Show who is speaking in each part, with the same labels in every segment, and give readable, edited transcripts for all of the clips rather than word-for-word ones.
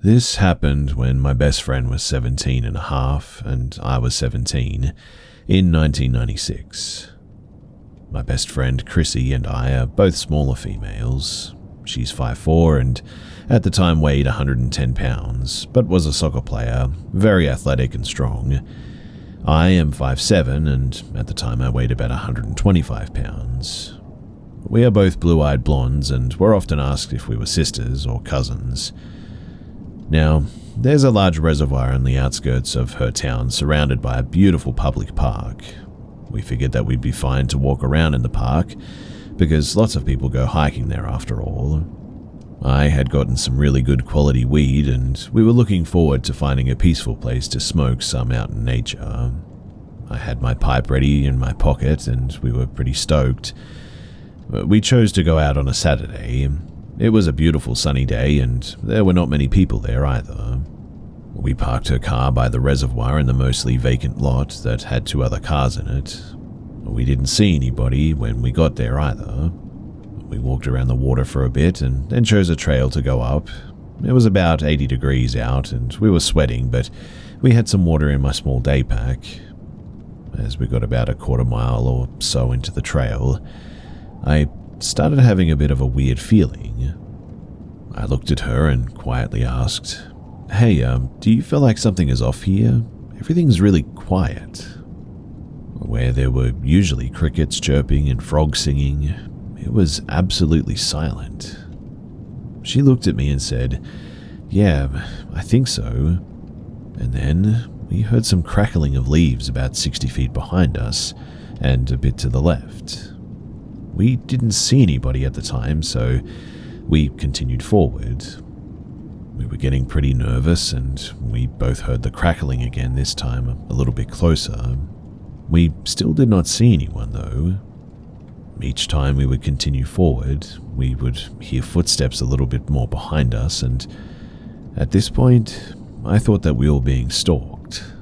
Speaker 1: This happened when my best friend was 17 and a half and I was 17 in 1996. My best friend Chrissy and I are both smaller females. She's 5'4" and at the time weighed 110 pounds, but was a soccer player, very athletic and strong. I am 5'7", and at the time I weighed about 125 pounds. We are both blue-eyed blondes and were often asked if we were sisters or cousins. Now, there's a large reservoir on the outskirts of her town surrounded by a beautiful public park. We figured that we'd be fine to walk around in the park, because lots of people go hiking there after all. I had gotten some really good quality weed and we were looking forward to finding a peaceful place to smoke some out in nature. I had my pipe ready in my pocket and we were pretty stoked. We chose to go out on a Saturday. It was a beautiful sunny day and there were not many people there either. We parked her car by the reservoir in the mostly vacant lot that had 2 other cars in it. We didn't see anybody when we got there either. We walked around the water for a bit and then chose a trail to go up. It was about 80 degrees out and we were sweating, but we had some water in my small day pack. As we got about a quarter mile or so into the trail, I started having a bit of a weird feeling. I looked at her and quietly asked, "Hey, do you feel like something is off here? Everything's really quiet." Where there were usually crickets chirping and frogs singing, it was absolutely silent. She looked at me and said, "Yeah, I think so." And then we heard some crackling of leaves about 60 feet behind us and a bit to the left. We didn't see anybody at the time, so we continued forward. We were getting pretty nervous and we both heard the crackling again, this time a little bit closer. We still did not see anyone though. Each time we would continue forward, we would hear footsteps a little bit more behind us, and at this point, I thought that we were being stalked.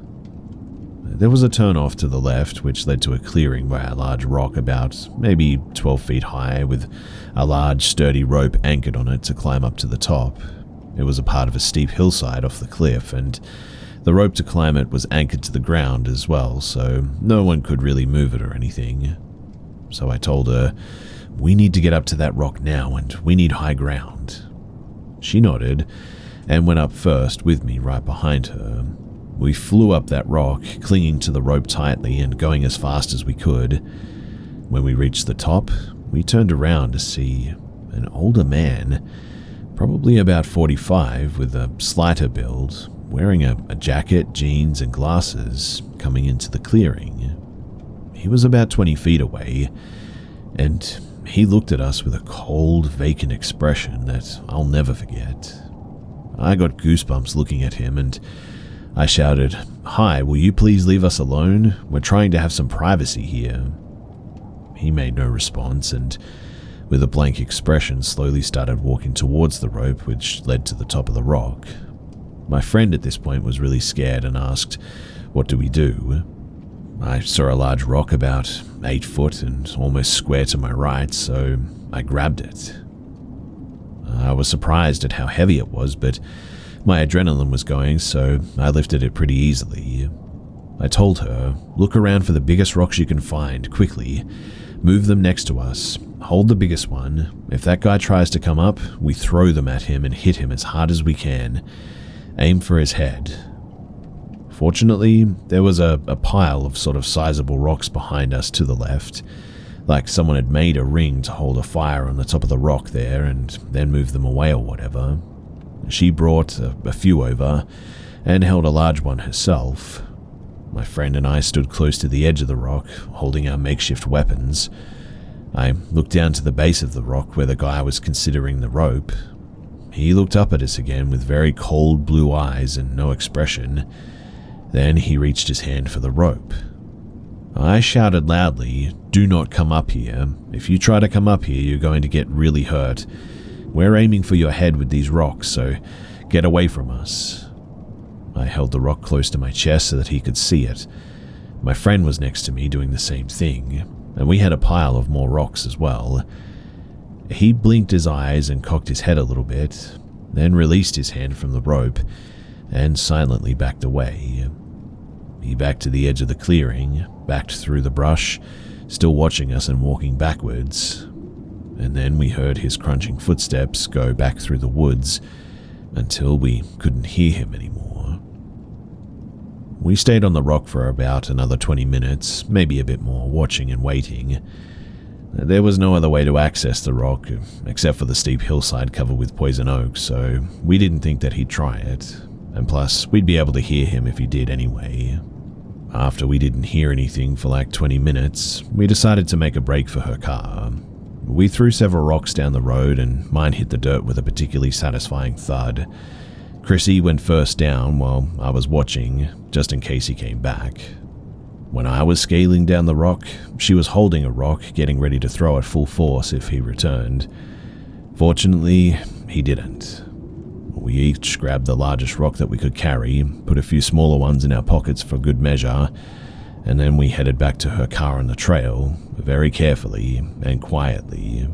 Speaker 1: There was a turn off to the left which led to a clearing by a large rock about maybe 12 feet high with a large sturdy rope anchored on it to climb up to the top. It was a part of a steep hillside off the cliff and the rope to climb it was anchored to the ground as well, so no one could really move it or anything. So I told her, "We need to get up to that rock now and we need high ground." She nodded and went up first with me right behind her. We flew up that rock, clinging to the rope tightly and going as fast as we could. When we reached the top, we turned around to see an older man, probably about 45, with a slighter build, wearing a jacket, jeans, and glasses, coming into the clearing. He was about 20 feet away, and he looked at us with a cold, vacant expression that I'll never forget. I got goosebumps looking at him, and I shouted, "Hi, will you please leave us alone? We're trying to have some privacy here." He made no response, and with a blank expression slowly started walking towards the rope which led to the top of the rock. My friend at this point was really scared and asked, "What do we do?" I saw a large rock about 8 foot and almost square to my right, so I grabbed it. I was surprised at how heavy it was, but my adrenaline was going, so I lifted it pretty easily. I told her, "Look around for the biggest rocks you can find, quickly. Move them next to us. Hold the biggest one. If that guy tries to come up, we throw them at him and hit him as hard as we can. Aim for his head." Fortunately, there was a pile of sort of sizable rocks behind us to the left, like someone had made a ring to hold a fire on the top of the rock there and then move them away or whatever. She brought a few over and held a large one herself. My friend and I stood close to the edge of the rock, holding our makeshift weapons. I looked down to the base of the rock where the guy was considering the rope. He looked up at us again with very cold blue eyes and no expression. Then he reached his hand for the rope. I shouted loudly, "Do not come up here. If you try to come up here, you're going to get really hurt. We're aiming for your head with these rocks, so get away from us." I held the rock close to my chest so that he could see it. My friend was next to me doing the same thing, and we had a pile of more rocks as well. He blinked his eyes and cocked his head a little bit, then released his hand from the rope and silently backed away. He backed to the edge of the clearing, backed through the brush, still watching us and walking backwards, and then we heard his crunching footsteps go back through the woods until we couldn't hear him anymore. We stayed on the rock for about another 20 minutes, maybe a bit more, watching and waiting. There was no other way to access the rock, except for the steep hillside covered with poison oak, so we didn't think that he'd try it, and plus, we'd be able to hear him if he did anyway. After we didn't hear anything for like 20 minutes, we decided to make a break for her car. We threw several rocks down the road, and mine hit the dirt with a particularly satisfying thud. Chrissy went first down while I was watching, just in case he came back. When I was scaling down the rock, she was holding a rock, getting ready to throw it full force if he returned. Fortunately, he didn't. We each grabbed the largest rock that we could carry, put a few smaller ones in our pockets for good measure, and then we headed back to her car on the trail, very carefully and quietly.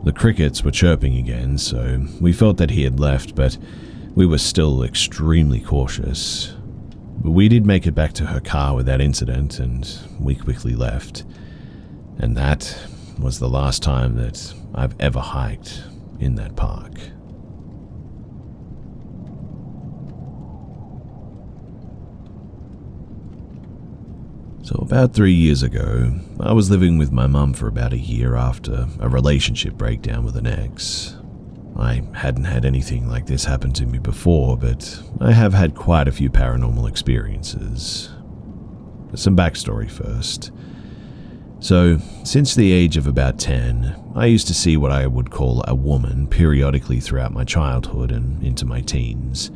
Speaker 1: The crickets were chirping again, so we felt that he had left, but we were still extremely cautious. We did make it back to her car without incident, and we quickly left. And that was the last time that I've ever hiked in that park. So about 3 years ago, I was living with my mum for about a year after a relationship breakdown with an ex. I hadn't had anything like this happen to me before, but I have had quite a few paranormal experiences. Some backstory first. So, since the age of about 10, I used to see what I would call a woman periodically throughout my childhood and into my teens.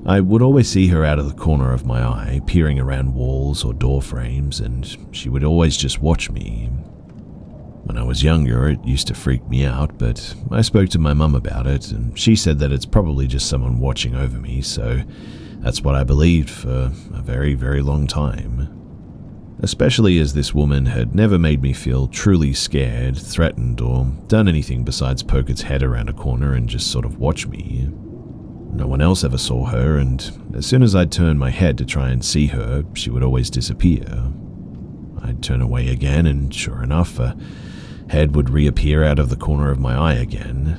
Speaker 1: I would always see her out of the corner of my eye, peering around walls or door frames, and she would always just watch me. When I was younger, it used to freak me out, but I spoke to my mum about it, and she said that it's probably just someone watching over me, so that's what I believed for a very, very long time. Especially as this woman had never made me feel truly scared, threatened, or done anything besides poke its head around a corner and just sort of watch me. No one else ever saw her, and as soon as I'd turn my head to try and see her, she would always disappear. I'd turn away again, and sure enough, a head would reappear out of the corner of my eye again.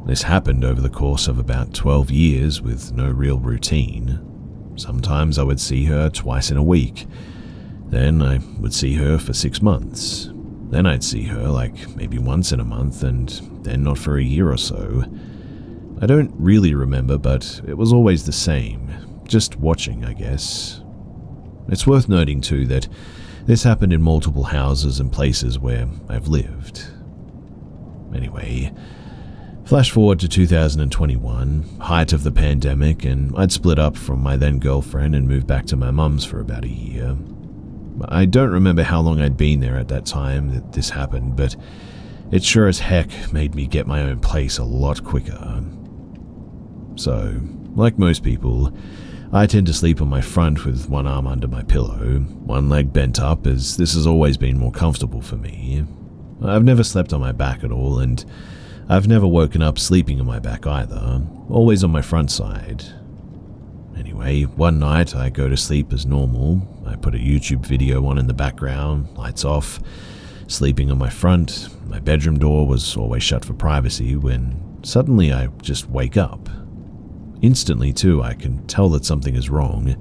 Speaker 1: This happened over the course of about 12 years with no real routine. Sometimes I would see her twice in a week. Then I would see her for 6 months. Then I'd see her like maybe once in a month, and then not for a year or so. I don't really remember, but it was always the same. Just watching, I guess. It's worth noting too that this happened in multiple houses and places where I've lived. Anyway, flash forward to 2021, height of the pandemic, and I'd split up from my then girlfriend and moved back to my mum's for about a year. I don't remember how long I'd been there at that time that this happened, but it sure as heck made me get my own place a lot quicker. So, like most people, I tend to sleep on my front with one arm under my pillow, one leg bent up, as this has always been more comfortable for me. I've never slept on my back at all, and I've never woken up sleeping on my back either, always on my front side. Anyway, one night I go to sleep as normal. I put a YouTube video on in the background, lights off, sleeping on my front. My bedroom door was always shut for privacy when suddenly I just wake up. Instantly, too, I can tell that something is wrong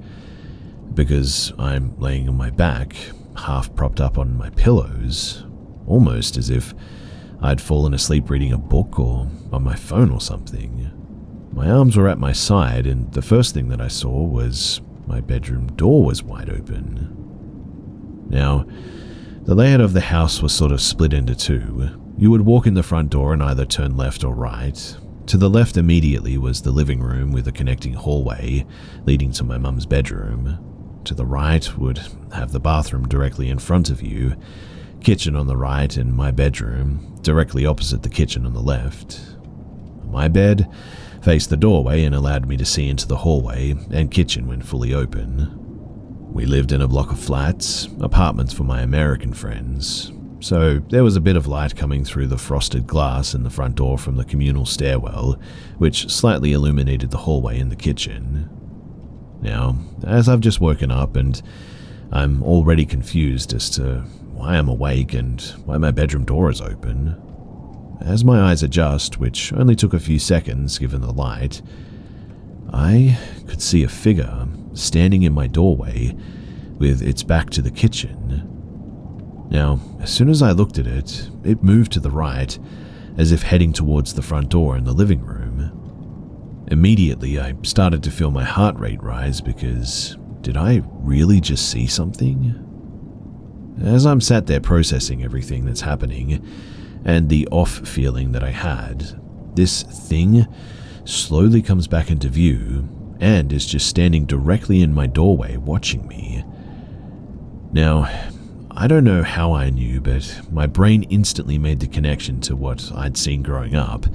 Speaker 1: because I'm laying on my back, half propped up on my pillows, almost as if I'd fallen asleep reading a book or on my phone or something. My arms were at my side, and the first thing that I saw was my bedroom door was wide open. Now, the layout of the house was sort of split into two. You would walk in the front door and either turn left or right. To the left immediately was the living room with a connecting hallway leading to my mum's bedroom. To the right would have the bathroom directly in front of you, kitchen on the right, and my bedroom directly opposite the kitchen on the left. My bed faced the doorway and allowed me to see into the hallway and kitchen when fully open. We lived in a block of flats, apartments for my American friends. so there was a bit of light coming through the frosted glass in the front door from the communal stairwell, which slightly illuminated the hallway in the kitchen. Now, as I've just woken up and I'm already confused as to why I'm awake and why my bedroom door is open, as my eyes adjust, which only took a few seconds given the light, I could see a figure standing in my doorway with its back to the kitchen. Now, as soon as I looked at it, it moved to the right, as if heading towards the front door in the living room. Immediately, I started to feel my heart rate rise because did I really just see something? As I'm sat there processing everything that's happening and the off feeling that I had, this thing slowly comes back into view and is just standing directly in my doorway watching me. Now, I don't know how I knew, but my brain instantly made the connection to what I'd seen growing up,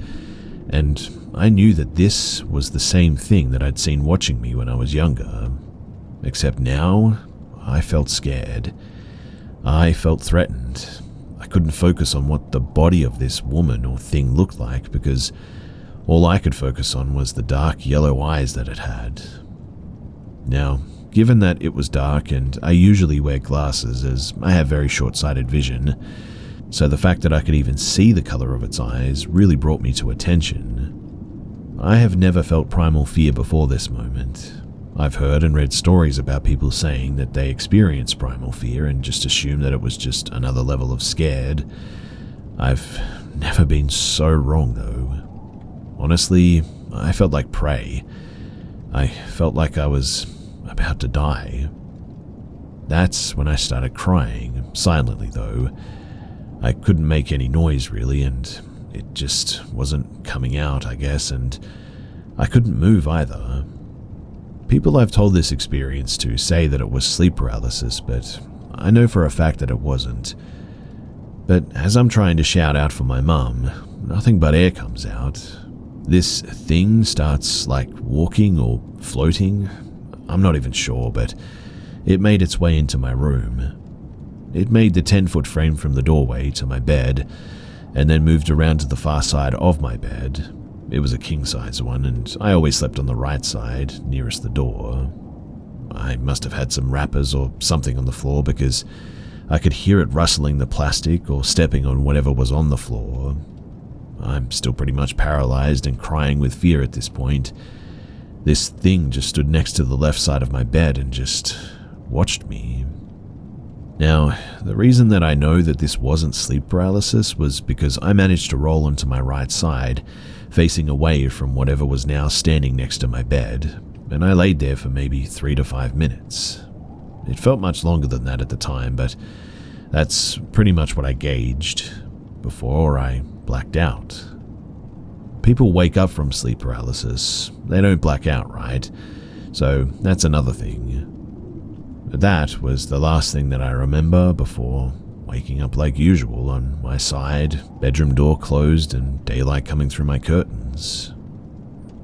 Speaker 1: and I knew that this was the same thing that I'd seen watching me when I was younger. Except now, I felt scared. I felt threatened. I couldn't focus on what the body of this woman or thing looked like because all I could focus on was the dark yellow eyes that it had. Now, given that it was dark and I usually wear glasses as I have very short-sighted vision, so the fact that I could even see the color of its eyes really brought me to attention. I have never felt primal fear before this moment. I've heard and read stories about people saying that they experienced primal fear and just assumed that it was just another level of scared. I've never been so wrong though. Honestly, I felt like prey. I felt like I was about to die. That's when I started crying, silently though. I couldn't make any noise really, and it just wasn't coming out, I guess, and I couldn't move either. People I've told this experience to say that it was sleep paralysis, but I know for a fact that it wasn't. But as I'm trying to shout out for my mum, nothing but air comes out. This thing starts like walking or floating. I'm not even sure, but it made its way into my room. It made the 10-foot frame from the doorway to my bed, and then moved around to the far side of my bed. It was a king-size one, and I always slept on the right side, nearest the door. I must have had some wrappers or something on the floor because I could hear it rustling the plastic or stepping on whatever was on the floor. I'm still pretty much paralyzed and crying with fear at this point. This thing just stood next to the left side of my bed and just watched me. Now, the reason that I know that this wasn't sleep paralysis was because I managed to roll onto my right side, facing away from whatever was now standing next to my bed, and I laid there for maybe 3 to 5 minutes. It felt much longer than that at the time, but that's pretty much what I gauged before I blacked out. People wake up from sleep paralysis. They don't black out, right? So that's another thing. That was the last thing that I remember before waking up like usual on my side, bedroom door closed and daylight coming through my curtains.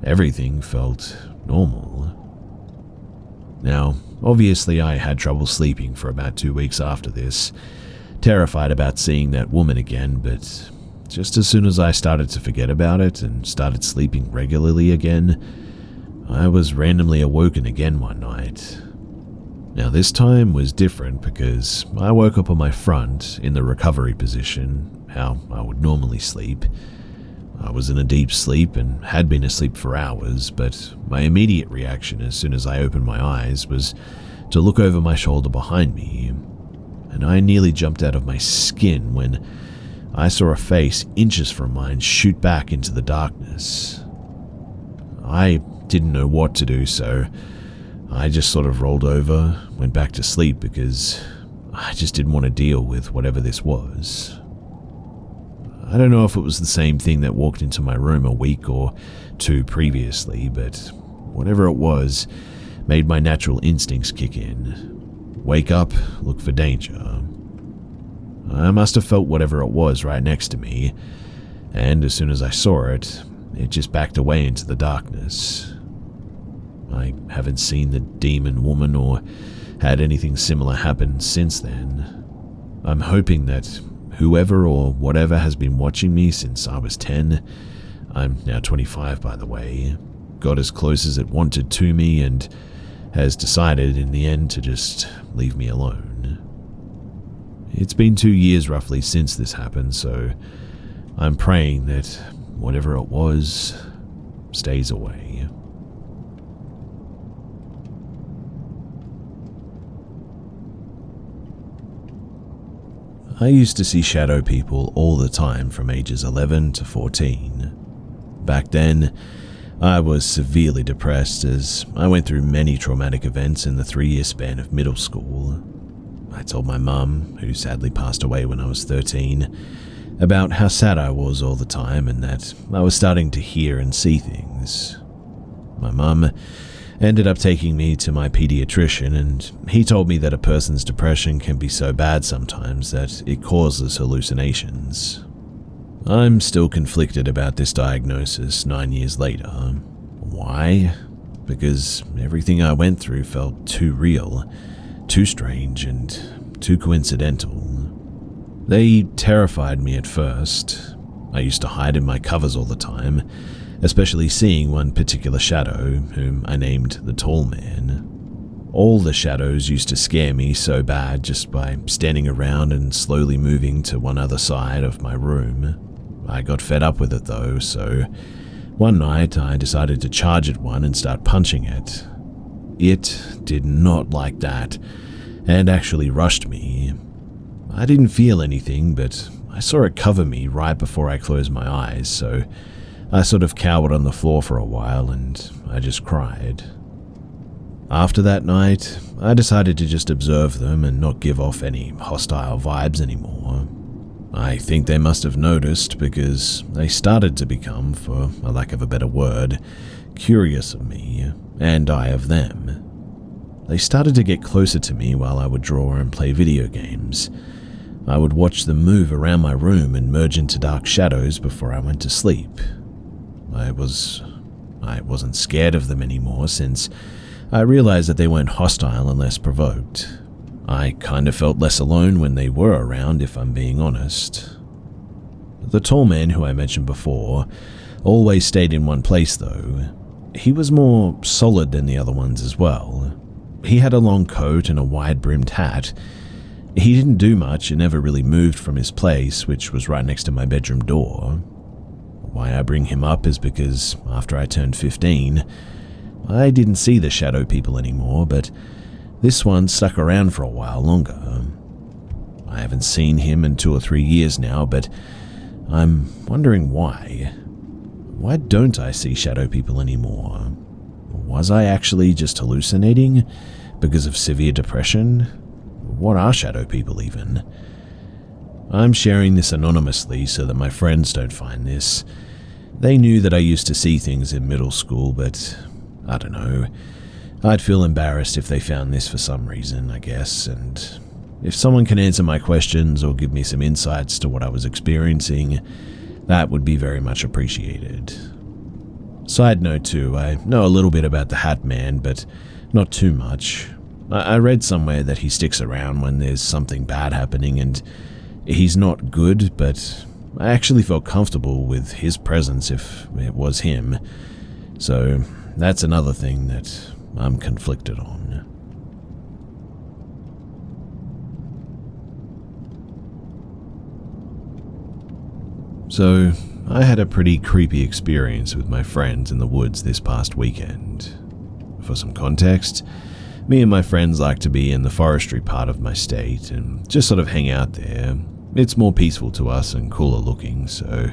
Speaker 1: Everything felt normal. Now, obviously I had trouble sleeping for about 2 weeks after this, terrified about seeing that woman again, but just as soon as I started to forget about it and started sleeping regularly again, I was randomly awoken again one night. Now this time was different because I woke up on my front in the recovery position, how I would normally sleep. I was in a deep sleep and had been asleep for hours, but my immediate reaction as soon as I opened my eyes was to look over my shoulder behind me, and I nearly jumped out of my skin when I saw a face inches from mine shoot back into the darkness. I didn't know what to do, so I just sort of rolled over, went back to sleep because I just didn't want to deal with whatever this was. I don't know if it was the same thing that walked into my room a week or 2 previously, but whatever it was made my natural instincts kick in. Wake up, look for danger. I must have felt whatever it was right next to me, and as soon as I saw it, it just backed away into the darkness. I haven't seen the demon woman or had anything similar happen since then. I'm hoping that whoever or whatever has been watching me since I was 10, I'm now 25 by the way, got as close as it wanted to me and has decided in the end to just leave me alone. It's been 2 years roughly since this happened, so I'm praying that whatever it was stays away. I used to see shadow people all the time from ages 11 to 14. Back then, I was severely depressed as I went through many traumatic events in the 3-year span of middle school. I told my mum, who sadly passed away when I was 13, about how sad I was all the time and that I was starting to hear and see things. My mum ended up taking me to my pediatrician, and he told me that a person's depression can be so bad sometimes that it causes hallucinations. I'm still conflicted about this diagnosis 9 years later. Why? Because everything I went through felt too real, too strange, and too coincidental. They terrified me at first. I used to hide in my covers all the time, especially seeing one particular shadow, whom I named the Tall Man. All the shadows used to scare me so bad just by standing around and slowly moving to one other side of my room. I got fed up with it though, so one night I decided to charge at one and start punching it. It did not like that, and actually rushed me. I didn't feel anything, but I saw it cover me right before I closed my eyes, so I sort of cowered on the floor for a while and I just cried. After that night, I decided to just observe them and not give off any hostile vibes anymore. I think they must have noticed because they started to become, for a lack of a better word, curious of me, and I of them. They started to get closer to me while I would draw and play video games. I would watch them move around my room and merge into dark shadows before I went to sleep. I wasn't scared of them anymore since I realized that they weren't hostile unless provoked. I kind of felt less alone when they were around, if I'm being honest. The Tall Man who I mentioned before always stayed in one place though. He was more solid than the other ones as well. He had a long coat and a wide-brimmed hat. He didn't do much and never really moved from his place, which was right next to my bedroom door. Why I bring him up is because after I turned 15, I didn't see the shadow people anymore, but this one stuck around for a while longer. I haven't seen him in 2 or 3 years now, but I'm wondering why. Why don't I see shadow people anymore? Was I actually just hallucinating because of severe depression? What are shadow people even? I'm sharing this anonymously so that my friends don't find this. They knew that I used to see things in middle school, but I don't know. I'd feel embarrassed if they found this for some reason, I guess, and if someone can answer my questions or give me some insights to what I was experiencing, that would be very much appreciated. Side note too, I know a little bit about the Hat Man, but not too much. I read somewhere that he sticks around when there's something bad happening, and he's not good, but I actually felt comfortable with his presence if it was him. So that's another thing that I'm conflicted on. So I had a pretty creepy experience with my friends in the woods this past weekend. For some context, me and my friends like to be in the forestry part of my state and just sort of hang out there. It's more peaceful to us and cooler looking, so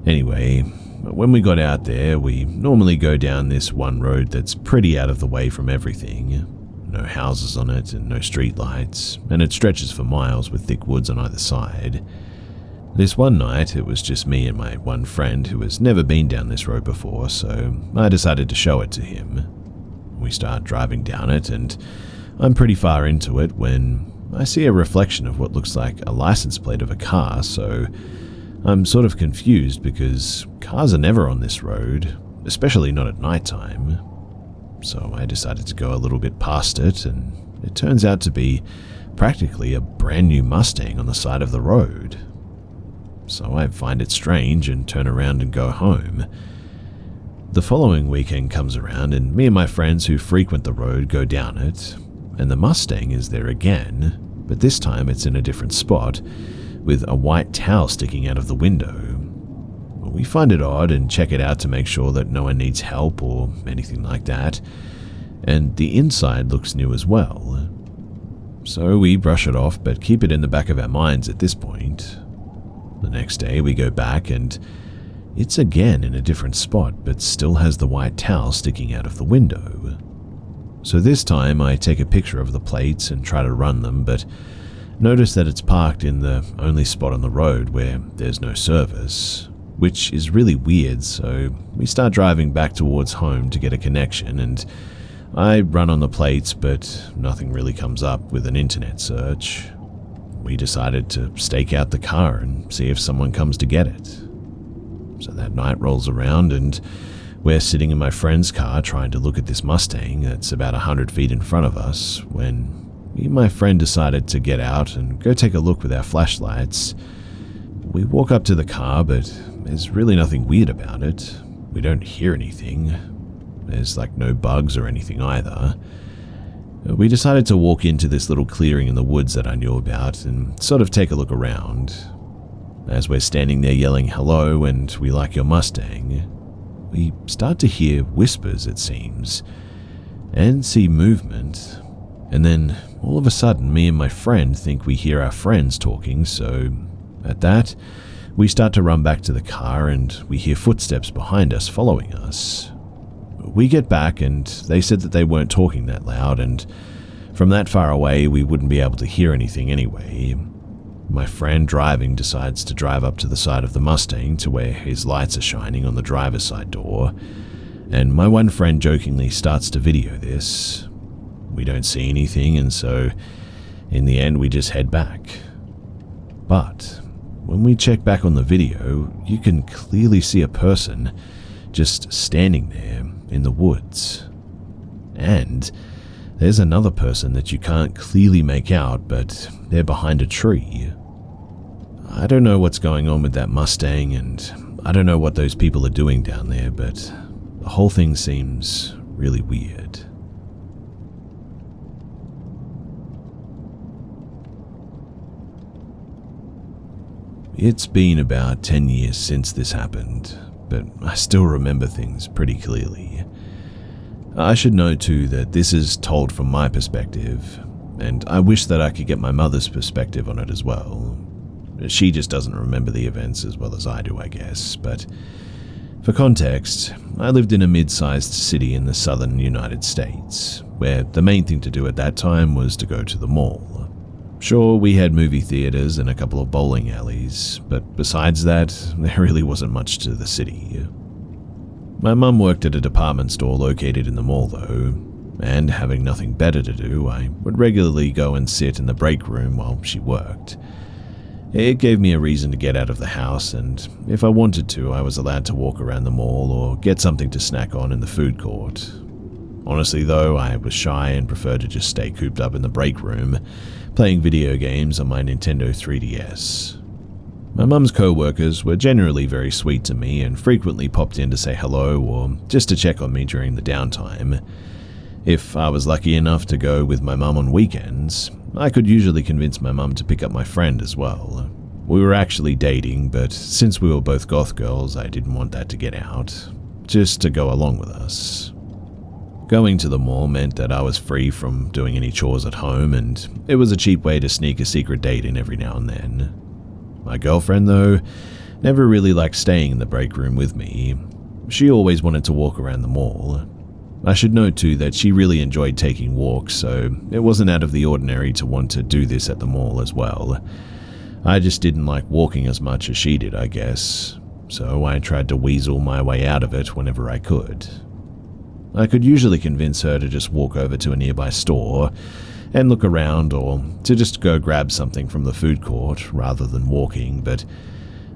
Speaker 1: anyway, when we got out there, we normally go down this one road that's pretty out of the way from everything. No houses on it and no street lights, and it stretches for miles with thick woods on either side. This one night, it was just me and my one friend who has never been down this road before, so I decided to show it to him. We start driving down it, and I'm pretty far into it when I see a reflection of what looks like a license plate of a car, so I'm sort of confused because cars are never on this road, especially not at nighttime. So I decided to go a little bit past it, and it turns out to be practically a brand new Mustang on the side of the road. So I find it strange and turn around and go home. The following weekend comes around and me and my friends who frequent the road go down it, and the Mustang is there again, but this time it's in a different spot, with a white towel sticking out of the window. We find it odd and check it out to make sure that no one needs help or anything like that, and the inside looks new as well. So we brush it off but keep it in the back of our minds at this point. The next day we go back and it's again in a different spot but still has the white towel sticking out of the window. So this time I take a picture of the plates and try to run them, but notice that it's parked in the only spot on the road where there's no service, which is really weird. So we start driving back towards home to get a connection, and I run on the plates but nothing really comes up with an internet search. We decided to stake out the car and see if someone comes to get it. So that night rolls around and we're sitting in my friend's car trying to look at this Mustang that's about 100 feet in front of us when me and my friend decided to get out and go take a look with our flashlights. We walk up to the car, but there's really nothing weird about it. We don't hear anything. There's no bugs or anything either. We decided to walk into this little clearing in the woods that I knew about and sort of take a look around. As we're standing there yelling hello and we like your Mustang, we start to hear whispers, it seems, and see movement. And then all of a sudden me and my friend think we hear our friends talking, so at that we start to run back to the car and we hear footsteps behind us following us. We get back and they said that they weren't talking that loud, and from that far away we wouldn't be able to hear anything anyway. My friend driving decides to drive up to the side of the Mustang to where his lights are shining on the driver's side door, and my one friend jokingly starts to video this. We don't see anything, and so in the end we just head back. But when we check back on the video, you can clearly see a person just standing there in the woods. And there's another person that you can't clearly make out, but they're behind a tree. I don't know what's going on with that Mustang, and I don't know what those people are doing down there, but the whole thing seems really weird. It's been about 10 years since this happened, but I still remember things pretty clearly. I should note too that this is told from my perspective, and I wish that I could get my mother's perspective on it as well. She just doesn't remember the events as well as I do, I guess, but for context, I lived in a mid-sized city in the southern United States, where the main thing to do at that time was to go to the mall. Sure, we had movie theaters and a couple of bowling alleys, but besides that, there really wasn't much to the city. My mum worked at a department store located in the mall though, and having nothing better to do, I would regularly go and sit in the break room while she worked. It gave me a reason to get out of the house, and if I wanted to, I was allowed to walk around the mall or get something to snack on in the food court. Honestly though, I was shy and preferred to just stay cooped up in the break room, playing video games on my Nintendo 3DS. My mum's co-workers were generally very sweet to me and frequently popped in to say hello or just to check on me during the downtime. If I was lucky enough to go with my mum on weekends, I could usually convince my mum to pick up my friend as well. We were actually dating, but since we were both goth girls, I didn't want that to get out, just to go along with us. Going to the mall meant that I was free from doing any chores at home, and it was a cheap way to sneak a secret date in every now and then. My girlfriend, though, never really liked staying in the break room with me. She always wanted to walk around the mall. I should note too that she really enjoyed taking walks, so it wasn't out of the ordinary to want to do this at the mall as well. I just didn't like walking as much as she did, I guess, so I tried to weasel my way out of it whenever I could. I could usually convince her to just walk over to a nearby store and look around, or to just go grab something from the food court rather than walking, but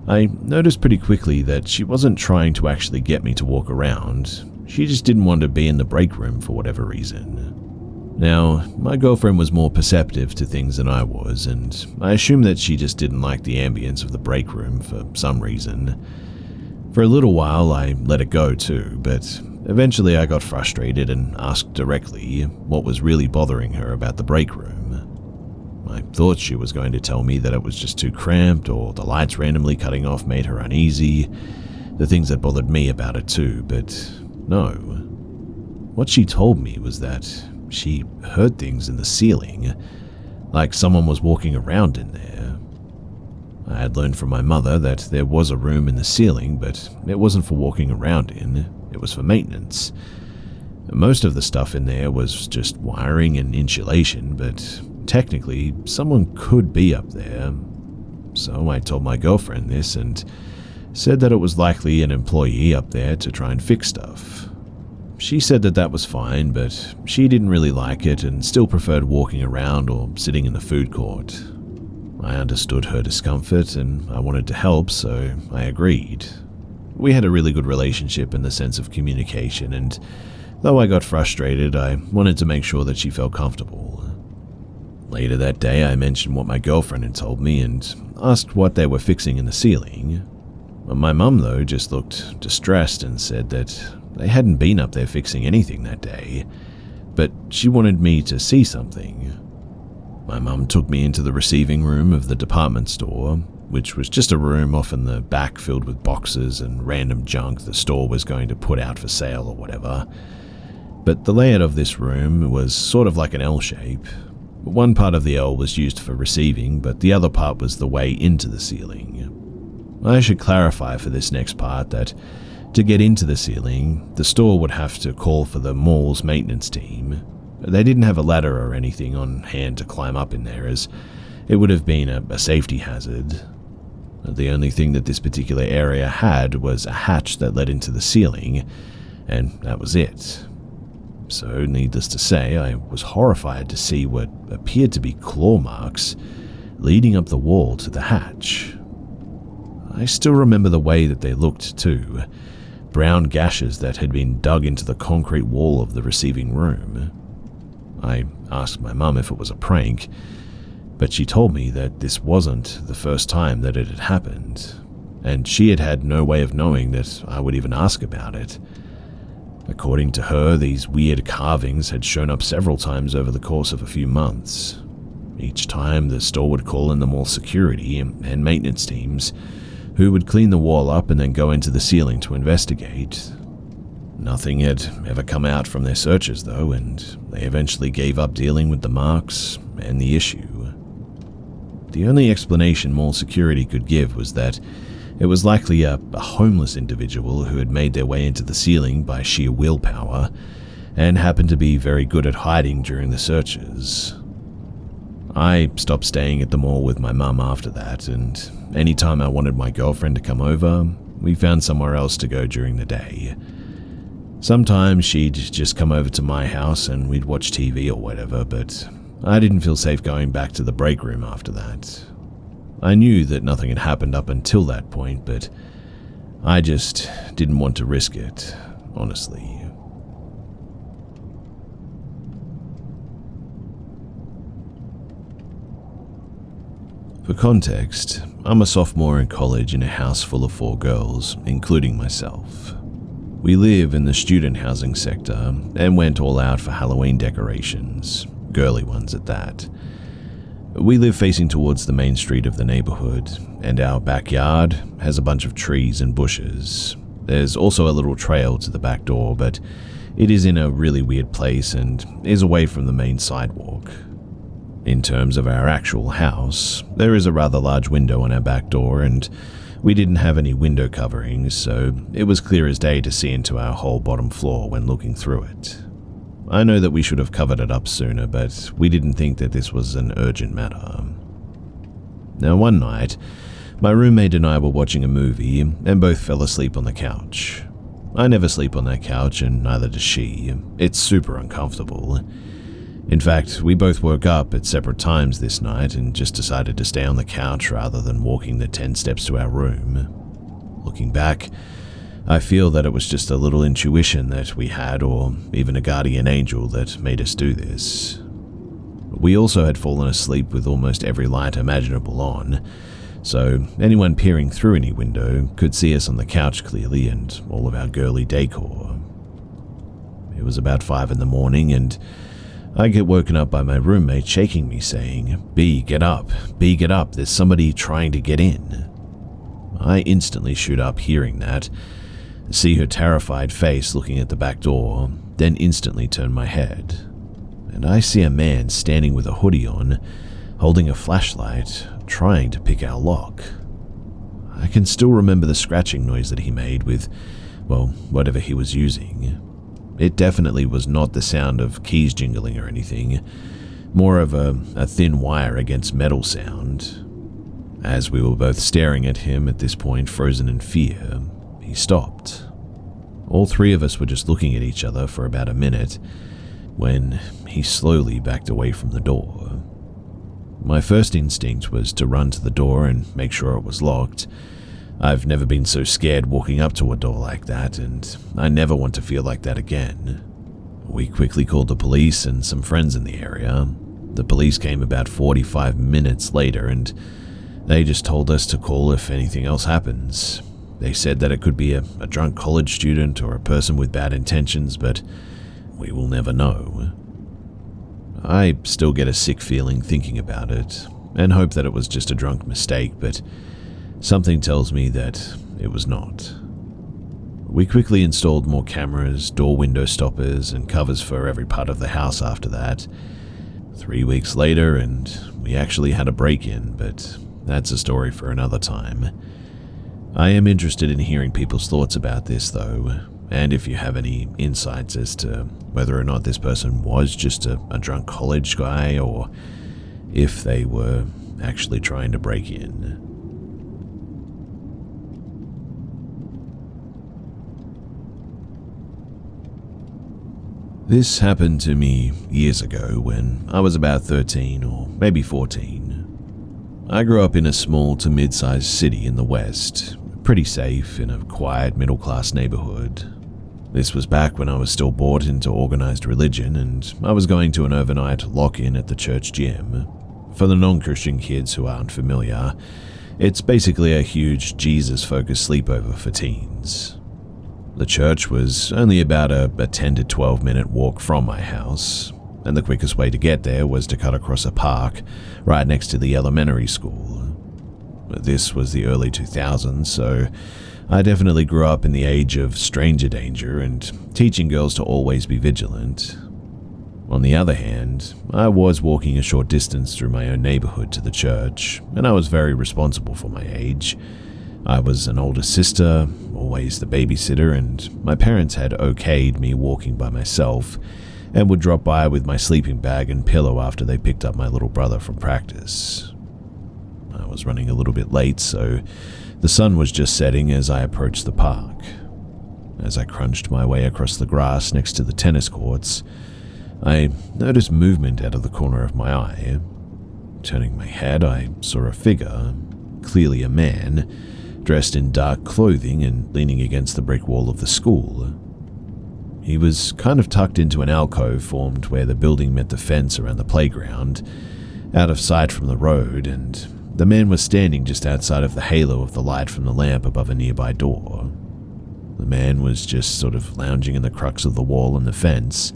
Speaker 1: I noticed pretty quickly that she wasn't trying to actually get me to walk around. She just didn't want to be in the break room for whatever reason. Now, my girlfriend was more perceptive to things than I was, and I assumed that she just didn't like the ambience of the break room for some reason. For a little while, I let it go too, but eventually I got frustrated and asked directly what was really bothering her about the break room. I thought she was going to tell me that it was just too cramped, or the lights randomly cutting off made her uneasy, the things that bothered me about it too, but no. What she told me was that she heard things in the ceiling, like someone was walking around in there. I had learned from my mother that there was a room in the ceiling, but it wasn't for walking around in, it was for maintenance. Most of the stuff in there was just wiring and insulation, but technically someone could be up there. So I told my girlfriend this and said that it was likely an employee up there to try and fix stuff. She said that that was fine, but she didn't really like it and still preferred walking around or sitting in the food court. I understood her discomfort and I wanted to help, so I agreed. We had a really good relationship in the sense of communication, and though I got frustrated, I wanted to make sure that she felt comfortable. Later that day, I mentioned what my girlfriend had told me and asked what they were fixing in the ceiling. My mum, though, just looked distressed and said that they hadn't been up there fixing anything that day, but she wanted me to see something. My mum took me into the receiving room of the department store, which was just a room off in the back filled with boxes and random junk the store was going to put out for sale or whatever. But the layout of this room was sort of like an L shape. One part of the L was used for receiving, but the other part was the way into the ceiling. I should clarify for this next part that to get into the ceiling, the store would have to call for the mall's maintenance team. They didn't have a ladder or anything on hand to climb up in there, as it would have been a safety hazard. The only thing that this particular area had was a hatch that led into the ceiling, and that was it. So, needless to say, I was horrified to see what appeared to be claw marks leading up the wall to the hatch. I still remember the way that they looked too, brown gashes that had been dug into the concrete wall of the receiving room. I asked my mum if it was a prank, but she told me that this wasn't the first time that it had happened, and she had had no way of knowing that I would even ask about it. According to her, these weird carvings had shown up several times over the course of a few months. Each time, the store would call in the mall security and maintenance teams, who would clean the wall up and then go into the ceiling to investigate. Nothing had ever come out from their searches, though, and they eventually gave up dealing with the marks and the issue. The only explanation mall security could give was that it was likely a homeless individual who had made their way into the ceiling by sheer willpower and happened to be very good at hiding during the searches. I stopped staying at the mall with my mum after that, and anytime I wanted my girlfriend to come over, we found somewhere else to go during the day. Sometimes she'd just come over to my house and we'd watch TV or whatever, but I didn't feel safe going back to the break room after that. I knew that nothing had happened up until that point, but I just didn't want to risk it, honestly. For context, I'm a sophomore in college in a house full of 4 girls, including myself. We live in the student housing sector and went all out for Halloween decorations, girly ones at that. We live facing towards the main street of the neighborhood, and our backyard has a bunch of trees and bushes. There's also a little trail to the back door, but it is in a really weird place and is away from the main sidewalk. In terms of our actual house, there is a rather large window on our back door, and we didn't have any window coverings, so it was clear as day to see into our whole bottom floor when looking through it. I know that we should have covered it up sooner, but we didn't think that this was an urgent matter. Now, one night, my roommate and I were watching a movie and both fell asleep on the couch. I never sleep on that couch, and neither does she. It's super uncomfortable. In fact, we both woke up at separate times this night and just decided to stay on the couch rather than walking the 10 steps to our room. Looking back, I feel that it was just a little intuition that we had, or even a guardian angel that made us do this. We also had fallen asleep with almost every light imaginable on, so anyone peering through any window could see us on the couch clearly and all of our girly decor. It was about 5 in the morning, and I get woken up by my roommate shaking me, saying, B, get up, there's somebody trying to get in." I instantly shoot up hearing that, see her terrified face looking at the back door, then instantly turn my head, and I see a man standing with a hoodie on, holding a flashlight, trying to pick our lock. I can still remember the scratching noise that he made with, well, whatever he was using. It definitely was not the sound of keys jingling or anything, more of a thin wire against metal sound. As we were both staring at him at this point, frozen in fear, he stopped. All three of us were just looking at each other for about a minute when he slowly backed away from the door. My first instinct was to run to the door and make sure it was locked. I've never been so scared walking up to a door like that, and I never want to feel like that again. We quickly called the police and some friends in the area. The police came about 45 minutes later, and they just told us to call if anything else happens. They said that it could be a drunk college student or a person with bad intentions, but we will never know. I still get a sick feeling thinking about it, and hope that it was just a drunk mistake, but something tells me that it was not. We quickly installed more cameras, door window stoppers, and covers for every part of the house after that. 3 weeks later, and we actually had a break-in, but that's a story for another time. I am interested in hearing people's thoughts about this, though, and if you have any insights as to whether or not this person was just a drunk college guy, or if they were actually trying to break in. This happened to me years ago when I was about 13 or maybe 14. I grew up in a small to mid-sized city in the West, pretty safe in a quiet middle-class neighborhood. This was back when I was still bought into organized religion, and I was going to an overnight lock-in at the church gym. For the non-Christian kids who aren't familiar, it's basically a huge Jesus-focused sleepover for teens. The church was only about a 10 to 12 minute walk from my house, and the quickest way to get there was to cut across a park right next to the elementary school. This was the early 2000s, so I definitely grew up in the age of stranger danger and teaching girls to always be vigilant. On the other hand, I was walking a short distance through my own neighborhood to the church, and I was very responsible for my age. I was an older sister, always the babysitter, and my parents had okayed me walking by myself and would drop by with my sleeping bag and pillow after they picked up my little brother from practice. I was running a little bit late, so the sun was just setting as I approached the park. As I crunched my way across the grass next to the tennis courts, I noticed movement out of the corner of my eye. Turning my head, I saw a figure, clearly a man, dressed in dark clothing and leaning against the brick wall of the school. He was kind of tucked into an alcove formed where the building met the fence around the playground, out of sight from the road, and the man was standing just outside of the halo of the light from the lamp above a nearby door. The man was just sort of lounging in the crux of the wall and the fence,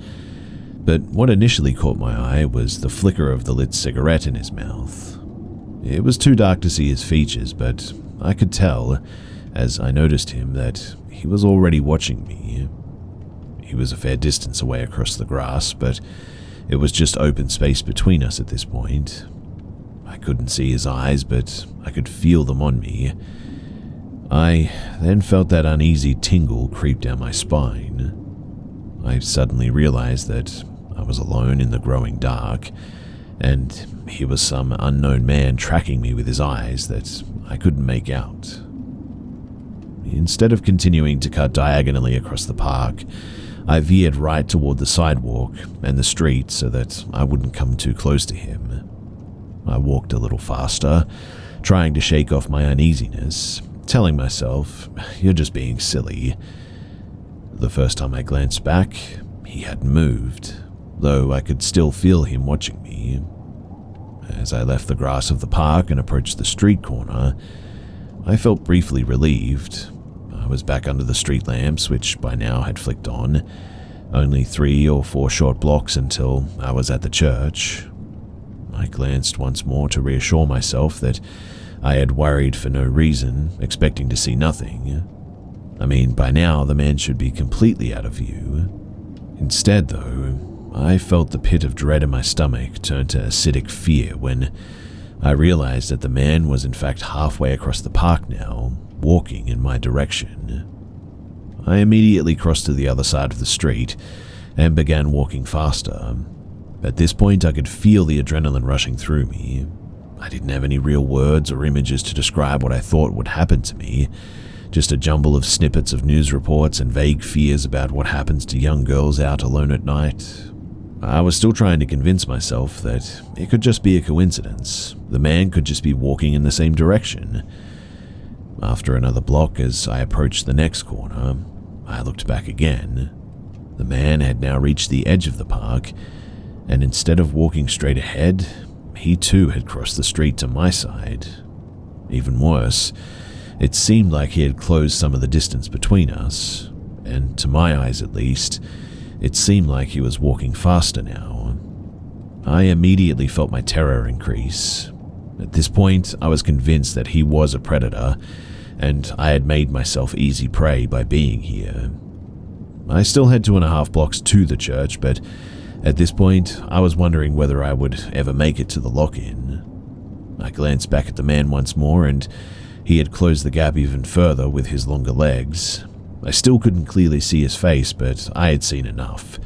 Speaker 1: but what initially caught my eye was the flicker of the lit cigarette in his mouth. It was too dark to see his features, but I could tell, as I noticed him, that he was already watching me. He was a fair distance away across the grass, but it was just open space between us at this point. I couldn't see his eyes, but I could feel them on me. I then felt that uneasy tingle creep down my spine. I suddenly realized that I was alone in the growing dark, and he was some unknown man tracking me with his eyes that I couldn't make out. Instead of continuing to cut diagonally across the park, I veered right toward the sidewalk and the street so that I wouldn't come too close to him. I walked a little faster, trying to shake off my uneasiness, telling myself, you're just being silly. The first time I glanced back, he hadn't moved, though I could still feel him watching me. As I left the grass of the park and approached the street corner, I felt briefly relieved. I was back under the street lamps, which by now had flicked on, only 3 or 4 short blocks until I was at the church. I glanced once more to reassure myself that I had worried for no reason, expecting to see nothing. I mean, by now the man should be completely out of view. Instead, though, I felt the pit of dread in my stomach turn to acidic fear when I realized that the man was in fact halfway across the park now, walking in my direction. I immediately crossed to the other side of the street and began walking faster. At this point, I could feel the adrenaline rushing through me. I didn't have any real words or images to describe what I thought would happen to me, just a jumble of snippets of news reports and vague fears about what happens to young girls out alone at night. I was still trying to convince myself that it could just be a coincidence. The man could just be walking in the same direction. After another block, as I approached the next corner, I looked back again. The man had now reached the edge of the park, and instead of walking straight ahead, he too had crossed the street to my side. Even worse, it seemed like he had closed some of the distance between us, and to my eyes at least, it seemed like he was walking faster now. I immediately felt my terror increase. At this point, I was convinced that he was a predator, and I had made myself easy prey by being here. I still had 2.5 blocks to the church, but at this point, I was wondering whether I would ever make it to the lock-in. I glanced back at the man once more, and he had closed the gap even further with his longer legs. I still couldn't clearly see his face, but I had seen enough.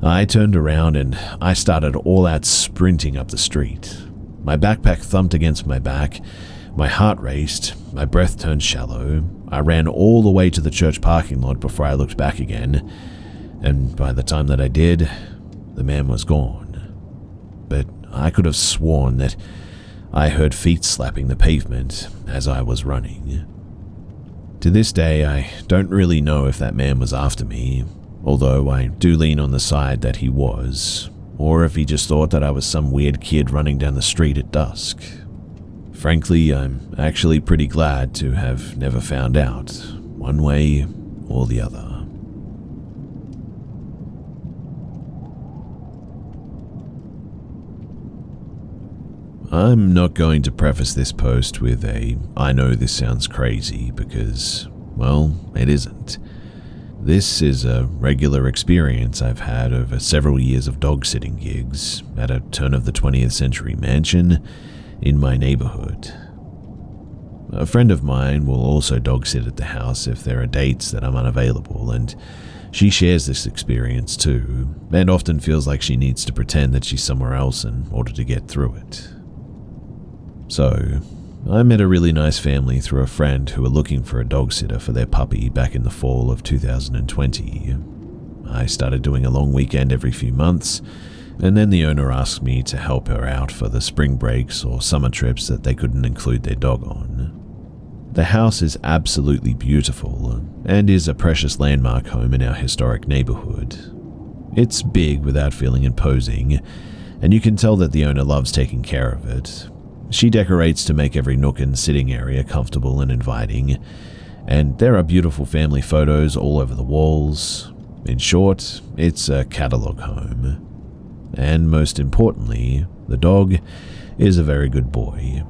Speaker 1: I turned around and I started all-out sprinting up the street. My backpack thumped against my back, my heart raced, my breath turned shallow. I ran all the way to the church parking lot before I looked back again, and by the time that I did, the man was gone. But I could have sworn that I heard feet slapping the pavement as I was running. To this day, I don't really know if that man was after me, although I do lean on the side that he was, or if he just thought that I was some weird kid running down the street at dusk. Frankly, I'm actually pretty glad to have never found out, one way or the other. I'm not going to preface this post with I know this sounds crazy, because, well, it isn't. This is a regular experience I've had over several years of dog-sitting gigs at a turn-of-the-20th-century mansion in my neighborhood. A friend of mine will also dog-sit at the house if there are dates that I'm unavailable, and she shares this experience too, and often feels like she needs to pretend that she's somewhere else in order to get through it. So, I met a really nice family through a friend who were looking for a dog sitter for their puppy back in the fall of 2020. I started doing a long weekend every few months, and then the owner asked me to help her out for the spring breaks or summer trips that they couldn't include their dog on. The house is absolutely beautiful and is a precious landmark home in our historic neighborhood. It's big without feeling imposing, and you can tell that the owner loves taking care of it. She decorates to make every nook and sitting area comfortable and inviting, and there are beautiful family photos all over the walls. In short, it's a catalog home. And most importantly, the dog is a very good boy.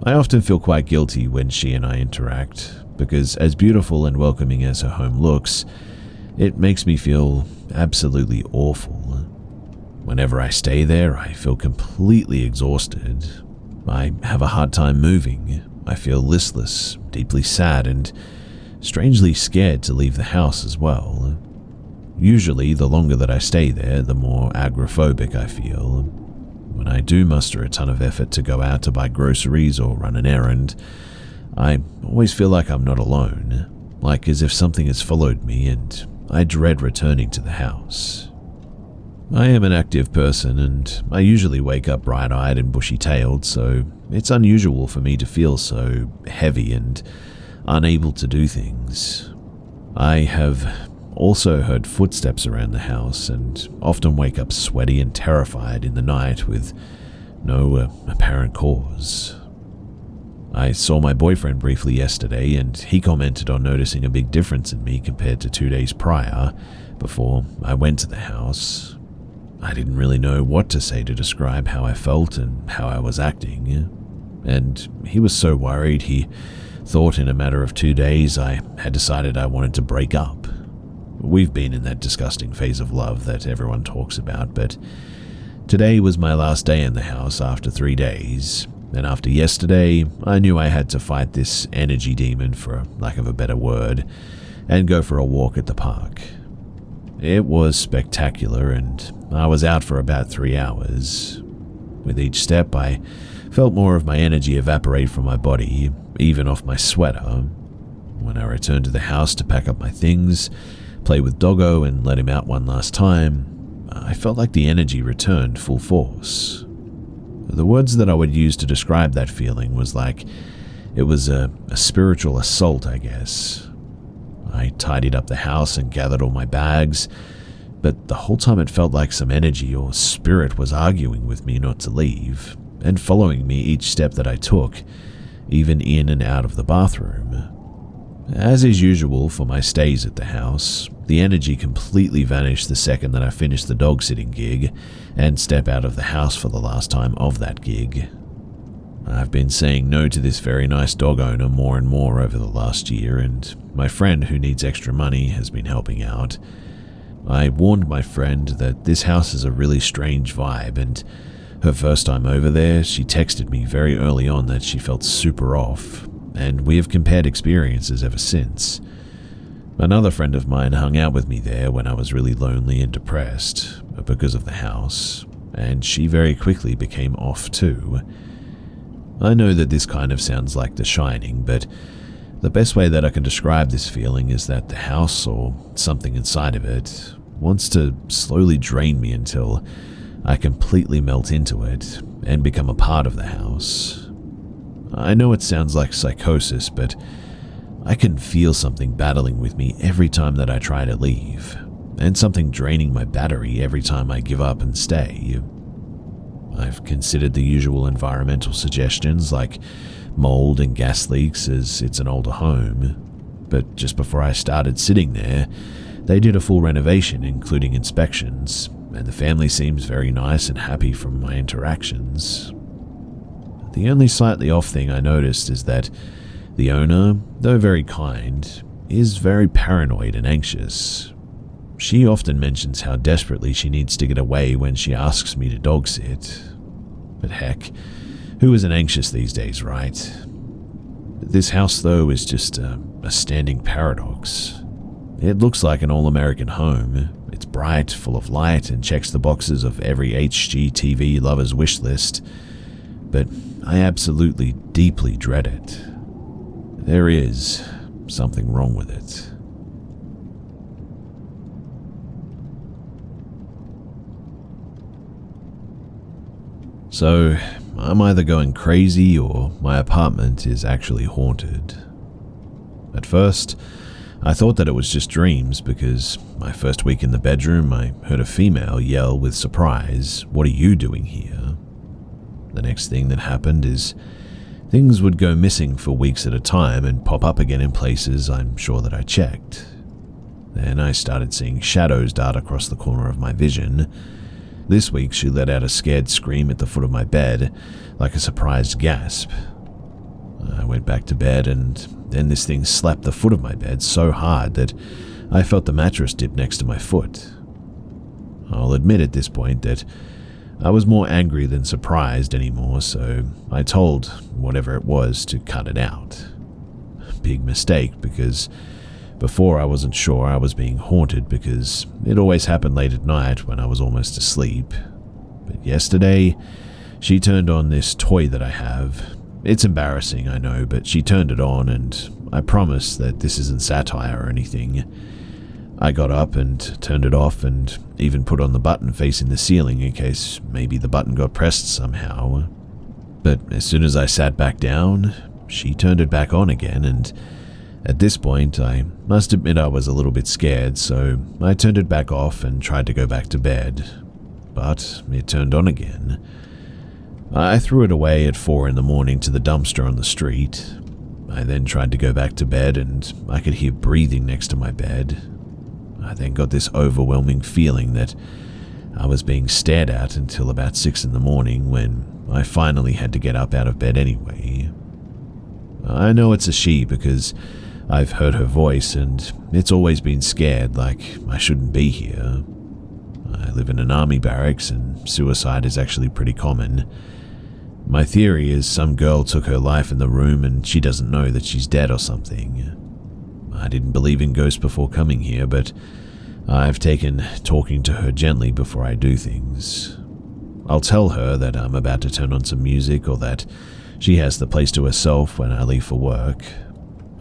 Speaker 1: I often feel quite guilty when she and I interact, because as beautiful and welcoming as her home looks, it makes me feel absolutely awful. Whenever I stay there, I feel completely exhausted. I have a hard time moving. I feel listless, deeply sad, and strangely scared to leave the house as well. Usually, the longer that I stay there, the more agoraphobic I feel. When I do muster a ton of effort to go out to buy groceries or run an errand, I always feel like I'm not alone, like as if something has followed me, and I dread returning to the house. I am an active person and I usually wake up bright-eyed and bushy-tailed, so it's unusual for me to feel so heavy and unable to do things. I have also heard footsteps around the house and often wake up sweaty and terrified in the night with no apparent cause. I saw my boyfriend briefly yesterday and he commented on noticing a big difference in me compared to 2 days prior before I went to the house. I didn't really know what to say to describe how I felt and how I was acting, and he was so worried he thought in a matter of 2 days I had decided I wanted to break up. We've been in that disgusting phase of love that everyone talks about, but today was my last day in the house after 3 days, and after yesterday, I knew I had to fight this energy demon, for lack of a better word, and go for a walk at the park. It was spectacular, and I was out for about 3 hours. With each step, I felt more of my energy evaporate from my body, even off my sweater. When I returned to the house to pack up my things, play with Doggo, and let him out one last time, I felt like the energy returned full force. The words that I would use to describe that feeling was like it was a spiritual assault, I guess. I tidied up the house and gathered all my bags, but the whole time it felt like some energy or spirit was arguing with me not to leave, and following me each step that I took, even in and out of the bathroom. As is usual for my stays at the house, the energy completely vanished the second that I finished the dog-sitting gig and stepped out of the house for the last time of that gig. I've been saying no to this very nice dog owner more and more over the last year, and my friend who needs extra money has been helping out. I warned my friend that this house is a really strange vibe, and her first time over there, she texted me very early on that she felt super off, and we have compared experiences ever since. Another friend of mine hung out with me there when I was really lonely and depressed because of the house, and she very quickly became off too. I know that this kind of sounds like The Shining, but the best way that I can describe this feeling is that the house, or something inside of it, wants to slowly drain me until I completely melt into it and become a part of the house. I know it sounds like psychosis, but I can feel something battling with me every time that I try to leave, and something draining my battery every time I give up and stay. I've considered the usual environmental suggestions like mold and gas leaks, as it's an older home, but just before I started sitting there, they did a full renovation including inspections, and the family seems very nice and happy from my interactions. The only slightly off thing I noticed is that the owner, though very kind, is very paranoid and anxious. She often mentions how desperately she needs to get away when she asks me to dog sit. But heck, who isn't anxious these days, right? This house, though, is just a standing paradox. It looks like an all-American home. It's bright, full of light, and checks the boxes of every HGTV lover's wish list. But I absolutely, deeply dread it. There is something wrong with it. So, I'm either going crazy or my apartment is actually haunted. At first, I thought that it was just dreams because my first week in the bedroom I heard a female yell with surprise, "What are you doing here?" The next thing that happened is things would go missing for weeks at a time and pop up again in places I'm sure that I checked. Then I started seeing shadows dart across the corner of my vision. This week she let out a scared scream at the foot of my bed, like a surprised gasp. I went back to bed, and then this thing slapped the foot of my bed so hard that I felt the mattress dip next to my foot. I'll admit at this point that I was more angry than surprised anymore, so I told whatever it was to cut it out. Big mistake, because before I wasn't sure I was being haunted because it always happened late at night when I was almost asleep. But yesterday, she turned on this toy that I have. It's embarrassing, I know, but she turned it on, and I promise that this isn't satire or anything. I got up and turned it off and even put on the button facing the ceiling in case maybe the button got pressed somehow. But as soon as I sat back down, she turned it back on again, and at this point I must admit I was a little bit scared, so I turned it back off and tried to go back to bed. But it turned on again. I threw it away at 4 in the morning to the dumpster on the street. I then tried to go back to bed and I could hear breathing next to my bed. I then got this overwhelming feeling that I was being stared at until about 6 in the morning when I finally had to get up out of bed anyway. I know it's a she because I've heard her voice and it's always been scared like I shouldn't be here. I live in an army barracks and suicide is actually pretty common. My theory is some girl took her life in the room and she doesn't know that she's dead or something. I didn't believe in ghosts before coming here, but I've taken talking to her gently before I do things. I'll tell her that I'm about to turn on some music or that she has the place to herself when I leave for work.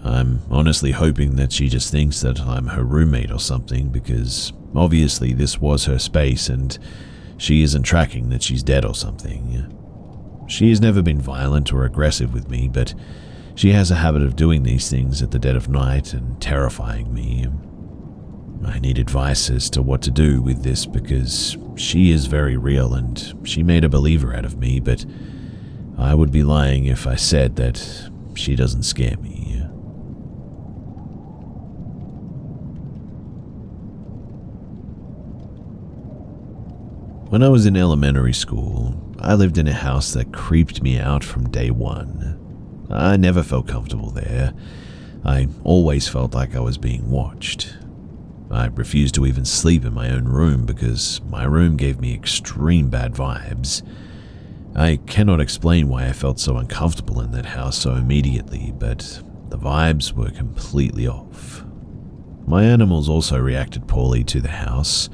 Speaker 1: I'm honestly hoping that she just thinks that I'm her roommate or something because obviously this was her space and she isn't tracking that she's dead or something. She has never been violent or aggressive with me, but she has a habit of doing these things at the dead of night and terrifying me. I need advice as to what to do with this because she is very real and she made a believer out of me, but I would be lying if I said that she doesn't scare me. When I was in elementary school, I lived in a house that creeped me out from day one. I never felt comfortable there. I always felt like I was being watched. I refused to even sleep in my own room because my room gave me extreme bad vibes. I cannot explain why I felt so uncomfortable in that house so immediately, but the vibes were completely off. My animals also reacted poorly to the house.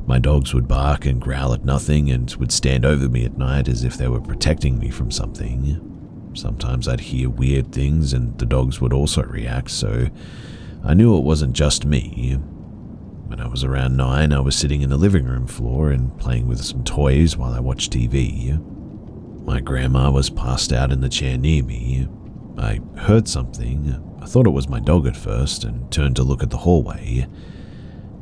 Speaker 1: My dogs would bark and growl at nothing and would stand over me at night as if they were protecting me from something. Sometimes I'd hear weird things and the dogs would also react, so I knew it wasn't just me. When I was around 9, I was sitting in the living room floor and playing with some toys while I watched TV. My grandma was passed out in the chair near me. I heard something. I thought it was my dog at first and turned to look at the hallway.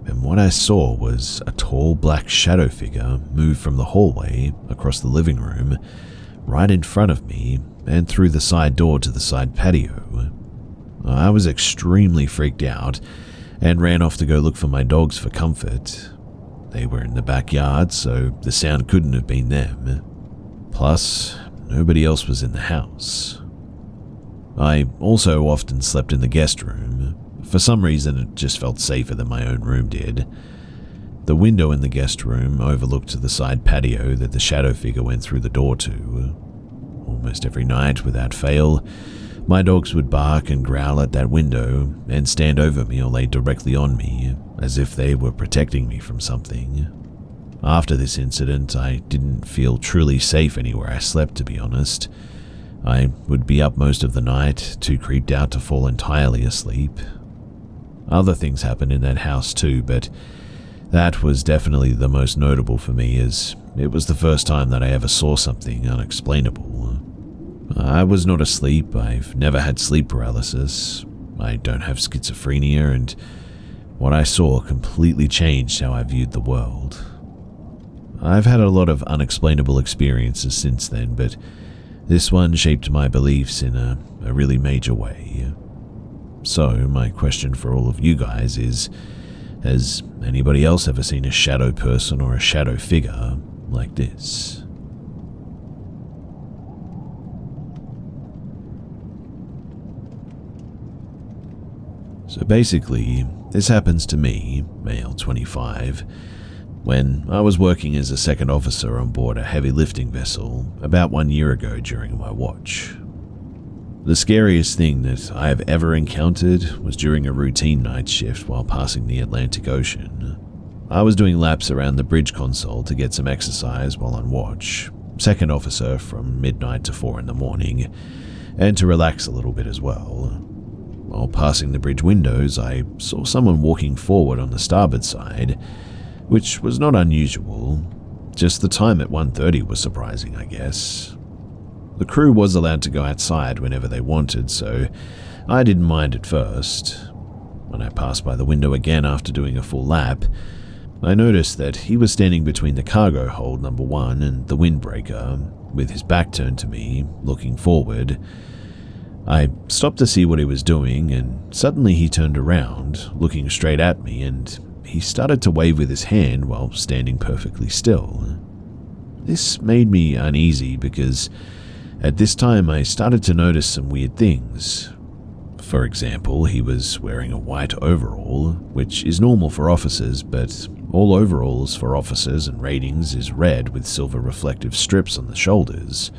Speaker 1: And what I saw was a tall black shadow figure move from the hallway across the living room, right in front of me and through the side door to the side patio. I was extremely freaked out and ran off to go look for my dogs for comfort. They were in the backyard, so the sound couldn't have been them. Plus, nobody else was in the house. I also often slept in the guest room. For some reason, it just felt safer than my own room did. The window in the guest room overlooked the side patio that the shadow figure went through the door to. Almost every night, without fail, my dogs would bark and growl at that window and stand over me or lay directly on me, as if they were protecting me from something. After this incident, I didn't feel truly safe anywhere I slept, to be honest. I would be up most of the night, too creeped out to fall entirely asleep. Other things happened in that house too, but that was definitely the most notable for me as it was the first time that I ever saw something unexplainable. I was not asleep, I've never had sleep paralysis, I don't have schizophrenia, and what I saw completely changed how I viewed the world. I've had a lot of unexplainable experiences since then, but this one shaped my beliefs in a really major way. So, my question for all of you guys is, has anybody else ever seen a shadow person or a shadow figure like this? So basically, this happens to me, male 25, when I was working as a second officer on board a heavy lifting vessel about 1 year ago during my watch. The scariest thing that I have ever encountered was during a routine night shift while passing the Atlantic Ocean. I was doing laps around the bridge console to get some exercise while on watch, second officer from midnight to 4 in the morning, and to relax a little bit as well. while passing the bridge windows, I saw someone walking forward on the starboard side, which was not unusual. Just the time at 1:30 was surprising, I guess. The crew was allowed to go outside whenever they wanted, so I didn't mind at first. When I passed by the window again after doing a full lap, I noticed that he was standing between the cargo hold number 1 and the windbreaker, with his back turned to me, looking forward. I stopped to see what he was doing, and suddenly he turned around, looking straight at me, and he started to wave with his hand while standing perfectly still. This made me uneasy because at this time I started to notice some weird things. For example, he was wearing a white overall, which is normal for officers, but all overalls for officers and ratings is red with silver reflective strips on the shoulders.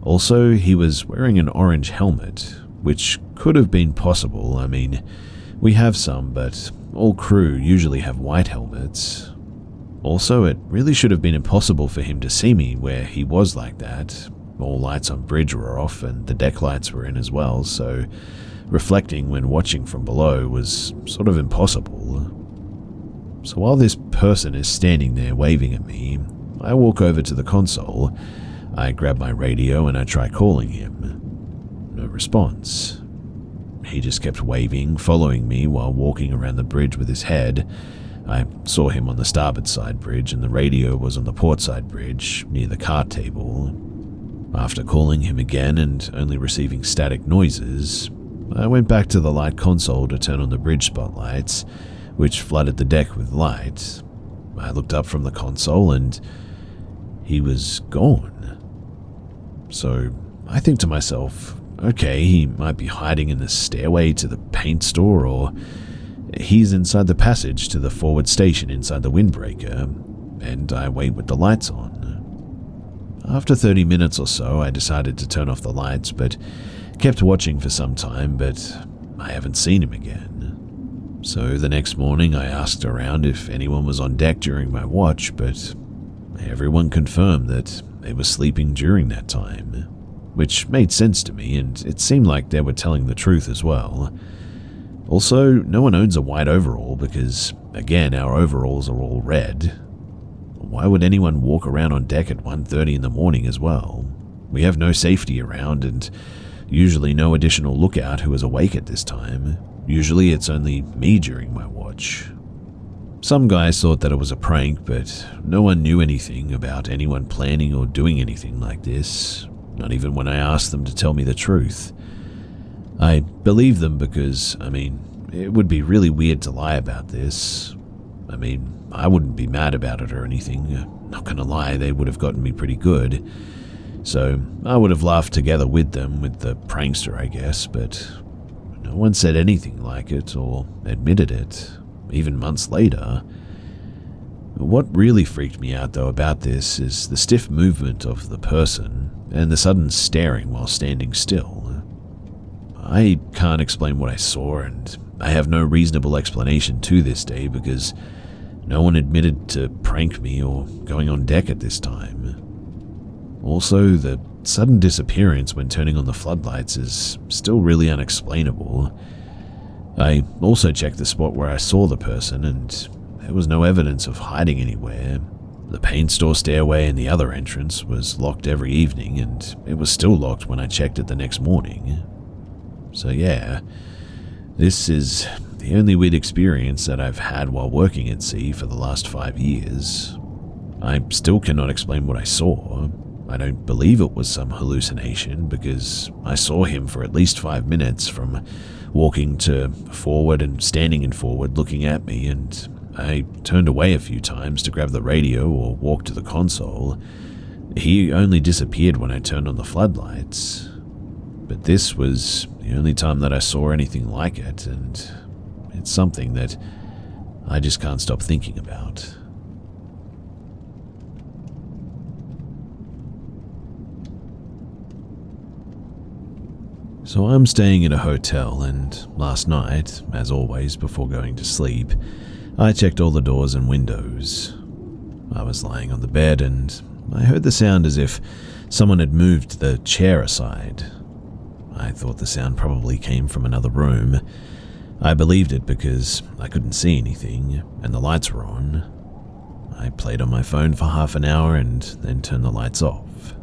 Speaker 1: Also, he was wearing an orange helmet, which could have been possible. I mean, we have some, but all crew usually have white helmets. Also, it really should have been impossible for him to see me where he was like that. All lights on bridge were off and the deck lights were in as well, so reflecting when watching from below was sort of impossible. So while this person is standing there waving at me, I walk over to the console, I grab my radio and I try calling him. No response. He just kept waving, following me while walking around the bridge with his head. I saw him on the starboard side bridge and the radio was on the port side bridge, near the cart table. After calling him again and only receiving static noises, I went back to the light console to turn on the bridge spotlights, which flooded the deck with light. I looked up from the console and he was gone. So I think to myself, okay, he might be hiding in the stairway to the paint store, or he's inside the passage to the forward station inside the windbreaker, and I wait with the lights on. After 30 minutes or so, I decided to turn off the lights, but kept watching for some time, but I haven't seen him again. So the next morning I asked around if anyone was on deck during my watch, but everyone confirmed that they were sleeping during that time, which made sense to me, and it seemed like they were telling the truth as well. Also, no one owns a white overall because, again, our overalls are all red. Why would anyone walk around on deck at 1:30 in the morning as well? We have no safety around and usually no additional lookout who is awake at this time. Usually it's only me during my watch. Some guys thought that it was a prank, but no one knew anything about anyone planning or doing anything like this, not even when I asked them to tell me the truth. I believe them because, it would be really weird to lie about this. I wouldn't be mad about it or anything. Not gonna lie, they would have gotten me pretty good. So I would have laughed together with them, with the prankster, I guess, but no one said anything like it or admitted it, even months later. What really freaked me out, though, about this is the stiff movement of the person and the sudden staring while standing still. I can't explain what I saw, and I have no reasonable explanation to this day because no one admitted to prank me or going on deck at this time. Also, the sudden disappearance when turning on the floodlights is still really unexplainable. I also checked the spot where I saw the person, and there was no evidence of hiding anywhere. The paint store stairway and the other entrance was locked every evening, and it was still locked when I checked it the next morning. So yeah, this is the only weird experience that I've had while working at sea for the last 5 years. I still cannot explain what I saw. I don't believe it was some hallucination because I saw him for at least 5 minutes, from walking to forward and standing in forward looking at me, and I turned away a few times to grab the radio or walk to the console. He only disappeared when I turned on the floodlights. But this was the only time that I saw anything like it, and it's something that I just can't stop thinking about. So I'm staying at a hotel, and last night, as always before going to sleep, I checked all the doors and windows. I was lying on the bed and I heard the sound as if someone had moved the chair aside. I thought the sound probably came from another room. I believed it because I couldn't see anything, and the lights were on. I played on my phone for half an hour and then turned the lights off.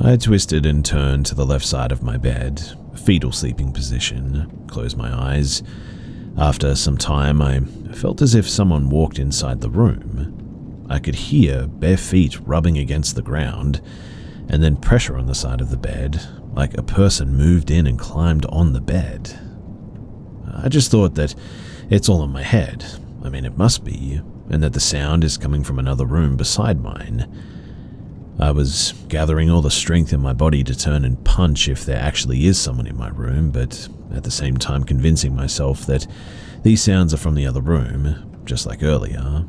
Speaker 1: I twisted and turned to the left side of my bed, fetal sleeping position, closed my eyes. After some time, I felt as if someone walked inside the room. I could hear bare feet rubbing against the ground, and then pressure on the side of the bed, like a person moved in and climbed on the bed. I just thought that it's all in my head. I mean, it must be, and that the sound is coming from another room beside mine. I was gathering all the strength in my body to turn and punch if there actually is someone in my room, but at the same time convincing myself that these sounds are from the other room, just like earlier.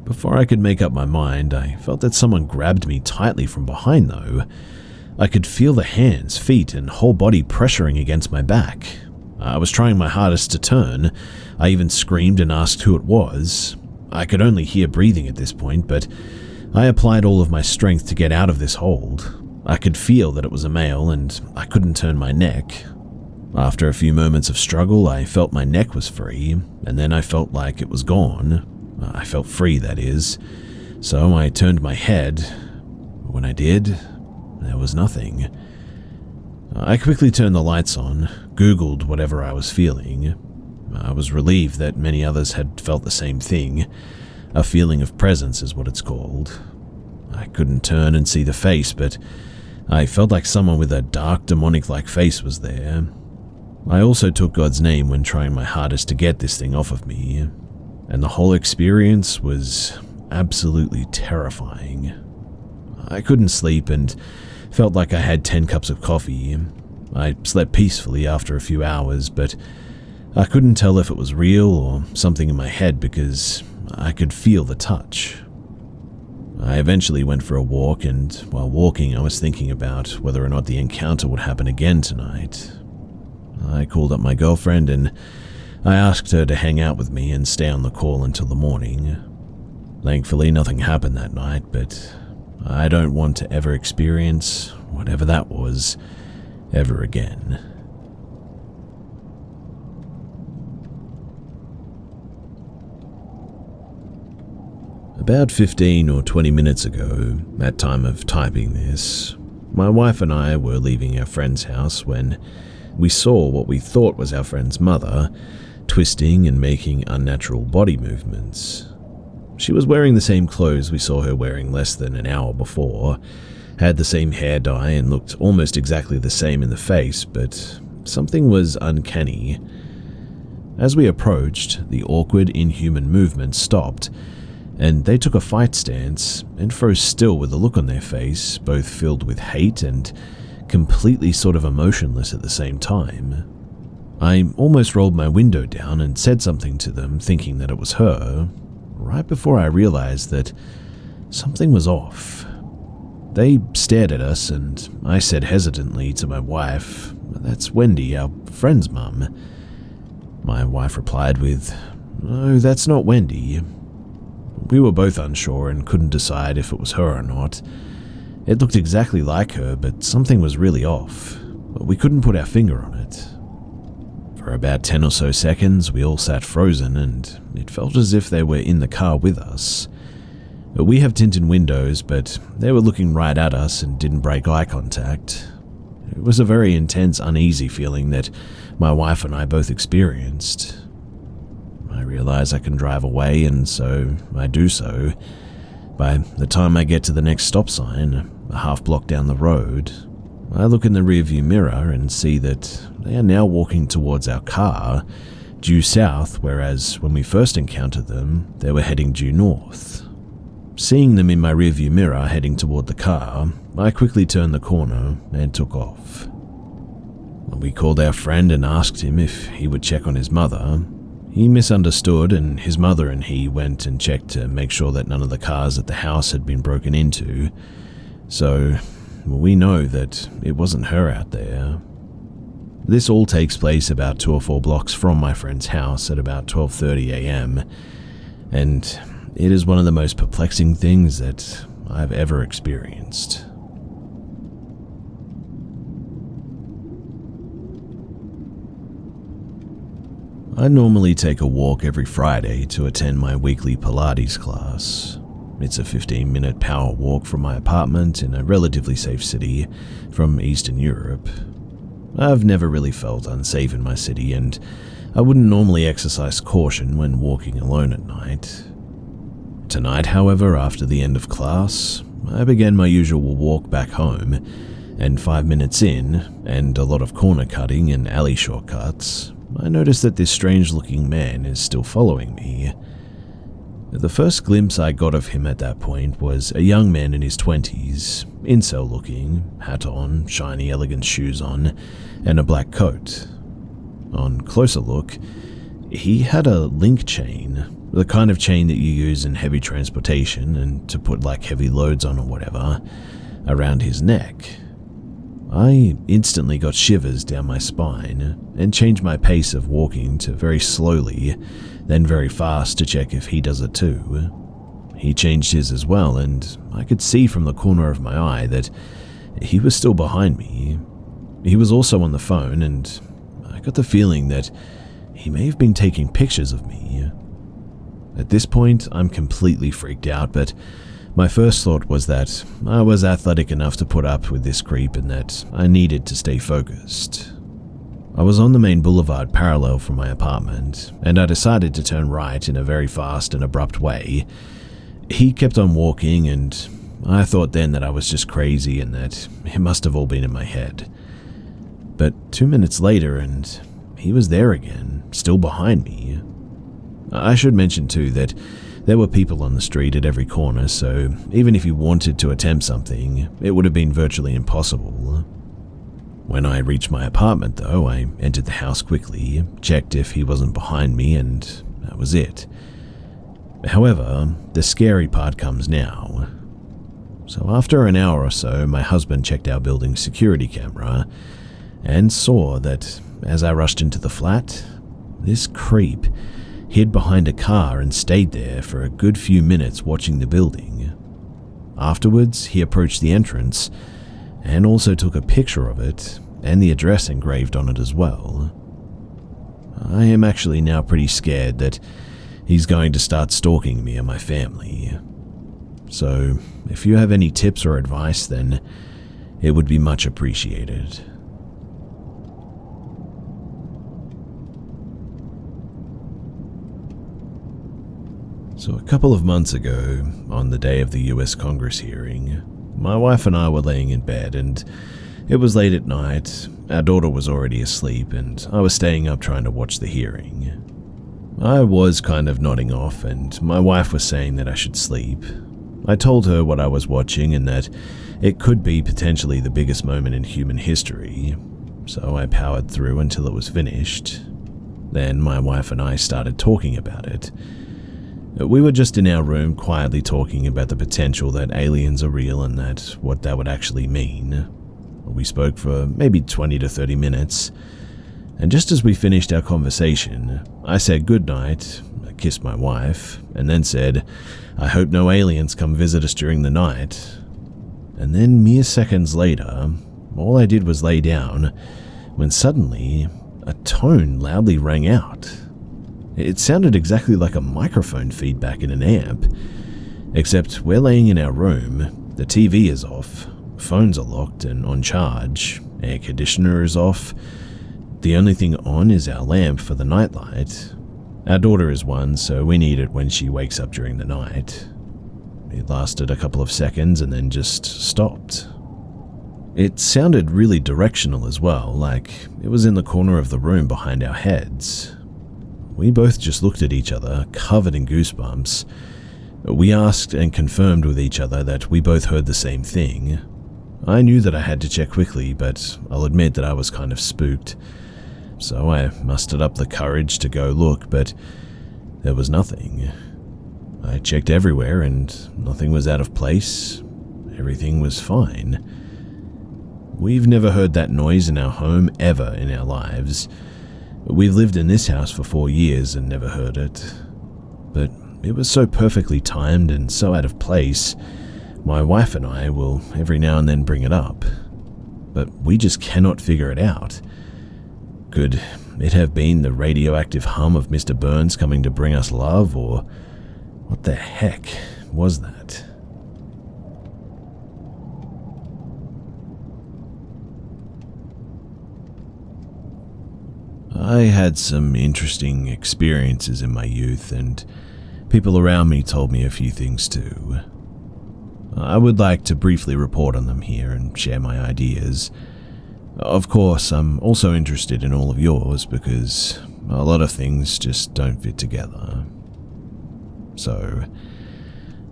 Speaker 1: Before I could make up my mind, I felt that someone grabbed me tightly from behind, though. I could feel the hands, feet, and whole body pressuring against my back. I was trying my hardest to turn. I even screamed and asked who it was. I could only hear breathing at this point, but I applied all of my strength to get out of this hold. I could feel that it was a male, and I couldn't turn my neck. After a few moments of struggle, I felt my neck was free, and then I felt like it was gone. I felt free, that is. So I turned my head. When I did, there was nothing. I quickly turned the lights on, Googled whatever I was feeling. I was relieved that many others had felt the same thing. A feeling of presence is what it's called. I couldn't turn and see the face, but I felt like someone with a dark, demonic-like face was there. I also took God's name when trying my hardest to get this thing off of me, and the whole experience was absolutely terrifying. I couldn't sleep and felt like I had 10 cups of coffee. I slept peacefully after a few hours, but I couldn't tell if it was real or something in my head because I could feel the touch. I eventually went for a walk, and while walking I was thinking about whether or not the encounter would happen again tonight. I called up my girlfriend and I asked her to hang out with me and stay on the call until the morning. Thankfully, nothing happened that night, but I don't want to ever experience whatever that was ever again. About 15 or 20 minutes ago, at time of typing this, my wife and I were leaving our friend's house when we saw what we thought was our friend's mother twisting and making unnatural body movements. She was wearing the same clothes we saw her wearing less than an hour before, had the same hair dye and looked almost exactly the same in the face, but something was uncanny. As we approached, the awkward, inhuman movement stopped, and they took a fight stance and froze still with a look on their face, both filled with hate and completely sort of emotionless at the same time. I almost rolled my window down and said something to them, thinking that it was her, right before I realized that something was off. They stared at us, and I said hesitantly to my wife, "That's Wendy, our friend's mum." My wife replied with, "No, that's not Wendy." We were both unsure and couldn't decide if it was her or not. It looked exactly like her, but something was really off. We couldn't put our finger on it. For about 10 or so seconds, we all sat frozen, and it felt as if they were in the car with us. We have tinted windows, but they were looking right at us and didn't break eye contact. It was a very intense, uneasy feeling that my wife and I both experienced. I realize I can drive away, and so I do so. By the time I get to the next stop sign, a half block down the road, I look in the rearview mirror and see that they are now walking towards our car, due south, whereas when we first encountered them, they were heading due north. Seeing them in my rearview mirror heading toward the car, I quickly turned the corner and took off. We called our friend and asked him if he would check on his mother. He misunderstood, and his mother and he went and checked to make sure that none of the cars at the house had been broken into. So we know that it wasn't her out there. This all takes place about 2 or 4 blocks from my friend's house at about 12:30 a.m., and it is one of the most perplexing things that I've ever experienced. I normally take a walk every Friday to attend my weekly Pilates class. It's a 15-minute power walk from my apartment in a relatively safe city from Eastern Europe. I've never really felt unsafe in my city, and I wouldn't normally exercise caution when walking alone at night. Tonight, however, after the end of class, I began my usual walk back home, and 5 minutes in, and a lot of corner cutting and alley shortcuts, I noticed that this strange-looking man is still following me. The first glimpse I got of him at that point was a young man in his 20s, incel-looking, hat on, shiny elegant shoes on, and a black coat. On closer look, he had a link chain, the kind of chain that you use in heavy transportation and to put like heavy loads on or whatever, around his neck. I instantly got shivers down my spine and changed my pace of walking to very slowly, then very fast to check if he does it too. He changed his as well, and I could see from the corner of my eye that he was still behind me. He was also on the phone, and I got the feeling that he may have been taking pictures of me. At this point, I'm completely freaked out, but my first thought was that I was athletic enough to put up with this creep and that I needed to stay focused. I was on the main boulevard parallel from my apartment, and I decided to turn right in a very fast and abrupt way. He kept on walking, and I thought then that I was just crazy and that it must have all been in my head. But 2 minutes later, and he was there again, still behind me. I should mention too that there were people on the street at every corner, so even if you wanted to attempt something, it would have been virtually impossible. When I reached my apartment, though, I entered the house quickly, checked if he wasn't behind me, and that was it. However, the scary part comes now. So after an hour or so, my husband checked our building's security camera and saw that as I rushed into the flat, this creep hid behind a car and stayed there for a good few minutes watching the building. Afterwards, he approached the entrance and also took a picture of it and the address engraved on it as well. I am actually now pretty scared that he's going to start stalking me and my family. So, if you have any tips or advice, then it would be much appreciated. So a couple of months ago, on the day of the US Congress hearing, my wife and I were laying in bed, and it was late at night. Our daughter was already asleep, and I was staying up trying to watch the hearing. I was kind of nodding off, and my wife was saying that I should sleep. I told her what I was watching and that it could be potentially the biggest moment in human history, so I powered through until it was finished. Then my wife and I started talking about it. We were just in our room quietly talking about the potential that aliens are real and that what that would actually mean. We spoke for maybe 20 to 30 minutes, and just as we finished our conversation, I said goodnight, kissed my wife, and then said, "I hope no aliens come visit us during the night." And then mere seconds later, all I did was lay down, when suddenly a tone loudly rang out. It sounded exactly like a microphone feedback in an amp, except we're laying in our room, the TV is off, phones are locked and on charge, air conditioner is off, the only thing on is our lamp for the nightlight. Our daughter is one, so we need it when she wakes up during the night. It lasted a couple of seconds and then just stopped. It sounded really directional as well, like it was in the corner of the room behind our heads. We both just looked at each other, covered in goosebumps. We asked and confirmed with each other that we both heard the same thing. I knew that I had to check quickly, but I'll admit that I was kind of spooked. So I mustered up the courage to go look, but there was nothing. I checked everywhere and nothing was out of place. Everything was fine. We've never heard that noise in our home ever in our lives. We've lived in this house for 4 years and never heard it. But it was so perfectly timed and so out of place, my wife and I will every now and then bring it up. But we just cannot figure it out. Could it have been the radioactive hum of Mr. Burns coming to bring us love, or what the heck was that? I had some interesting experiences in my youth, and people around me told me a few things too. I would like to briefly report on them here and share my ideas. Of course, I'm also interested in all of yours because a lot of things just don't fit together. So,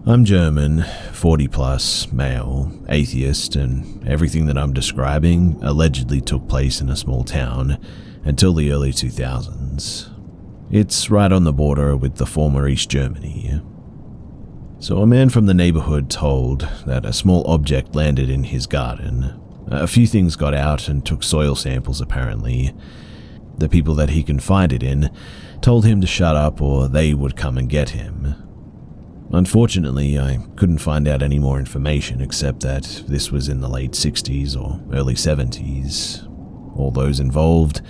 Speaker 1: I'm German, 40 plus, male, atheist, and everything that I'm describing allegedly took place in a small town until the early 2000s. It's right on the border with the former East Germany. So a man from the neighborhood told that a small object landed in his garden. A few things got out and took soil samples apparently. The people that he confided in told him to shut up or they would come and get him. Unfortunately, I couldn't find out any more information except that this was in the late 60s or early 70s. All those involved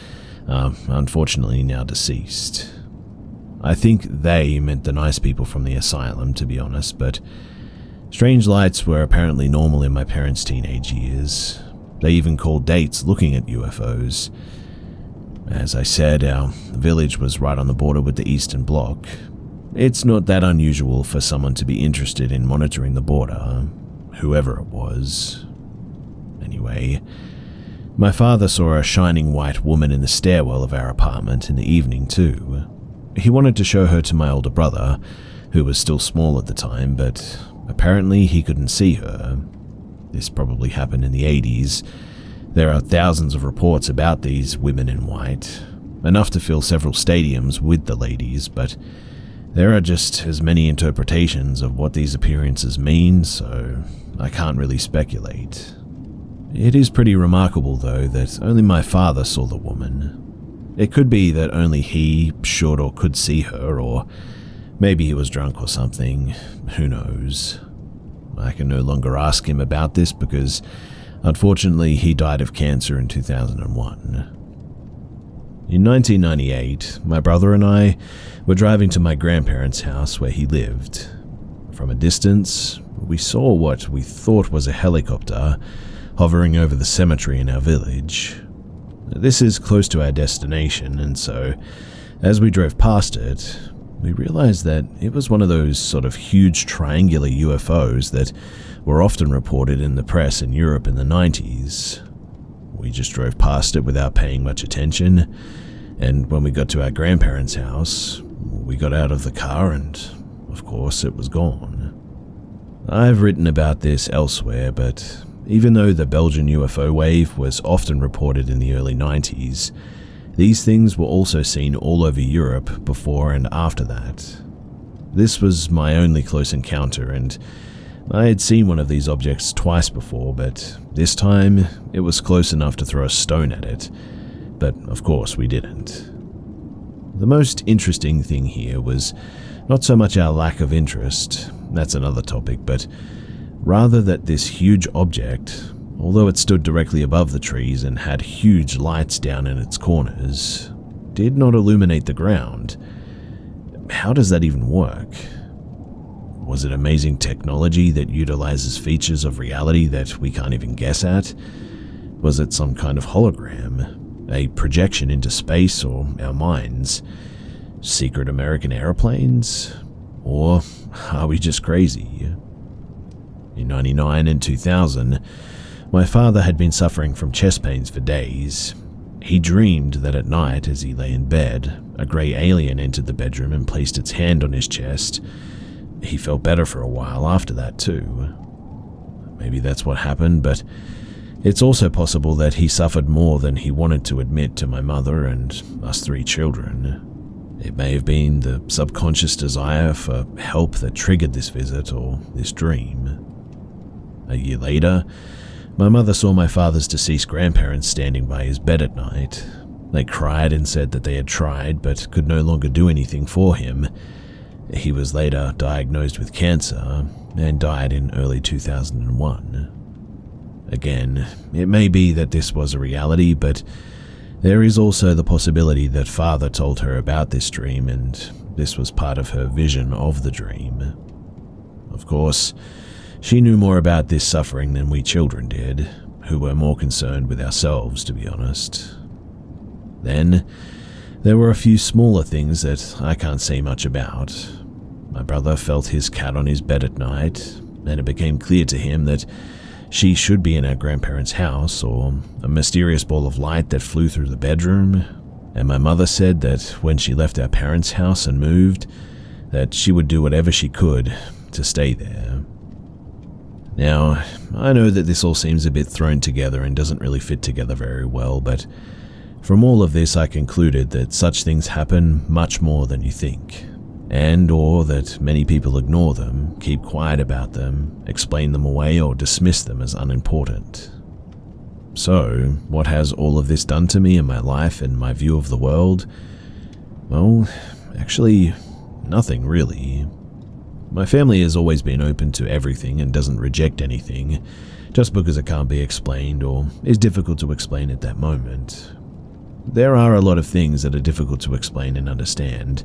Speaker 1: are unfortunately now deceased. I think they meant the nice people from the asylum, to be honest, but strange lights were apparently normal in my parents' teenage years. They even called dates looking at UFOs. As I said, our village was right on the border with the Eastern Bloc. It's not that unusual for someone to be interested in monitoring the border, whoever it was. Anyway, my father saw a shining white woman in the stairwell of our apartment in the evening too. He wanted to show her to my older brother, who was still small at the time, but apparently he couldn't see her. This probably happened in the 80s. There are thousands of reports about these women in white, enough to fill several stadiums with the ladies, but there are just as many interpretations of what these appearances mean, so I can't really speculate. It is pretty remarkable, though, that only my father saw the woman. It could be that only he should or could see her, or maybe he was drunk or something. Who knows? I can no longer ask him about this because, unfortunately, he died of cancer in 2001. In 1998, my brother and I were driving to my grandparents' house where he lived. From a distance, we saw what we thought was a helicopter hovering over the cemetery in our village. This is close to our destination, and so, as we drove past it, we realized that it was one of those sort of huge triangular UFOs that were often reported in the press in Europe in the 90s. We just drove past it without paying much attention, and when we got to our grandparents' house, we got out of the car and, of course, it was gone. I've written about this elsewhere, but even though the Belgian UFO wave was often reported in the early 90s, these things were also seen all over Europe before and after that. This was my only close encounter, and I had seen one of these objects twice before, but this time it was close enough to throw a stone at it, but of course we didn't. The most interesting thing here was not so much our lack of interest, that's another topic, but rather that this huge object, although it stood directly above the trees and had huge lights down in its corners, did not illuminate the ground. How does that even work? Was it amazing technology that utilizes features of reality that we can't even guess at? Was it some kind of hologram, a projection into space or our minds? Secret American airplanes? Or are we just crazy? In 1999 and 2000, my father had been suffering from chest pains for days. He dreamed that at night, as he lay in bed, a grey alien entered the bedroom and placed its hand on his chest. He felt better for a while after that too. Maybe that's what happened, but it's also possible that he suffered more than he wanted to admit to my mother and us 3 children. It may have been the subconscious desire for help that triggered this visit or this dream. A year later, my mother saw my father's deceased grandparents standing by his bed at night. They cried and said that they had tried but could no longer do anything for him. He was later diagnosed with cancer and died in early 2001. Again, it may be that this was a reality, but There is also the possibility that Father told her about this dream and this was part of her vision of the dream. Of course, she knew more about this suffering than we children did, who were more concerned with ourselves, to be honest. Then, there were a few smaller things that I can't say much about. My brother felt his cat on his bed at night, and it became clear to him that she should be in our grandparents' house, or a mysterious ball of light that flew through the bedroom, and my mother said that when she left our parents' house and moved, that she would do whatever she could to stay there. Now, I know that this all seems a bit thrown together and doesn't really fit together very well, but from all of this I concluded that such things happen much more than you think, and or that many people ignore them, keep quiet about them, explain them away or dismiss them as unimportant. So, what has all of this done to me in my life and my view of the world? Well, actually, nothing really. My family has always been open to everything and doesn't reject anything, just because it can't be explained or is difficult to explain at that moment. There are a lot of things that are difficult to explain and understand.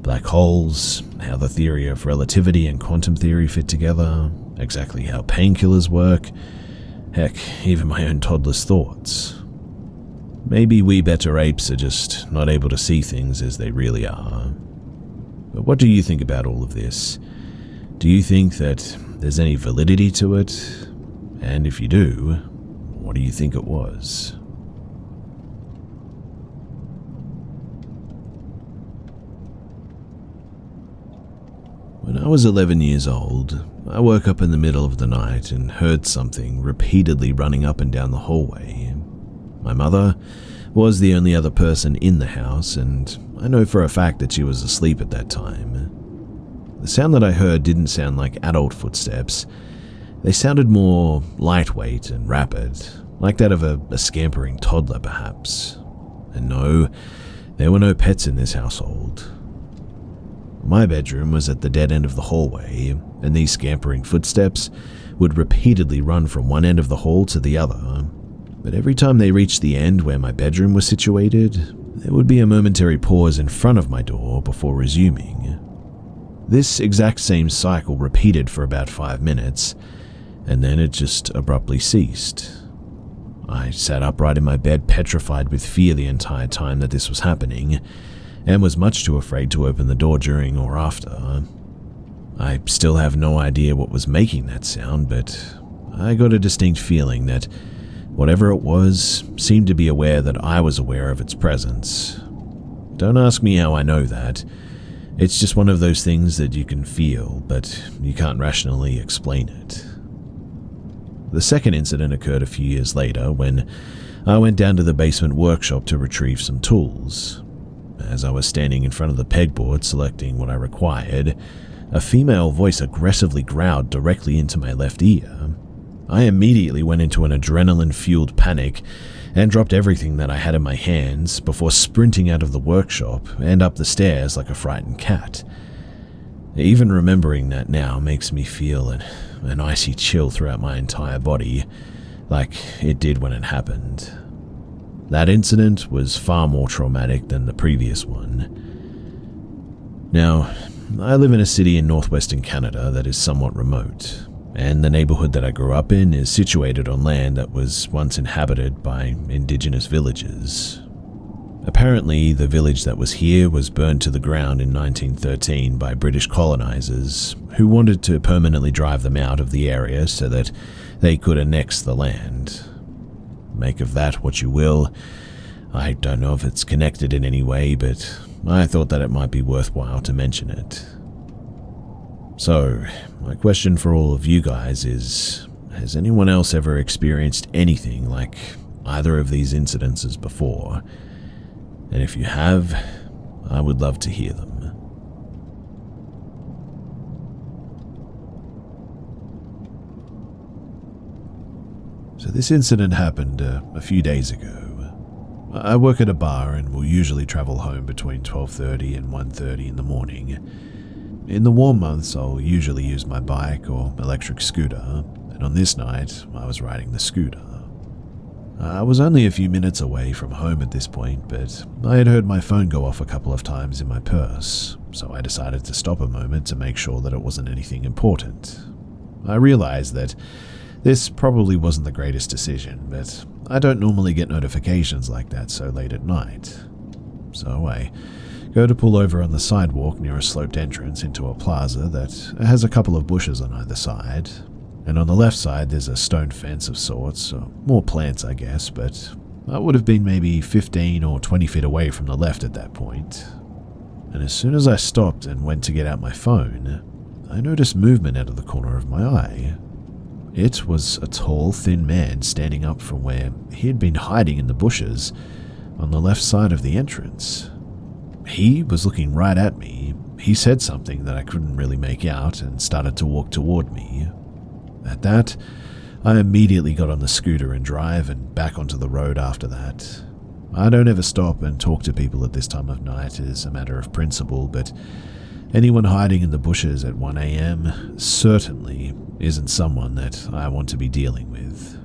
Speaker 1: Black holes, how the theory of relativity and quantum theory fit together, exactly how painkillers work, heck, even my own toddler's thoughts. Maybe we better apes are just not able to see things as they really are. But what do you think about all of this? Do you think that there's any validity to it? And if you do, what do you think it was? When I was 11 years old, I woke up in the middle of the night and heard something repeatedly running up and down the hallway. My mother was the only other person in the house, and I know for a fact that she was asleep at that time. The sound that I heard didn't sound like adult footsteps. They sounded more lightweight and rapid, like that of a scampering toddler perhaps. And no, there were no pets in this household. My bedroom was at the dead end of the hallway, and these scampering footsteps would repeatedly run from one end of the hall to the other. But every time they reached the end where my bedroom was situated, there would be a momentary pause in front of my door before resuming. This exact same cycle repeated for about 5 minutes, and then it just abruptly ceased. I sat upright in my bed, petrified with fear the entire time that this was happening, and was much too afraid to open the door during or after. I still have no idea what was making that sound, but I got a distinct feeling that whatever it was seemed to be aware that I was aware of its presence. Don't ask me how I know that. It's just one of those things that you can feel, but you can't rationally explain it. The second incident occurred a few years later when I went down to the basement workshop to retrieve some tools. As I was standing in front of the pegboard selecting what I required, a female voice aggressively growled directly into my left ear. I immediately went into an adrenaline-fueled panic and dropped everything that I had in my hands before sprinting out of the workshop and up the stairs like a frightened cat. Even remembering that now makes me feel an icy chill throughout my entire body, like it did when it happened. That incident was far more traumatic than the previous one. Now, I live in a city in northwestern Canada that is somewhat remote, and the neighborhood that I grew up in is situated on land that was once inhabited by indigenous villagers. Apparently, the village that was here was burned to the ground in 1913 by British colonizers who wanted to permanently drive them out of the area so that they could annex the land. Make of that what you will. I don't know if it's connected in any way, but I thought that it might be worthwhile to mention it. So, my question for all of you guys is, has anyone else ever experienced anything like either of these incidences before? And if you have, I would love to hear them. So this incident happened a few days ago. I work at a bar and will usually travel home between 12:30 and 1:30 in the morning. In the warm months, I'll usually use my bike or electric scooter, and on this night, I was riding the scooter. I was only a few minutes away from home at this point, but I had heard my phone go off a couple of times in my purse, so I decided to stop a moment to make sure that it wasn't anything important. I realized that this probably wasn't the greatest decision, but I don't normally get notifications like that so late at night. So I go to pull over on the sidewalk near a sloped entrance into a plaza that has a couple of bushes on either side, and on the left side there's a stone fence of sorts, or more plants I guess, but I would have been maybe 15 or 20 feet away from the left at that point. And as soon as I stopped and went to get out my phone, I noticed movement out of the corner of my eye. It was a tall, thin man standing up from where he had been hiding in the bushes on the left side of the entrance. He was looking right at me. He said something that I couldn't really make out and started to walk toward me. At that, I immediately got on the scooter and drive and back onto the road after that. I don't ever stop and talk to people at this time of night as a matter of principle, but anyone hiding in the bushes at 1 a.m. certainly isn't someone that I want to be dealing with.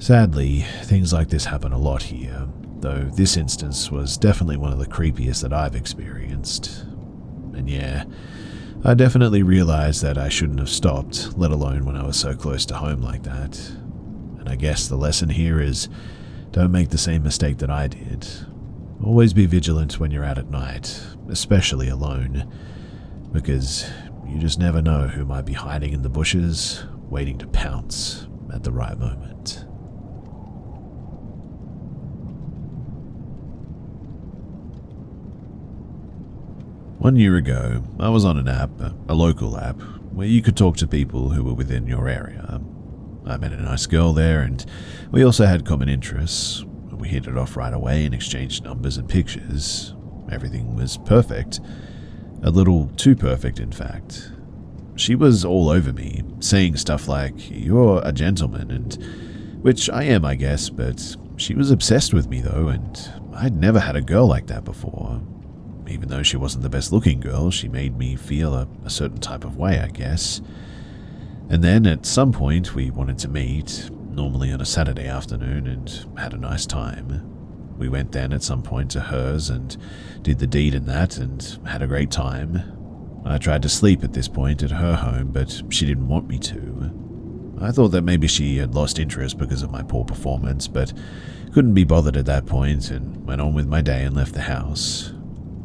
Speaker 1: Sadly, things like this happen a lot here, though this instance was definitely one of the creepiest that I've experienced. And yeah, I definitely realized that I shouldn't have stopped, let alone when I was so close to home like that. And I guess the lesson here is, don't make the same mistake that I did. Always be vigilant when you're out at night, especially alone, because you just never know who might be hiding in the bushes, waiting to pounce at the right moment. One year ago, I was on an app, a local app, where you could talk to people who were within your area. I met a nice girl there, and we also had common interests. We hit it off right away and exchanged numbers and pictures. Everything was perfect. A little too perfect, in fact. She was all over me, saying stuff like, "You're a gentleman," and which I am, I guess, but she was obsessed with me, though, and I'd never had a girl like that before. Even though she wasn't the best-looking girl, she made me feel a certain type of way, I guess. And then, at some point, we wanted to meet, normally on a Saturday afternoon, and had a nice time. We went then at some point to hers and did the deed and that, and had a great time. I tried to sleep at this point at her home, but she didn't want me to. I thought that maybe she had lost interest because of my poor performance, but couldn't be bothered at that point and went on with my day and left the house.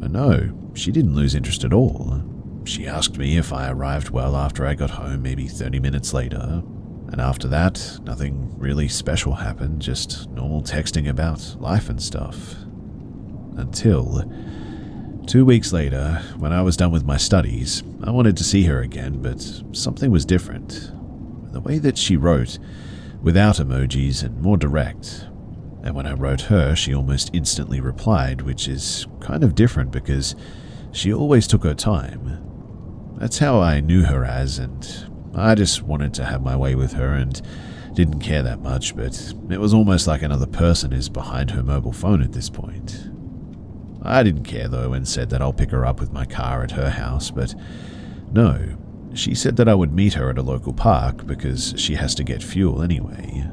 Speaker 1: But no, she didn't lose interest at all. She asked me if I arrived well after I got home, maybe 30 minutes later. And after that, nothing really special happened, just normal texting about life and stuff. Until 2 weeks later, when I was done with my studies, I wanted to see her again, but something was different. The way that she wrote, without emojis and more direct. And when I wrote her, she almost instantly replied, which is kind of different because she always took her time. That's how I knew her as, and I just wanted to have my way with her and didn't care that much, but it was almost like another person is behind her mobile phone at this point. I didn't care though and said that I'll pick her up with my car at her house, but no, she said that I would meet her at a local park because she has to get fuel anyway.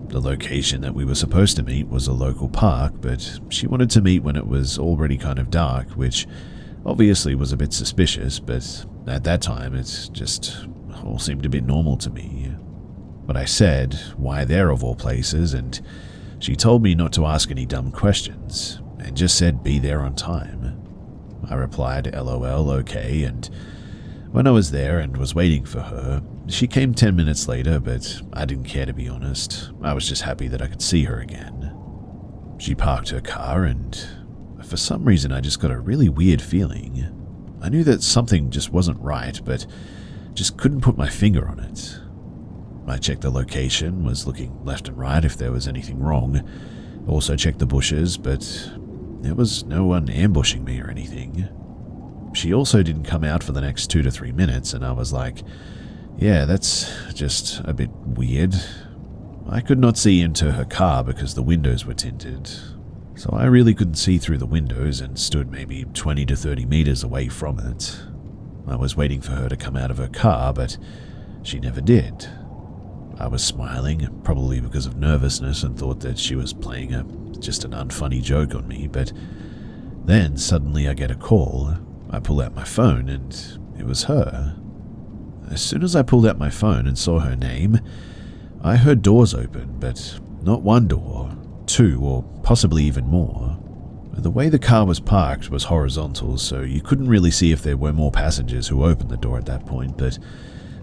Speaker 1: The location that we were supposed to meet was a local park, but she wanted to meet when it was already kind of dark, which obviously was a bit suspicious, but at that time it just all seemed a bit normal to me. But I said, why there of all places, and she told me not to ask any dumb questions, and just said be there on time. I replied LOL, okay, and when I was there and was waiting for her, she came 10 minutes later, but I didn't care to be honest. I was just happy that I could see her again. She parked her car and for some reason I just got a really weird feeling. I knew that something just wasn't right, but just couldn't put my finger on it. I checked the location, was looking left and right if there was anything wrong. Also checked the bushes, but there was no one ambushing me or anything. She also didn't come out for the next 2 to 3 minutes, and I was like, yeah, that's just a bit weird. I could not see into her car because the windows were tinted, so I really couldn't see through the windows and stood maybe 20 to 30 meters away from it. I was waiting for her to come out of her car, but she never did. I was smiling, probably because of nervousness, and thought that she was playing just an unfunny joke on me, but then suddenly I get a call. I pull out my phone and it was her. As soon as I pulled out my phone and saw her name, I heard doors open, but not one door, two or possibly even more. The way the car was parked was horizontal, so you couldn't really see if there were more passengers who opened the door at that point, but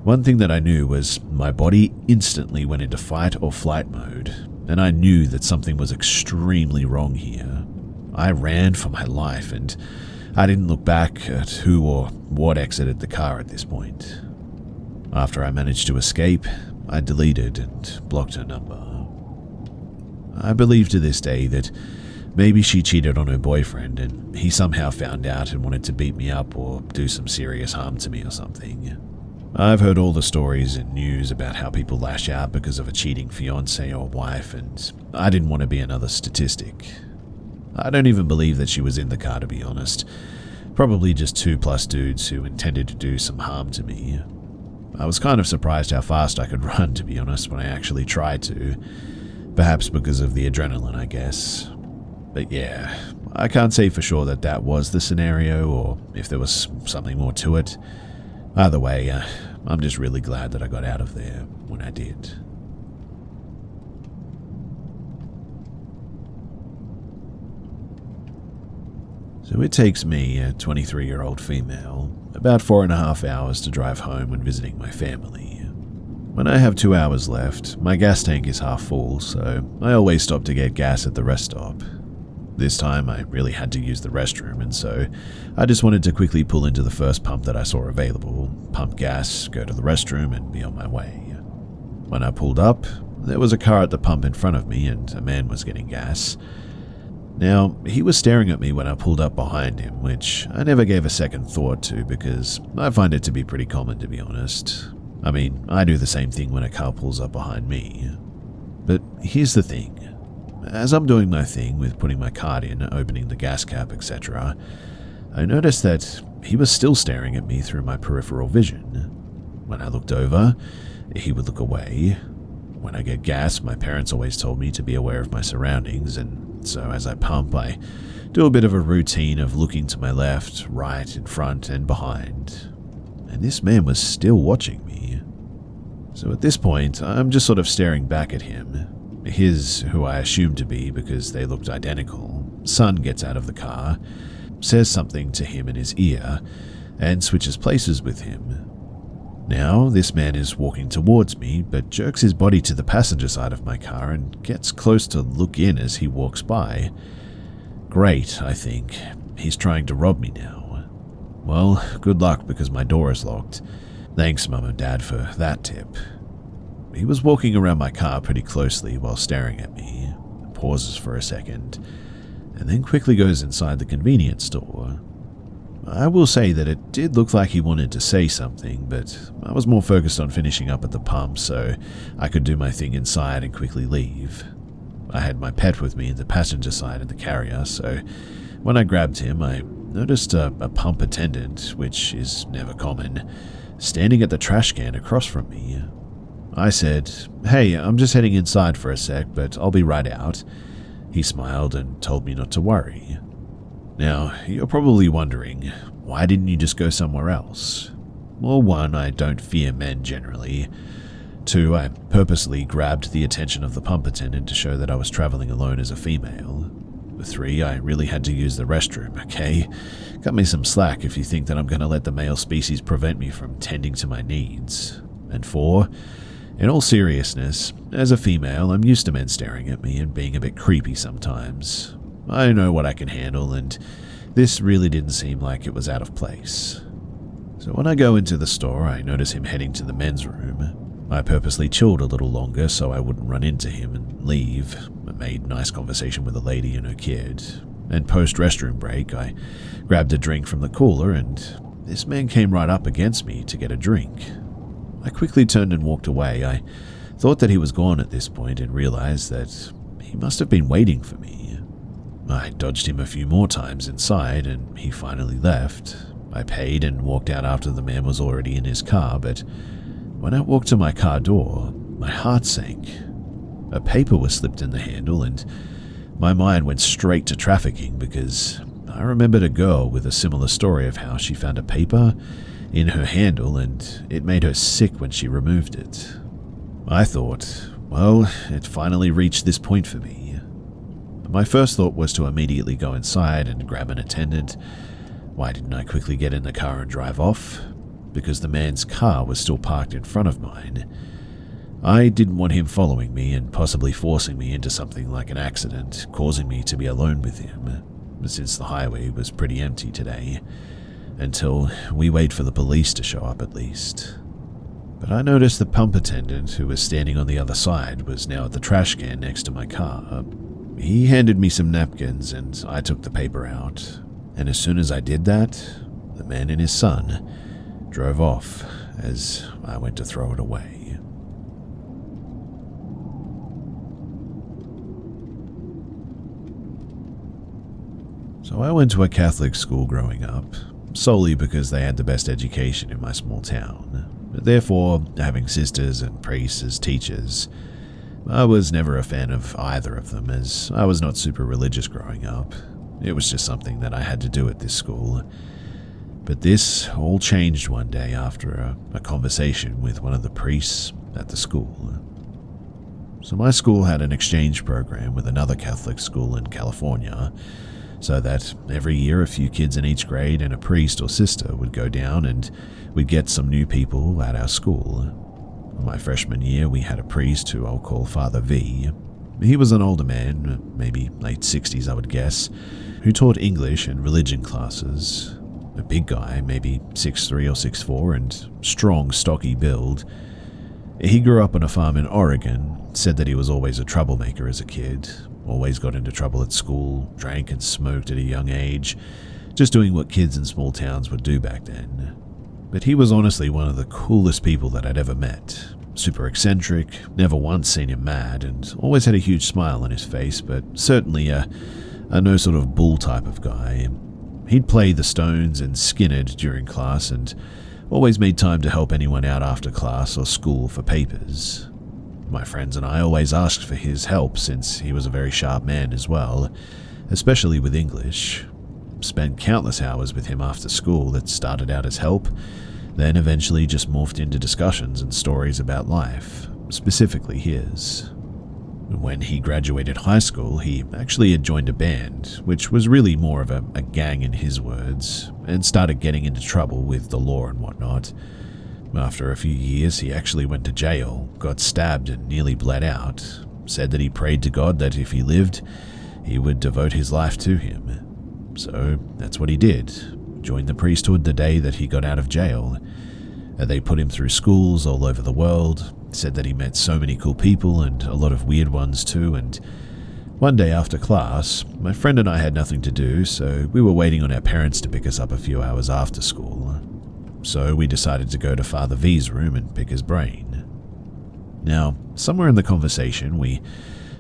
Speaker 1: one thing that I knew was my body instantly went into fight or flight mode, and I knew that something was extremely wrong here. I ran for my life, and I didn't look back at who or what exited the car at this point. After I managed to escape, I deleted and blocked her number. I believe to this day that maybe she cheated on her boyfriend and he somehow found out and wanted to beat me up or do some serious harm to me or something. I've heard all the stories in news about how people lash out because of a cheating fiancé or wife, and I didn't want to be another statistic. I don't even believe that she was in the car, to be honest. Probably just 2+ dudes who intended to do some harm to me. I was kind of surprised how fast I could run, to be honest, when I actually tried to. Perhaps because of the adrenaline, I guess. But yeah, I can't say for sure that that was the scenario or if there was something more to it. Either way, I'm just really glad that I got out of there when I did. So it takes me, a 23-year-old female, about 4.5 hours to drive home when visiting my family. When I have 2 hours left, my gas tank is half full, so I always stop to get gas at the rest stop. This time I really had to use the restroom, and so I just wanted to quickly pull into the first pump that I saw available, pump gas, go to the restroom, and be on my way. When I pulled up, there was a car at the pump in front of me and a man was getting gas. Now, he was staring at me when I pulled up behind him, which I never gave a second thought to because I find it to be pretty common, to be honest. I mean, I do the same thing when a car pulls up behind me. But here's the thing. As I'm doing my thing with putting my card in, opening the gas cap, etc., I noticed that he was still staring at me through my peripheral vision. When I looked over, he would look away. When I get gas, my parents always told me to be aware of my surroundings, and so as I pump, I do a bit of a routine of looking to my left, right, in front, and behind. And this man was still watching me. So at this point, I'm just sort of staring back at him. His, who I assumed to be because they looked identical, son gets out of the car, says something to him in his ear, and switches places with him. Now, this man is walking towards me, but jerks his body to the passenger side of my car and gets close to look in as he walks by. Great, I think. He's trying to rob me now. Well, good luck because my door is locked. Thanks, Mum and Dad, for that tip. He was walking around my car pretty closely while staring at me, pauses for a second, and then quickly goes inside the convenience store. I will say that it did look like he wanted to say something, but I was more focused on finishing up at the pump so I could do my thing inside and quickly leave. I had my pet with me in the passenger side of the carrier, so when I grabbed him, I noticed a pump attendant, which is never common, standing at the trash can across from me. I said, "Hey, I'm just heading inside for a sec, but I'll be right out." He smiled and told me not to worry. Now, you're probably wondering, why didn't you just go somewhere else? Well, 1, I don't fear men generally. 2, I purposely grabbed the attention of the pump attendant to show that I was traveling alone as a female. 3, I really had to use the restroom, okay? Cut me some slack if you think that I'm going to let the male species prevent me from tending to my needs. And 4, in all seriousness, as a female, I'm used to men staring at me and being a bit creepy sometimes. I know what I can handle, and this really didn't seem like it was out of place. So when I go into the store, I notice him heading to the men's room. I purposely chilled a little longer so I wouldn't run into him and leave. I made nice conversation with a lady and her kid, and post-restroom break, I grabbed a drink from the cooler, and this man came right up against me to get a drink. I quickly turned and walked away. I thought that he was gone at this point and realized that he must have been waiting for me. I dodged him a few more times inside, and he finally left. I paid and walked out after the man was already in his car, but when I walked to my car door, my heart sank. A paper was slipped in the handle, and my mind went straight to trafficking because I remembered a girl with a similar story of how she found a paper in her handle and it made her sick when she removed it. I thought, well, it finally reached this point for me. My first thought was to immediately go inside and grab an attendant. Why didn't I quickly get in the car and drive off? Because the man's car was still parked in front of mine. I didn't want him following me and possibly forcing me into something like an accident, causing me to be alone with him, since the highway was pretty empty today, until we wait for the police to show up at least. But I noticed the pump attendant who was standing on the other side was now at the trash can next to my car. He handed me some napkins and I took the paper out, and as soon as I did that, the man and his son drove off as I went to throw it away. So I went to a Catholic school growing up, solely because they had the best education in my small town. Therefore, having sisters and priests as teachers, I was never a fan of either of them as I was not super religious growing up. It was just something that I had to do at this school. But this all changed one day after a conversation with one of the priests at the school. So my school had an exchange program with another Catholic school in California, so that every year a few kids in each grade and a priest or sister would go down and we'd get some new people at our school. My freshman year, we had a priest who I'll call Father V. He was an older man, maybe late 60s I would guess, who taught English and religion classes. A big guy, maybe 6'3" or 6'4", and strong, stocky build. He grew up on a farm in Oregon, said that he was always a troublemaker as a kid, always got into trouble at school, drank and smoked at a young age, just doing what kids in small towns would do back then. But he was honestly one of the coolest people that I'd ever met. Super eccentric, never once seen him mad, and always had a huge smile on his face, but certainly a no sort of bull type of guy. He'd play the Stones and Skinner during class and always made time to help anyone out after class or school for papers. My friends and I always asked for his help since he was a very sharp man as well, especially with English. Spent countless hours with him after school that started out as help, then eventually just morphed into discussions and stories about life, specifically his. When he graduated high school, he actually had joined a band, which was really more of a gang in his words, and started getting into trouble with the law and whatnot. After a few years, he actually went to jail, got stabbed and nearly bled out, said that he prayed to God that if he lived, he would devote his life to him. So that's what he did, joined the priesthood the day that he got out of jail. They put him through schools all over the world, said that he met so many cool people and a lot of weird ones too, and one day after class, my friend and I had nothing to do, so we were waiting on our parents to pick us up a few hours after school. So we decided to go to Father V's room and pick his brain. Now, somewhere in the conversation, we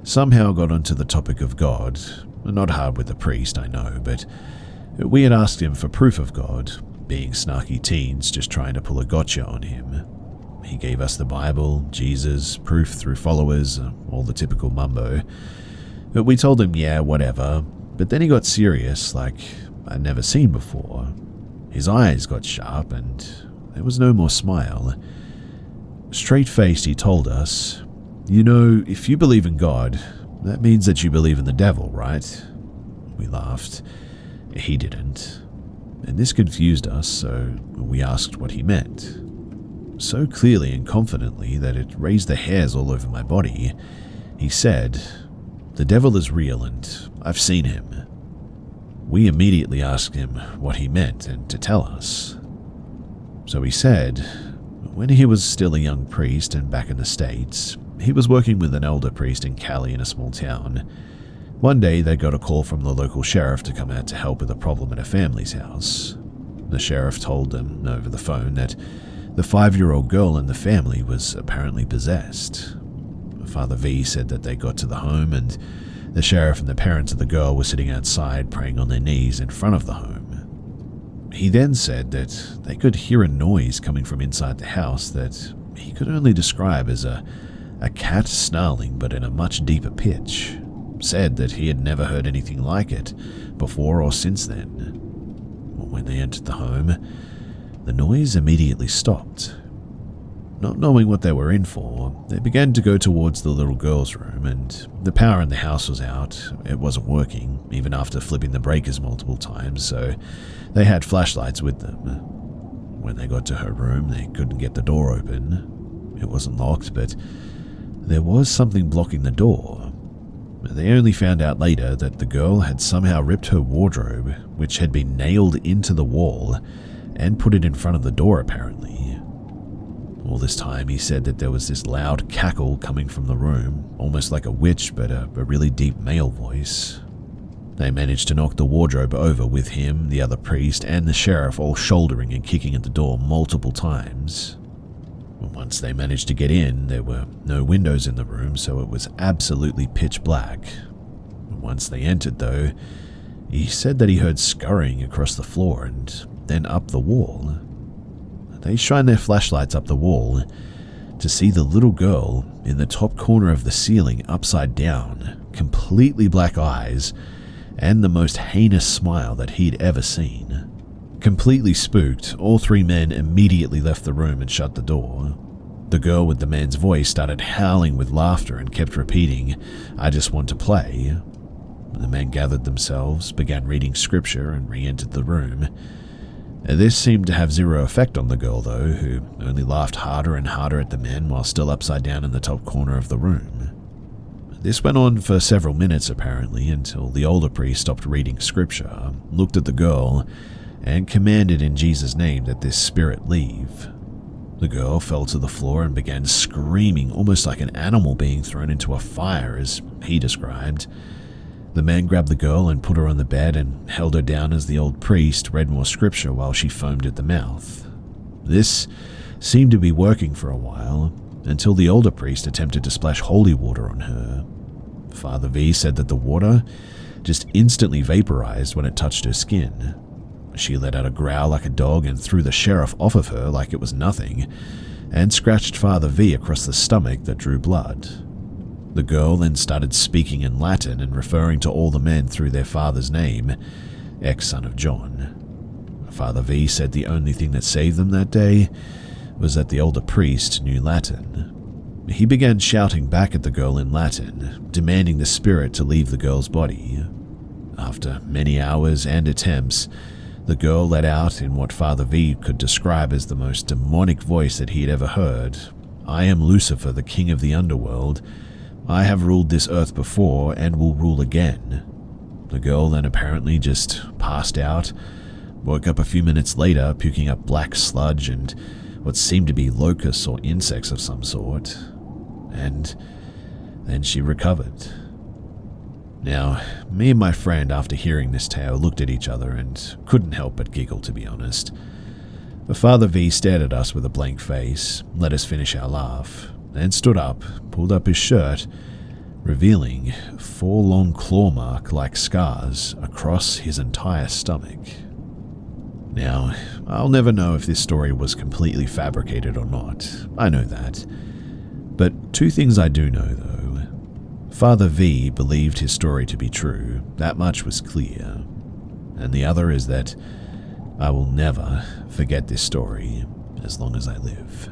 Speaker 1: somehow got onto the topic of God. Not hard with the priest, I know, but we had asked him for proof of God, being snarky teens just trying to pull a gotcha on him. He gave us the Bible, Jesus, proof through followers, all the typical mumbo. But we told him, yeah, whatever, but then he got serious like I'd never seen before. His eyes got sharp and there was no more smile. Straight-faced, he told us, "You know, if you believe in God, that means that you believe in the devil, right?" We laughed. He didn't. And this confused us, so we asked what he meant. So clearly and confidently that it raised the hairs all over my body, he said, "The devil is real and I've seen him." We immediately asked him what he meant and to tell us. So he said, when he was still a young priest and back in the States, he was working with an elder priest in Cali in a small town. One day they got a call from the local sheriff to come out to help with a problem at a family's house. The sheriff told them over the phone that the 5-year-old girl in the family was apparently possessed. Father V said that they got to the home and the sheriff and the parents of the girl were sitting outside praying on their knees in front of the home. He then said that they could hear a noise coming from inside the house that he could only describe as a a cat snarling but in a much deeper pitch. Said that he had never heard anything like it before or since then. When they entered the home, the noise immediately stopped. Not knowing what they were in for, they began to go towards the little girl's room, and the power in the house was out. It wasn't working, even after flipping the breakers multiple times, so they had flashlights with them. When they got to her room, they couldn't get the door open. It wasn't locked, but there was something blocking the door. They only found out later that the girl had somehow ripped her wardrobe, which had been nailed into the wall, and put it in front of the door apparently. All this time he said that there was this loud cackle coming from the room, almost like a witch but a really deep male voice. They managed to knock the wardrobe over with him, the other priest, and the sheriff all shouldering and kicking at the door multiple times. Once they managed to get in, there were no windows in the room, so it was absolutely pitch black. Once they entered, though, he said that he heard scurrying across the floor and then up the wall. They shined their flashlights up the wall to see the little girl in the top corner of the ceiling upside down, completely black eyes, and the most heinous smile that he'd ever seen. Completely spooked, all three men immediately left the room and shut the door. The girl with the man's voice started howling with laughter and kept repeating, "I just want to play." The men gathered themselves, began reading scripture, and re-entered the room. This seemed to have zero effect on the girl, though, who only laughed harder and harder at the men while still upside down in the top corner of the room. This went on for several minutes, apparently, until the older priest stopped reading scripture, looked at the girl, and commanded in Jesus' name that this spirit leave. The girl fell to the floor and began screaming, almost like an animal being thrown into a fire, as he described. The man grabbed the girl and put her on the bed and held her down as the old priest read more scripture while she foamed at the mouth. This seemed to be working for a while, until the older priest attempted to splash holy water on her. Father V said that the water just instantly vaporized when it touched her skin. She let out a growl like a dog and threw the sheriff off of her like it was nothing, and scratched Father V across the stomach that drew blood. The girl then started speaking in Latin and referring to all the men through their father's name, ex-son of John. Father V said the only thing that saved them that day was that the older priest knew Latin. He began shouting back at the girl in Latin, demanding the spirit to leave the girl's body. After many hours and attempts, the girl let out in what Father V could describe as the most demonic voice that he'd ever heard. "I am Lucifer, the king of the underworld. I have ruled this earth before and will rule again." The girl then apparently just passed out, woke up a few minutes later puking up black sludge and what seemed to be locusts or insects of some sort. And then she recovered. Now, me and my friend, after hearing this tale, looked at each other and couldn't help but giggle, to be honest. But Father V stared at us with a blank face, let us finish our laugh, then stood up, pulled up his shirt, revealing 4 long claw mark-like scars across his entire stomach. Now, I'll never know if this story was completely fabricated or not, I know that. But 2 things I do know, though. Father V believed his story to be true, that much was clear. And the other is that I will never forget this story as long as I live.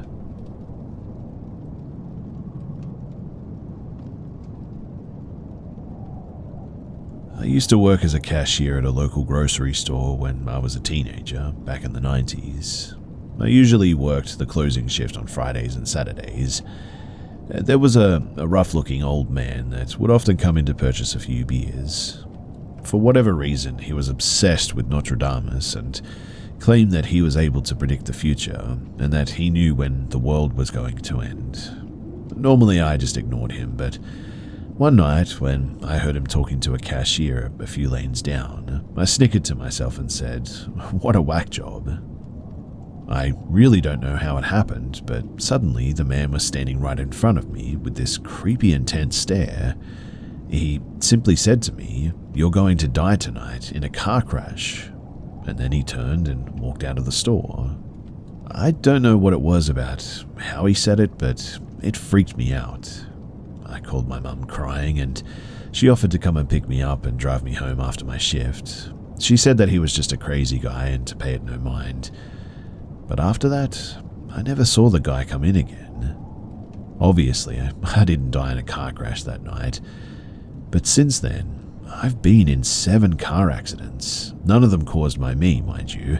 Speaker 1: I used to work as a cashier at a local grocery store when I was a teenager, back in the 90s. I usually worked the closing shift on Fridays and Saturdays. There was a rough-looking old man that would often come in to purchase a few beers. For whatever reason, he was obsessed with Nostradamus and claimed that he was able to predict the future and that he knew when the world was going to end. Normally, I just ignored him, but one night, when I heard him talking to a cashier a few lanes down, I snickered to myself and said, "What a whack job." I really don't know how it happened, but suddenly the man was standing right in front of me with this creepy, intense stare. He simply said to me, "You're going to die tonight in a car crash." And then he turned and walked out of the store. I don't know what it was about how he said it, but it freaked me out. I called my mum crying, and she offered to come and pick me up and drive me home after my shift. She said that he was just a crazy guy and to pay it no mind. But after that, I never saw the guy come in again. Obviously, I didn't die in a car crash that night. But since then, I've been in 7 car accidents. None of them caused by me, mind you.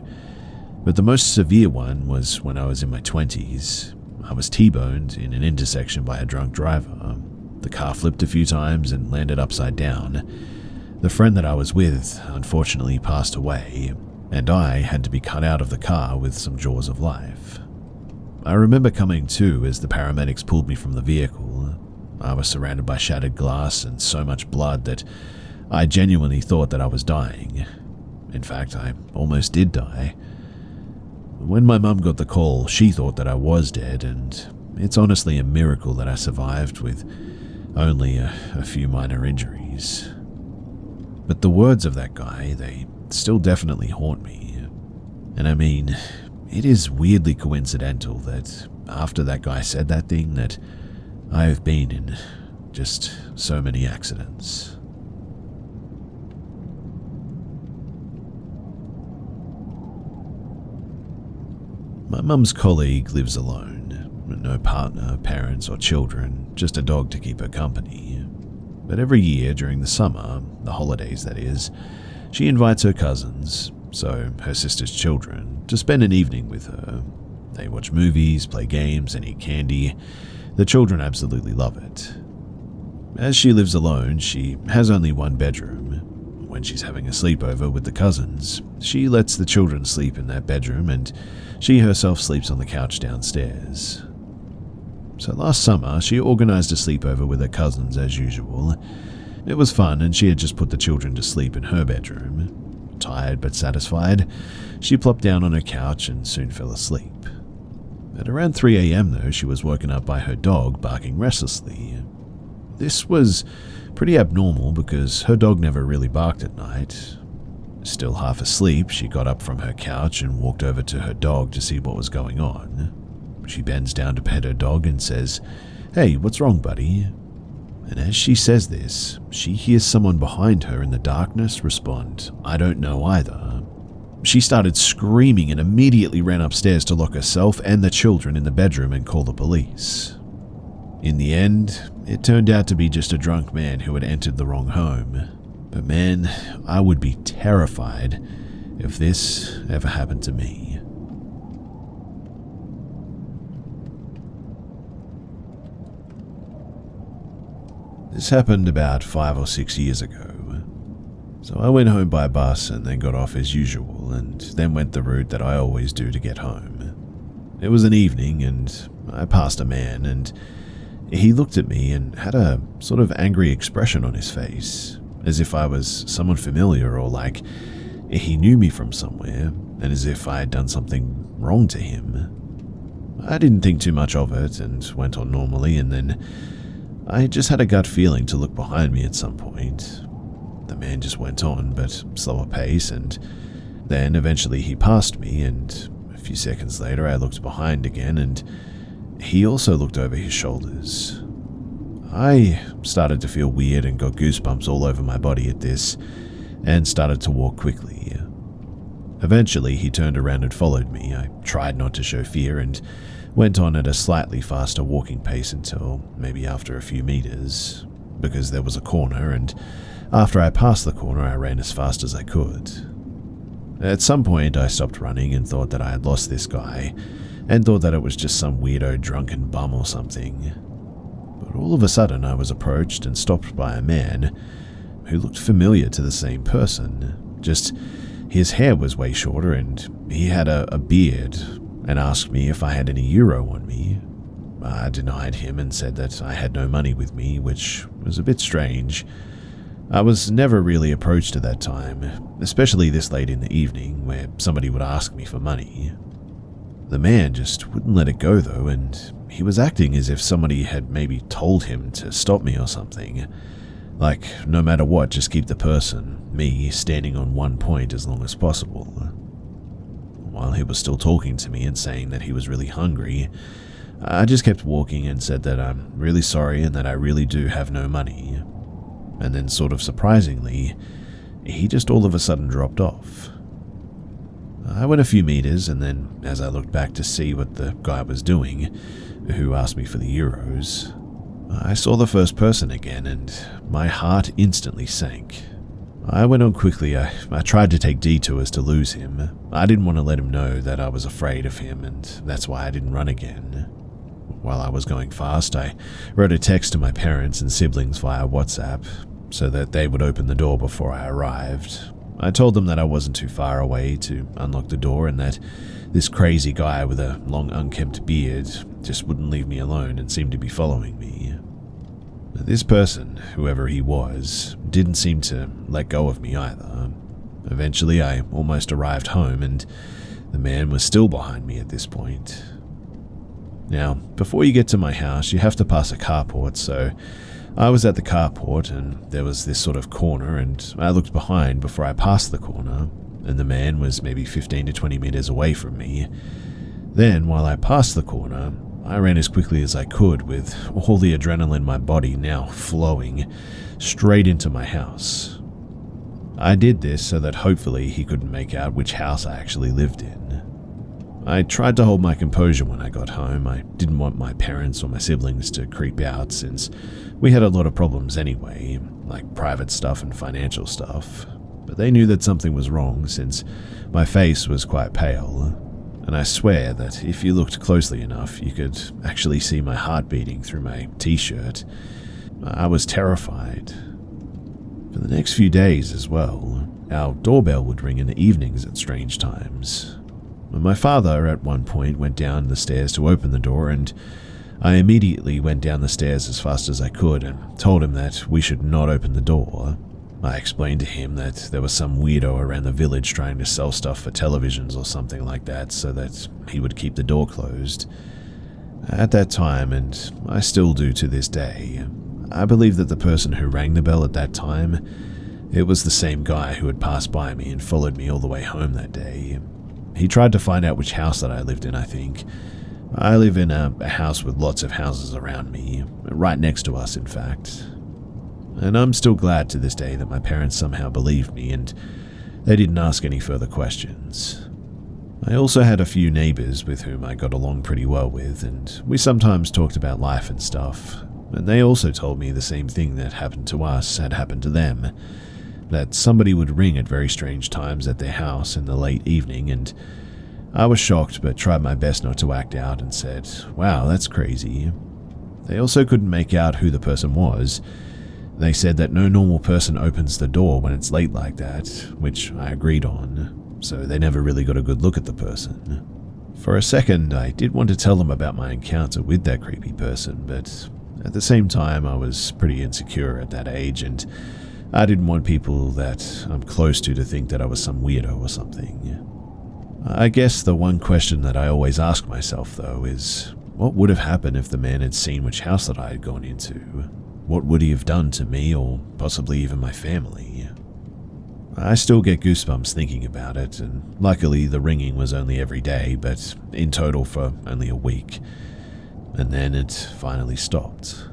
Speaker 1: But the most severe one was when I was in my 20s. I was T-boned in an intersection by a drunk driver. The car flipped a few times and landed upside down. The friend that I was with unfortunately passed away, and I had to be cut out of the car with some jaws of life. I remember coming to as the paramedics pulled me from the vehicle. I was surrounded by shattered glass and so much blood that I genuinely thought that I was dying. In fact, I almost did die. When my mum got the call, she thought that I was dead, and it's honestly a miracle that I survived with only a few minor injuries. But the words of that guy, they still definitely haunt me. And I mean, it is weirdly coincidental that after that guy said that thing that I have been in just so many accidents. My mum's colleague lives alone. No partner, parents, or children, just a dog to keep her company. But every year during the summer, the holidays that is, she invites her cousins, so her sister's children, to spend an evening with her. They watch movies, play games, and eat candy. The children absolutely love it. As she lives alone, she has only one bedroom. When she's having a sleepover with the cousins, she lets the children sleep in that bedroom and she herself sleeps on the couch downstairs. So last summer, she organized a sleepover with her cousins as usual. It was fun and she had just put the children to sleep in her bedroom. Tired but satisfied, she plopped down on her couch and soon fell asleep. At around 3 a.m. though, she was woken up by her dog barking restlessly. This was pretty abnormal because her dog never really barked at night. Still half asleep, she got up from her couch and walked over to her dog to see what was going on. She bends down to pet her dog and says, "Hey, what's wrong, buddy?" And as she says this, she hears someone behind her in the darkness respond, "I don't know either." She started screaming and immediately ran upstairs to lock herself and the children in the bedroom and call the police. In the end, it turned out to be just a drunk man who had entered the wrong home. But man, I would be terrified if this ever happened to me. This happened about 5 or 6 years ago. So I went home by bus and then got off as usual and then went the route that I always do to get home. It was an evening and I passed a man and he looked at me and had a sort of angry expression on his face, as if I was someone familiar or like he knew me from somewhere and as if I had done something wrong to him. I didn't think too much of it and went on normally, and then I just had a gut feeling to look behind me at some point. The man just went on, but slower pace, and then eventually he passed me, and a few seconds later I looked behind again and he also looked over his shoulders. I started to feel weird and got goosebumps all over my body at this, and started to walk quickly. Eventually, he turned around and followed me. I tried not to show fear and went on at a slightly faster walking pace until maybe after a few meters, because there was a corner, and after I passed the corner, I ran as fast as I could. At some point, I stopped running and thought that I had lost this guy, and thought that it was just some weirdo drunken bum or something. But all of a sudden I was approached and stopped by a man who looked familiar to the same person, just his hair was way shorter and he had a beard, and asked me if I had any euro on me. I denied him and said that I had no money with me, which was a bit strange. I was never really approached at that time, especially this late in the evening where somebody would ask me for money. The man just wouldn't let it go though, and he was acting as if somebody had maybe told him to stop me or something. Like, no matter what, just keep the person, me, standing on one point as long as possible. While he was still talking to me and saying that he was really hungry, I just kept walking and said that I'm really sorry and that I really do have no money. And then, sort of surprisingly, he just all of a sudden dropped off. I went a few meters, and then as I looked back to see what the guy was doing, who asked me for the euros, I saw the first person again, and my heart instantly sank. I went on quickly. I tried to take detours to lose him. I didn't want to let him know that I was afraid of him, and that's why I didn't run again. While I was going fast, I wrote a text to my parents and siblings via WhatsApp so that they would open the door before I arrived. I told them that I wasn't too far away to unlock the door and that this crazy guy with a long unkempt beard just wouldn't leave me alone and seemed to be following me. This person, whoever he was, didn't seem to let go of me either. Eventually, I almost arrived home, and the man was still behind me at this point. Now, before you get to my house, you have to pass a carport, so I was at the carport, and there was this sort of corner, and I looked behind before I passed the corner, and the man was maybe 15 to 20 meters away from me. Then, while I passed the corner, I ran as quickly as I could, with all the adrenaline in my body now flowing straight into my house. I did this so that hopefully he couldn't make out which house I actually lived in. I tried to hold my composure when I got home. I didn't want my parents or my siblings to creep out, since we had a lot of problems anyway, like private stuff and financial stuff. But they knew that something was wrong, since my face was quite pale. And I swear that if you looked closely enough, you could actually see my heart beating through my t-shirt. I was terrified. For the next few days as well, our doorbell would ring in the evenings at strange times. My father at one point went down the stairs to open the door, and I immediately went down the stairs as fast as I could and told him that we should not open the door. I explained to him that there was some weirdo around the village trying to sell stuff for televisions or something like that, so that he would keep the door closed. At that time, and I still do to this day, I believe that the person who rang the bell at that time, it was the same guy who had passed by me and followed me all the way home that day. He tried to find out which house that I lived in, I think. I live in a house with lots of houses around me, right next to us, in fact. And I'm still glad to this day that my parents somehow believed me and they didn't ask any further questions. I also had a few neighbors with whom I got along pretty well with, and we sometimes talked about life and stuff, and they also told me the same thing that happened to us had happened to them, that somebody would ring at very strange times at their house in the late evening, and I was shocked but tried my best not to act out and said, "Wow, that's crazy." They also couldn't make out who the person was. They said that no normal person opens the door when it's late like that, which I agreed on, so they never really got a good look at the person. For a second, I did want to tell them about my encounter with that creepy person, but at the same time, I was pretty insecure at that age, and I didn't want people that I'm close to think that I was some weirdo or something. I guess the one question that I always ask myself, though, is what would have happened if the man had seen which house that I had gone into? What would he have done to me, or possibly even my family? I still get goosebumps thinking about it, and luckily the ringing was only every day, but in total for only a week. And then it finally stopped.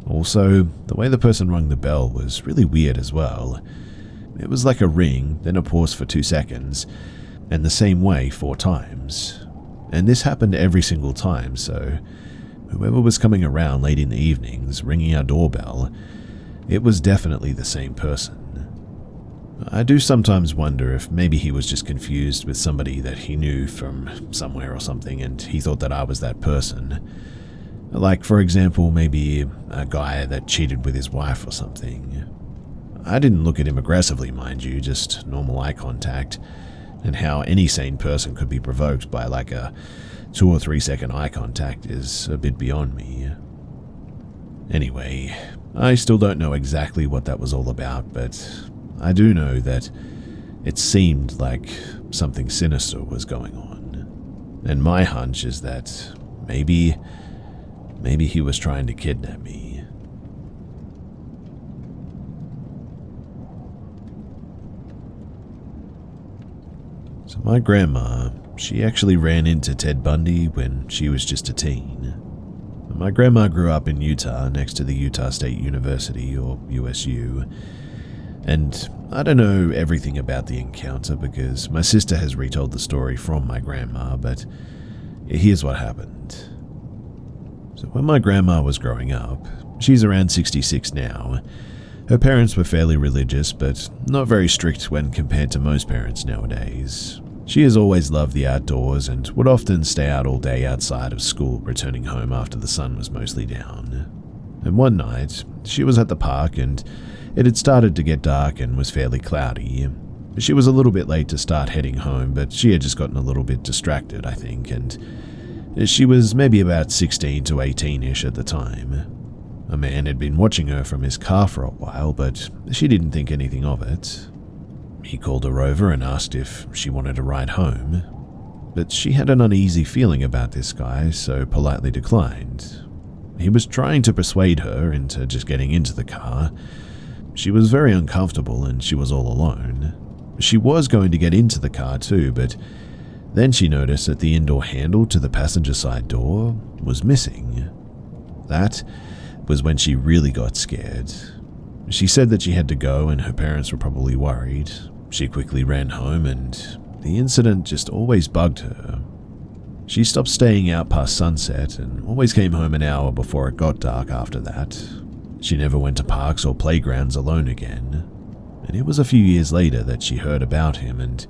Speaker 1: Also, the way the person rung the bell was really weird as well. It was like a ring, then a pause for 2 seconds, and the same way 4 times. And this happened every single time, so whoever was coming around late in the evenings, ringing our doorbell, it was definitely the same person. I do sometimes wonder if maybe he was just confused with somebody that he knew from somewhere or something, and he thought that I was that person. Like, for example, maybe a guy that cheated with his wife or something. I didn't look at him aggressively, mind you, just normal eye contact, and how any sane person could be provoked by like a 2 or 3 second eye contact is a bit beyond me. Anyway, I still don't know exactly what that was all about, but I do know that it seemed like something sinister was going on. And my hunch is that maybe he was trying to kidnap me. So my grandma, She actually ran into Ted Bundy when she was just a teen. My grandma grew up in Utah next to the Utah State University, or USU, and I don't know everything about the encounter because my sister has retold the story from my grandma, but here's what happened. So when my grandma was growing up, she's around 66 now, her parents were fairly religious, but not very strict when compared to most parents nowadays. She has always loved the outdoors and would often stay out all day outside of school, returning home after the sun was mostly down. And one night, she was at the park and it had started to get dark and was fairly cloudy. She was a little bit late to start heading home, but she had just gotten a little bit distracted, I think, and she was maybe about 16 to 18-ish at the time. A man had been watching her from his car for a while, but she didn't think anything of it. He called her over and asked if she wanted to ride home, but she had an uneasy feeling about this guy, so politely declined. He was trying to persuade her into just getting into the car. She was very uncomfortable and she was all alone. She was going to get into the car too, but then she noticed that the indoor handle to the passenger side door was missing. That was when she really got scared. She said that she had to go and her parents were probably worried. She quickly ran home and the incident just always bugged her. She stopped staying out past sunset and always came home an hour before it got dark after that. She never went to parks or playgrounds alone again. And it was a few years later that she heard about him and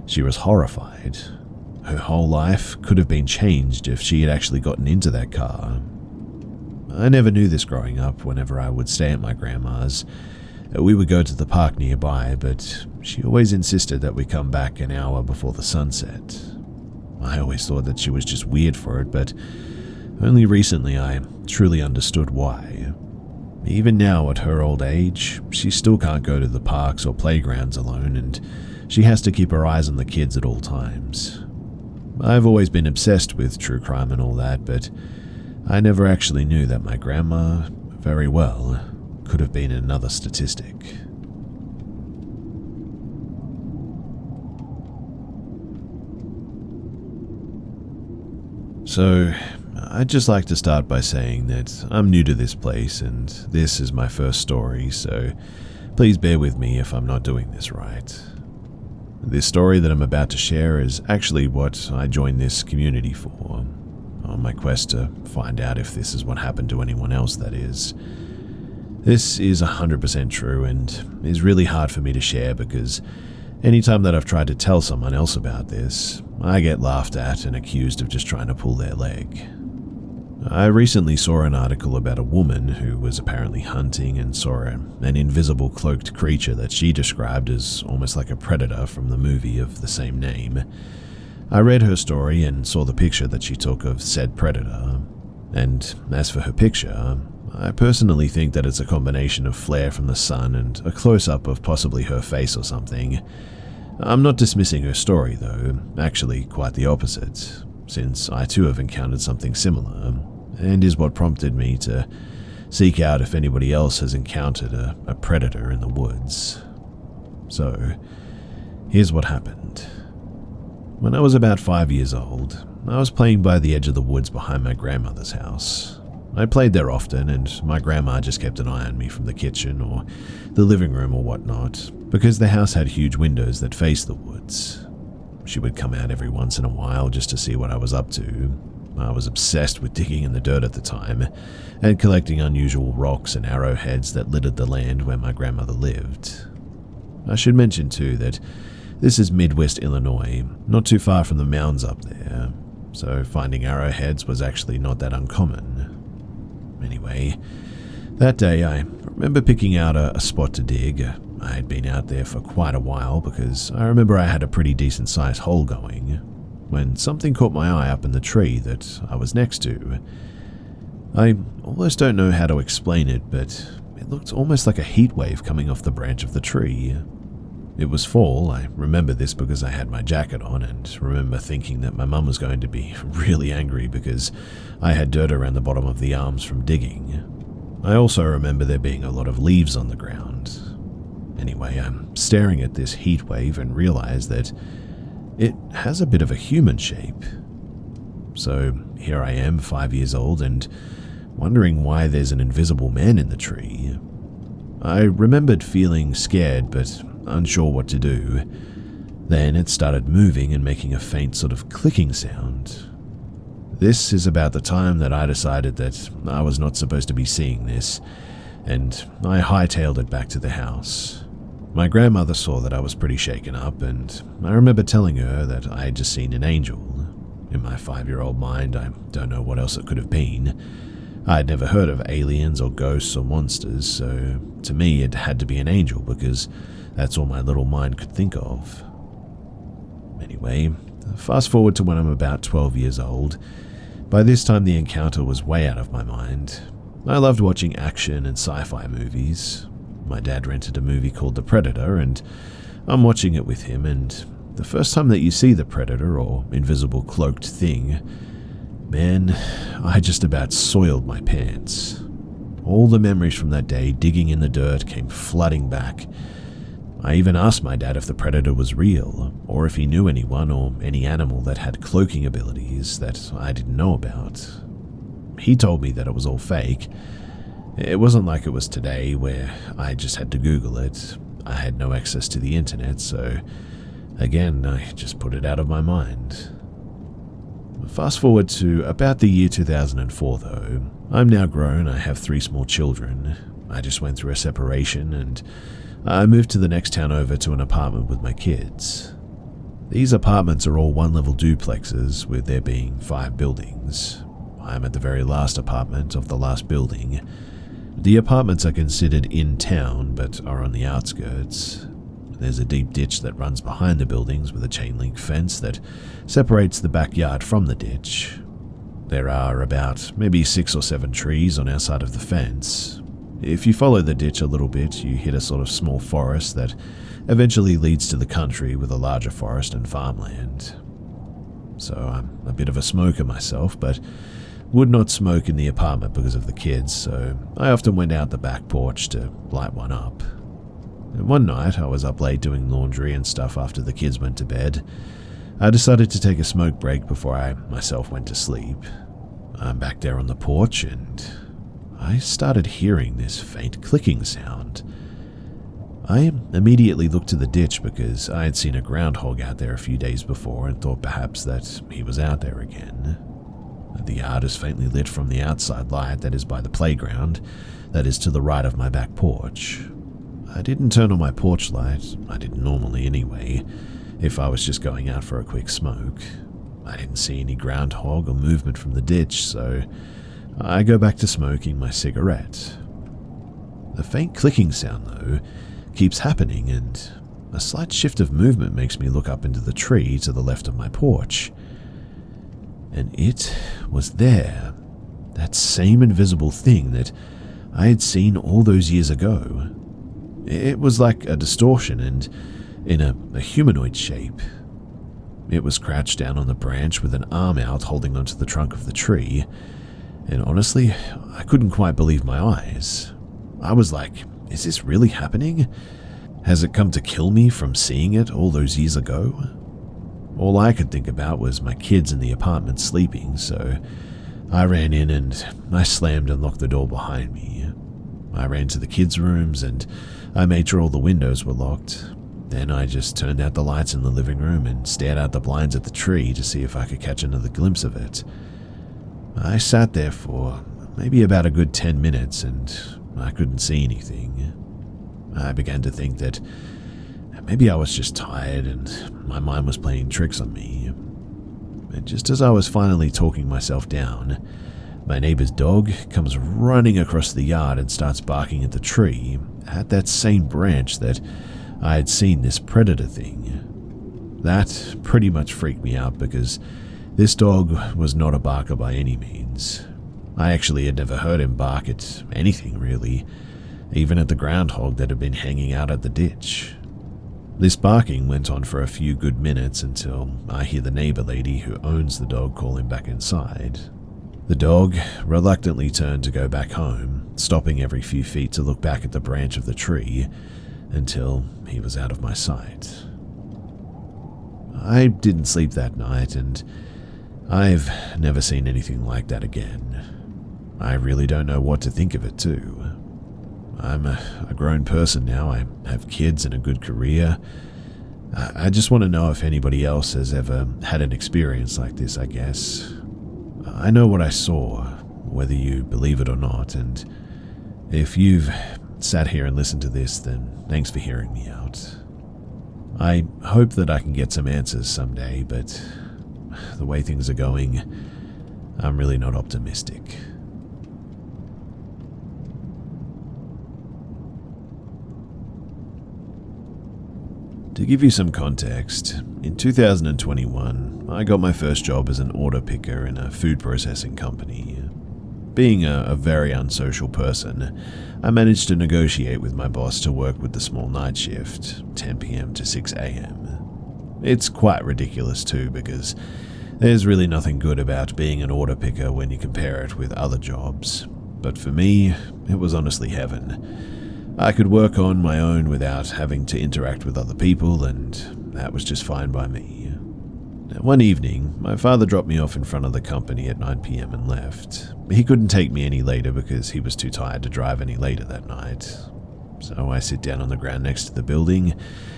Speaker 1: she was horrified. Her whole life could have been changed if she had actually gotten into that car. I never knew this growing up. Whenever I would stay at my grandma's, we would go to the park nearby, but she always insisted that we come back an hour before the sunset. I always thought that she was just weird for it, but only recently I truly understood why. Even now, at her old age, she still can't go to the parks or playgrounds alone, and she has to keep her eyes on the kids at all times. I've always been obsessed with true crime and all that, but I never actually knew that my grandma, very well, could have been another statistic. So, I'd just like to start by saying that I'm new to this place and this is my first story, so please bear with me if I'm not doing this right. This story that I'm about to share is actually what I joined this community for, on my quest to find out if this is what happened to anyone else, that is. This is 100% true and is really hard for me to share because anytime that I've tried to tell someone else about this, I get laughed at and accused of just trying to pull their leg. I recently saw an article about a woman who was apparently hunting and saw an invisible cloaked creature that she described as almost like a predator from the movie of the same name. I read her story and saw the picture that she took of said predator, and as for her picture, I personally think that it's a combination of flare from the sun and a close-up of possibly her face or something. I'm not dismissing her story though, actually quite the opposite, since I too have encountered something similar, and is what prompted me to seek out if anybody else has encountered a predator in the woods. So, here's what happened. When I was about 5 years old, I was playing by the edge of the woods behind my grandmother's house. I played there often, and my grandma just kept an eye on me from the kitchen or the living room or whatnot, because the house had huge windows that faced the woods. She would come out every once in a while just to see what I was up to. I was obsessed with digging in the dirt at the time, and collecting unusual rocks and arrowheads that littered the land where my grandmother lived. I should mention too that this is Midwest Illinois, not too far from the mounds up there, so finding arrowheads was actually not that uncommon. Anyway, that day I remember picking out a spot to dig. I had been out there for quite a while because I remember I had a pretty decent sized hole going, when something caught my eye up in the tree that I was next to. I almost don't know how to explain it, but it looked almost like a heat wave coming off the branch of the tree. It was fall. I remember this because I had my jacket on and remember thinking that my mum was going to be really angry because I had dirt around the bottom of the arms from digging. I also remember there being a lot of leaves on the ground. Anyway, I'm staring at this heat wave and realize that It has a bit of a human shape. So here I am, 5 years old, and wondering why there's an invisible man in the tree. I remembered feeling scared but unsure what to do. Then it started moving and making a faint sort of clicking sound. This is about the time that I decided that I was not supposed to be seeing this, and I hightailed it back to the house. My grandmother saw that I was pretty shaken up, and I remember telling her that I had just seen an angel. In my 5-year-old mind, I don't know what else it could have been. I had never heard of aliens or ghosts or monsters, so to me it had to be an angel because that's all my little mind could think of. Anyway, fast forward to when I'm about 12 years old. By this time the encounter was way out of my mind. I loved watching action and sci-fi movies. My dad rented a movie called The Predator, and I'm watching it with him, and the first time that you see the Predator, or invisible cloaked thing, man, I just about soiled my pants. All the memories from that day digging in the dirt came flooding back. I even asked my dad if the Predator was real, or if he knew anyone or any animal that had cloaking abilities that I didn't know about. He told me that it was all fake. It wasn't like it was today, where I just had to Google it. I had no access to the internet, so again, I just put it out of my mind. Fast forward to about the year 2004 though. I'm now grown, I have 3 small children. I just went through a separation and I moved to the next town over to an apartment with my kids. These apartments are all one-level duplexes, with there being 5 buildings. I'm at the very last apartment of the last building. The apartments are considered in town, but are on the outskirts. There's a deep ditch that runs behind the buildings with a chain link fence that separates the backyard from the ditch. There are about maybe 6 or 7 trees on our side of the fence. If you follow the ditch a little bit, you hit a sort of small forest that eventually leads to the country with a larger forest and farmland. So I'm a bit of a smoker myself, but would not smoke in the apartment because of the kids, so I often went out the back porch to light one up. And one night, I was up late doing laundry and stuff after the kids went to bed. I decided to take a smoke break before I myself went to sleep. I'm back there on the porch and I started hearing this faint clicking sound. I immediately looked to the ditch because I had seen a groundhog out there a few days before and thought perhaps that he was out there again. The yard is faintly lit from the outside light that is by the playground, that is to the right of my back porch. I didn't turn on my porch light, I didn't normally anyway, if I was just going out for a quick smoke. I didn't see any groundhog or movement from the ditch, so I go back to smoking my cigarette. The faint clicking sound, though, keeps happening, and a slight shift of movement makes me look up into the tree to the left of my porch. And it was there, that same invisible thing that I had seen all those years ago. It was like a distortion and in a humanoid shape. It was crouched down on the branch with an arm out holding onto the trunk of the tree, and honestly, I couldn't quite believe my eyes. I was like, is this really happening? Has it come to kill me from seeing it all those years ago? All I could think about was my kids in the apartment sleeping, so I ran in and I slammed and locked the door behind me. I ran to the kids' rooms and I made sure all the windows were locked. Then I just turned out the lights in the living room and stared out the blinds at the tree to see if I could catch another glimpse of it. I sat there for maybe about a good 10 minutes and I couldn't see anything. I began to think that maybe I was just tired and my mind was playing tricks on me. And just as I was finally talking myself down, my neighbor's dog comes running across the yard and starts barking at the tree at that same branch that I had seen this predator thing. That pretty much freaked me out because this dog was not a barker by any means. I actually had never heard him bark at anything really, even at the groundhog that had been hanging out at the ditch. This barking went on for a few good minutes until I hear the neighbor lady who owns the dog call him back inside. The dog reluctantly turned to go back home, stopping every few feet to look back at the branch of the tree until he was out of my sight. I didn't sleep that night, and I've never seen anything like that again. I really don't know what to think of it, too. I'm a grown person now. I have kids and a good career. I just want to know if anybody else has ever had an experience like this, I guess. I know what I saw, whether you believe it or not, and if you've sat here and listened to this, then thanks for hearing me out. I hope that I can get some answers someday, but the way things are going, I'm really not optimistic. To give you some context, in 2021, I got my first job as an order picker in a food processing company. Being a very unsocial person, I managed to negotiate with my boss to work with the small night shift, 10 p.m. to 6 a.m. It's quite ridiculous too, because there's really nothing good about being an order picker when you compare it with other jobs. But for me, it was honestly heaven. I could work on my own without having to interact with other people, and that was just fine by me. One evening, my father dropped me off in front of the company at 9 p.m. and left. He couldn't take me any later because he was too tired to drive any later that night. So I sit down on the ground next to the building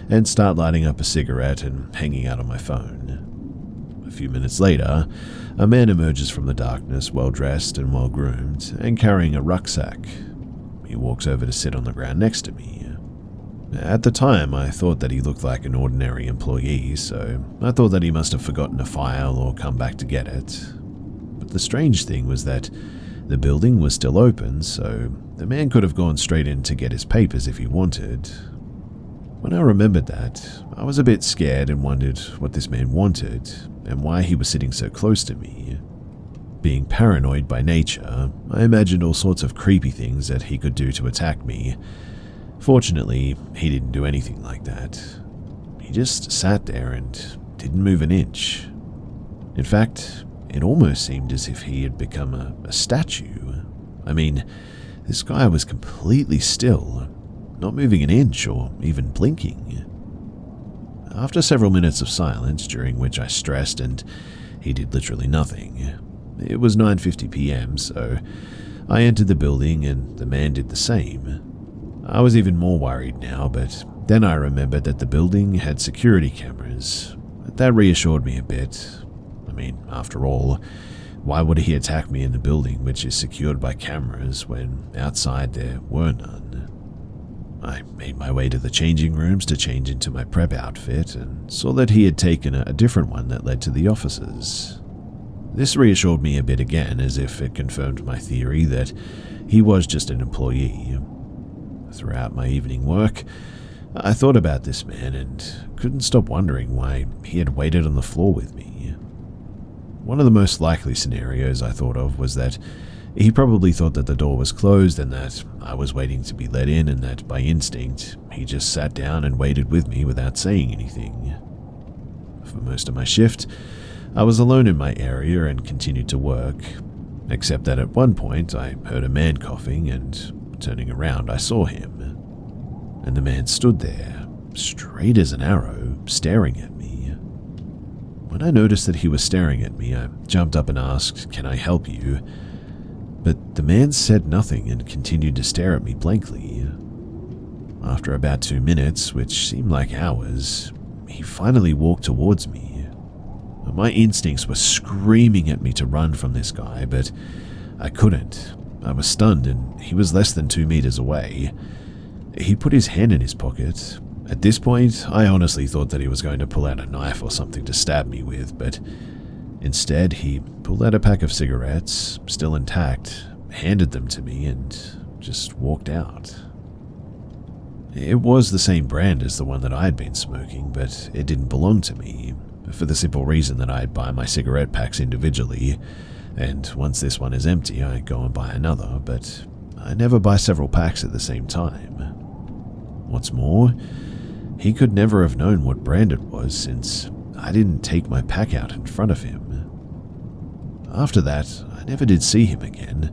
Speaker 1: and start lighting up a cigarette and hanging out on my phone. A few minutes later, a man emerges from the darkness, well-dressed and well-groomed, and carrying a rucksack. He walks over to sit on the ground next to me. At the time, I thought that he looked like an ordinary employee, so I thought that he must have forgotten a file or come back to get it. But the strange thing was that the building was still open, so the man could have gone straight in to get his papers if he wanted. When I remembered that, I was a bit scared and wondered what this man wanted and why he was sitting so close to me. Being paranoid by nature, I imagined all sorts of creepy things that he could do to attack me. Fortunately, he didn't do anything like that. He just sat there and didn't move an inch. In fact, it almost seemed as if he had become a statue. I mean, this guy was completely still, not moving an inch or even blinking. After several minutes of silence, during which I stressed and he did literally nothing, it was 9:50 p.m., so I entered the building and the man did the same. I was even more worried now, but then I remembered that the building had security cameras. That reassured me a bit. I mean, after all, why would he attack me in the building which is secured by cameras when outside there were none? I made my way to the changing rooms to change into my prep outfit and saw that he had taken a different one that led to the offices. This reassured me a bit again, as if it confirmed my theory that he was just an employee. Throughout my evening work, I thought about this man and couldn't stop wondering why he had waited on the floor with me. One of the most likely scenarios I thought of was that he probably thought that the door was closed and that I was waiting to be let in, and that by instinct he just sat down and waited with me without saying anything. For most of my shift, I was alone in my area and continued to work, except that at one point I heard a man coughing, and turning around I saw him. And the man stood there, straight as an arrow, staring at me. When I noticed that he was staring at me, I jumped up and asked, "Can I help you?" But the man said nothing and continued to stare at me blankly. After about 2 minutes, which seemed like hours, he finally walked towards me. My instincts were screaming at me to run from this guy, but I couldn't. I was stunned, and he was less than 2 meters away. He put his hand in his pocket. At this point, I honestly thought that he was going to pull out a knife or something to stab me with, but instead he pulled out a pack of cigarettes, still intact, handed them to me, and just walked out. It was the same brand as the one that I had been smoking, but it didn't belong to me, for the simple reason that I'd buy my cigarette packs individually, and once this one is empty, I go and buy another, but I never buy several packs at the same time. What's more, he could never have known what brand it was, since I didn't take my pack out in front of him. After that, I never did see him again.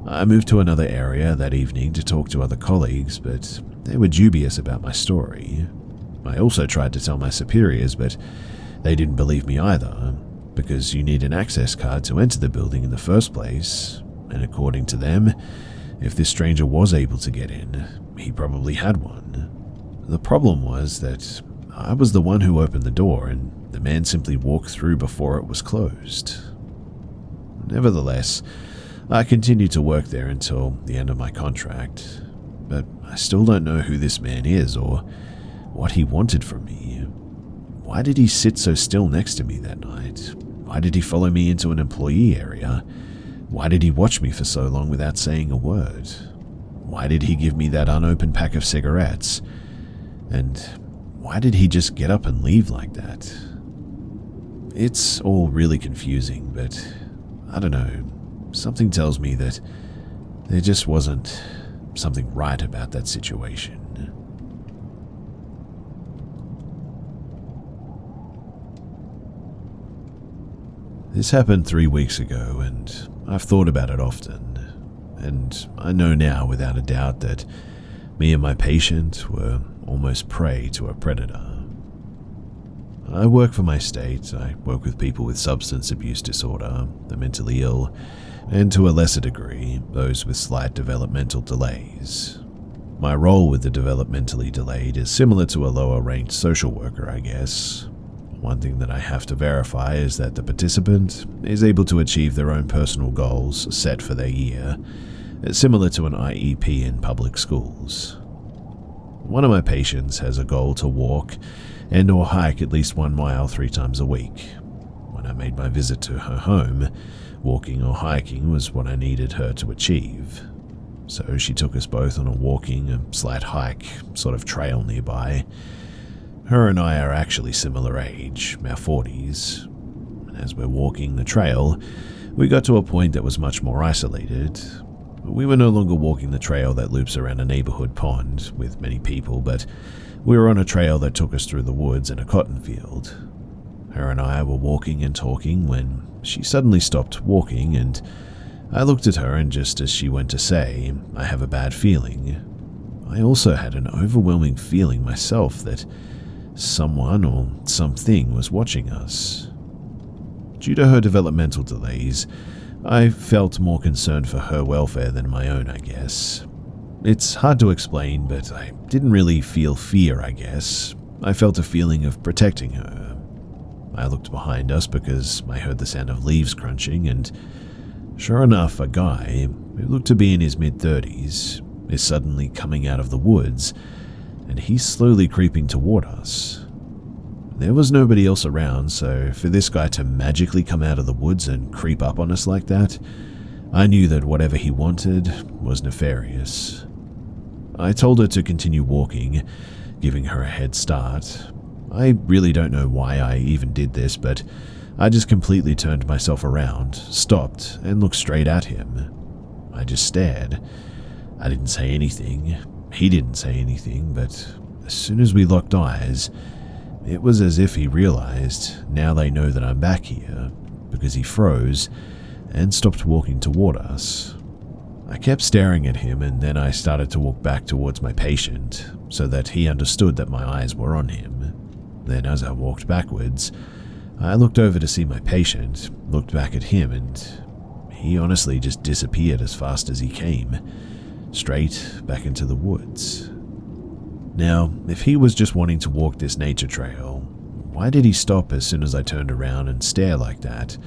Speaker 1: I moved to another area that evening to talk to other colleagues, but they were dubious about my story. I also tried to tell my superiors, but They didn't believe me either, because you need an access card to enter the building in the first place, and according to them, if this stranger was able to get in, he probably had one. The problem was that I was the one who opened the door, and the man simply walked through before it was closed. Nevertheless, I continued to work there until the end of my contract, but I still don't know who this man is or what he wanted from me. Why did he sit so still next to me that night? Why did he follow me into an employee area? Why did he watch me for so long without saying a word? Why did he give me that unopened pack of cigarettes? And why did he just get up and leave like that? It's all really confusing, but I don't know. Something tells me that there just wasn't something right about that situation. This happened 3 weeks ago, and I've thought about it often, and I know now without a doubt that me and my patient were almost prey to a predator. I work for my state. I work with people with substance abuse disorder, the mentally ill, and to a lesser degree, those with slight developmental delays. My role with the developmentally delayed is similar to a lower-ranked social worker, I guess. One thing that I have to verify is that the participant is able to achieve their own personal goals set for their year, similar to an IEP in public schools. One of my patients has a goal to walk and or hike at least 1 mile 3 times a week. When I made my visit to her home, walking or hiking was what I needed her to achieve. So she took us both on a walking/hike sort of trail nearby. Her and I are actually similar age, our 40s, and as we're walking the trail, we got to a point that was much more isolated. We were no longer walking the trail that loops around a neighborhood pond with many people, but we were on a trail that took us through the woods and a cotton field. Her and I were walking and talking when she suddenly stopped walking, and I looked at her, and just as she went to say, "I have a bad feeling," I also had an overwhelming feeling myself that someone or something was watching us. Due to her developmental delays, I felt more concerned for her welfare than my own, I guess. It's hard to explain, but I didn't really feel fear, I guess. I felt a feeling of protecting her. I looked behind us because I heard the sound of leaves crunching, and sure enough, a guy, who looked to be in his mid-30s, is suddenly coming out of the woods, and he's slowly creeping toward us. There was nobody else around, so for this guy to magically come out of the woods and creep up on us like that, I knew that whatever he wanted was nefarious. I told her to continue walking, giving her a head start. I really don't know why I even did this, but I just completely turned myself around, stopped, and looked straight at him. I just stared. I didn't say anything. He didn't say anything, but as soon as we locked eyes, it was as if he realized, now they know that I'm back here, because he froze and stopped walking toward us. I kept staring at him, and then I started to walk back towards my patient, so that he understood that my eyes were on him. Then as I walked backwards, I looked over to see my patient, looked back at him, and he honestly just disappeared as fast as he came, straight back into the woods. Now, if he was just wanting to walk this nature trail, why did he stop as soon as I turned around and stare like that?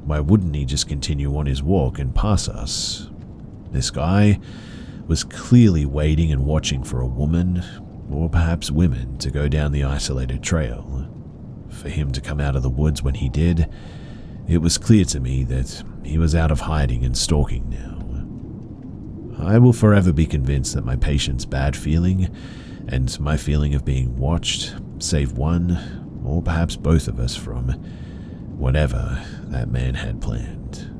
Speaker 1: Why wouldn't he just continue on his walk and pass us? This guy was clearly waiting and watching for a woman, or perhaps women, to go down the isolated trail. For him to come out of the woods when he did, it was clear to me that he was out of hiding and stalking now. I will forever be convinced that my patient's bad feeling and my feeling of being watched saved one, or perhaps both of us, from whatever that man had planned.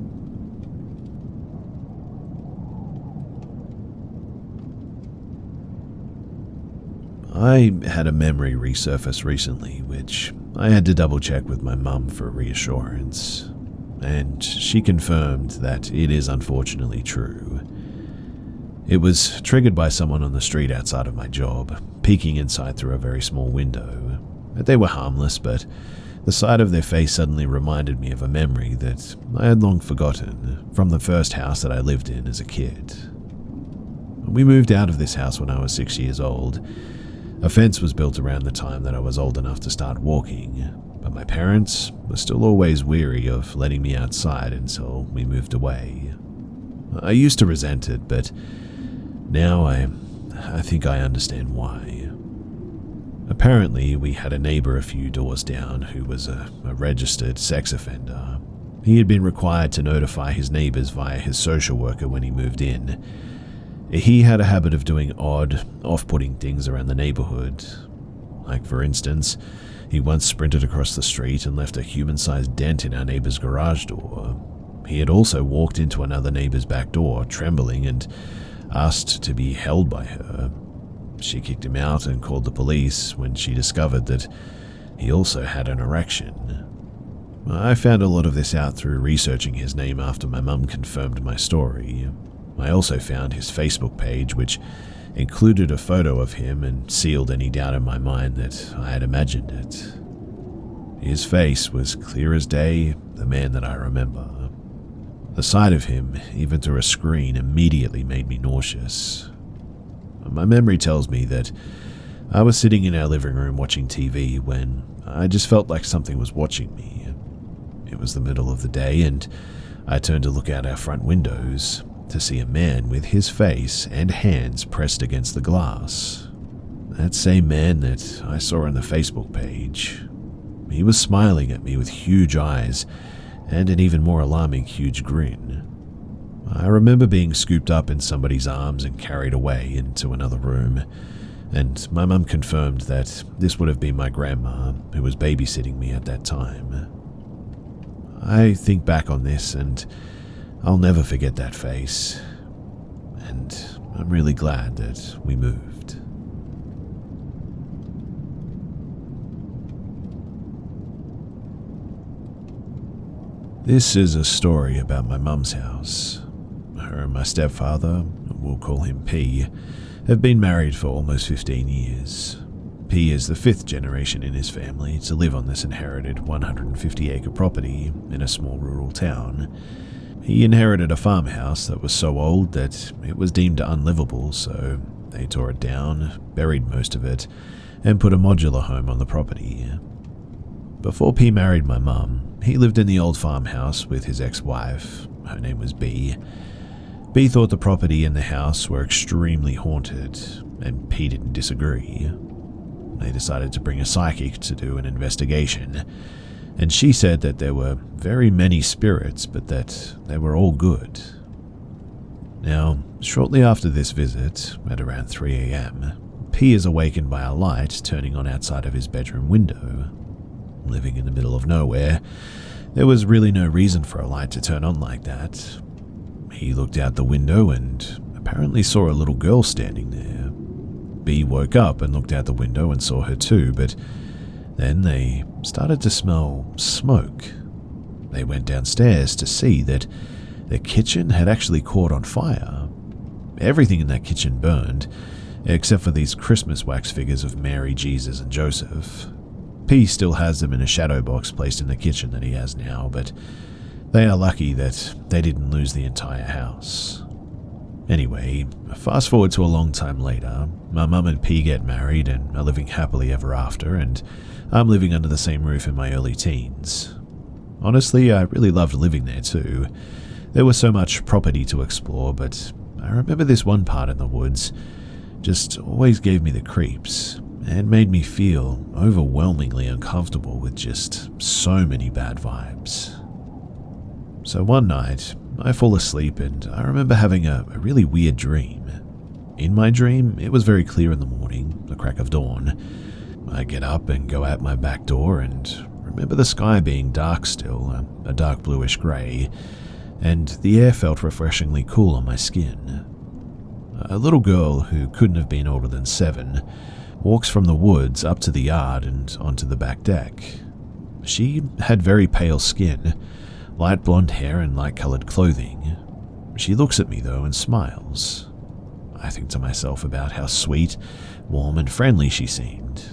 Speaker 1: I had a memory resurface recently, which I had to double check with my mum for reassurance, and she confirmed that it is unfortunately true. It was triggered by someone on the street outside of my job, peeking inside through a very small window. They were harmless, but The sight of their face suddenly reminded me of a memory that I had long forgotten from the first house that I lived in as a kid. We moved out of this house when I was 6 years old. A fence was built around the time that I was old enough to start walking, but my parents were still always weary of letting me outside until we moved away. I used to resent it, but now I think I understand why. Apparently, we had a neighbor a few doors down who was a registered sex offender. He had been required to notify his neighbors via his social worker when he moved in. He had a habit of doing odd, off-putting things around the neighborhood. Like, for instance, he once sprinted across the street and left a human-sized dent in our neighbor's garage door. He had also walked into another neighbor's back door, trembling, and asked to be held by her. She kicked him out and called the police when she discovered that he also had an erection. I found a lot of this out through researching his name after my mum confirmed my story. I also found his Facebook page, which included a photo of him and sealed any doubt in my mind that I had imagined it. His face was clear as day, the man that I remember. The sight of him, even through a screen, immediately made me nauseous. My memory tells me that I was sitting in our living room watching TV when I just felt like something was watching me. It was the middle of the day, and I turned to look out our front windows to see a man with his face and hands pressed against the glass. That same man that I saw on the Facebook page. He was smiling at me with huge eyes and an even more alarming huge grin. I remember being scooped up in somebody's arms and carried away into another room, and my mum confirmed that this would have been my grandma, who was babysitting me at that time. I think back on this and I'll never forget that face, and I'm really glad that we moved. This is a story about my mum's house. Her and my stepfather, we'll call him P, have been married for almost 15 years. P is the fifth generation in his family to live on this inherited 150-acre property in a small rural town. He inherited a farmhouse that was so old that it was deemed unlivable, so they tore it down, buried most of it, and put a modular home on the property. Before P married my mum, he lived in the old farmhouse with his ex-wife. Her name was B. B thought the property and the house were extremely haunted, and P didn't disagree. They decided to bring a psychic to do an investigation, and she said that there were very many spirits, but that they were all good. Now, shortly after this visit, at around 3 a.m., P is awakened by a light turning on outside of his bedroom window. Living in the middle of nowhere, there was really no reason for a light to turn on like that. He looked out the window and apparently saw a little girl standing there. B woke up and looked out the window and saw her too, but then they started to smell smoke. They went downstairs to see that the kitchen had actually caught on fire. Everything in that kitchen burned, except for these Christmas wax figures of Mary, Jesus, and Joseph. P still has them in a shadow box placed in the kitchen that he has now, but they are lucky that they didn't lose the entire house. Anyway, fast forward to a long time later, my mum and P get married and are living happily ever after, and I'm living under the same roof in my early teens. Honestly, I really loved living there too. There was so much property to explore, but I remember this one part in the woods just always gave me the creeps and made me feel overwhelmingly uncomfortable with just so many bad vibes. So one night, I fall asleep and I remember having a really weird dream. In my dream, it was very clear in the morning, the crack of dawn. I get up and go out my back door and remember the sky being dark still, a dark bluish grey, and the air felt refreshingly cool on my skin. A little girl who couldn't have been older than 7 walks from the woods up to the yard and onto the back deck. She had very pale skin, light blonde hair and light-coloured clothing. She looks at me though and smiles. I think to myself about how sweet, warm and friendly she seemed.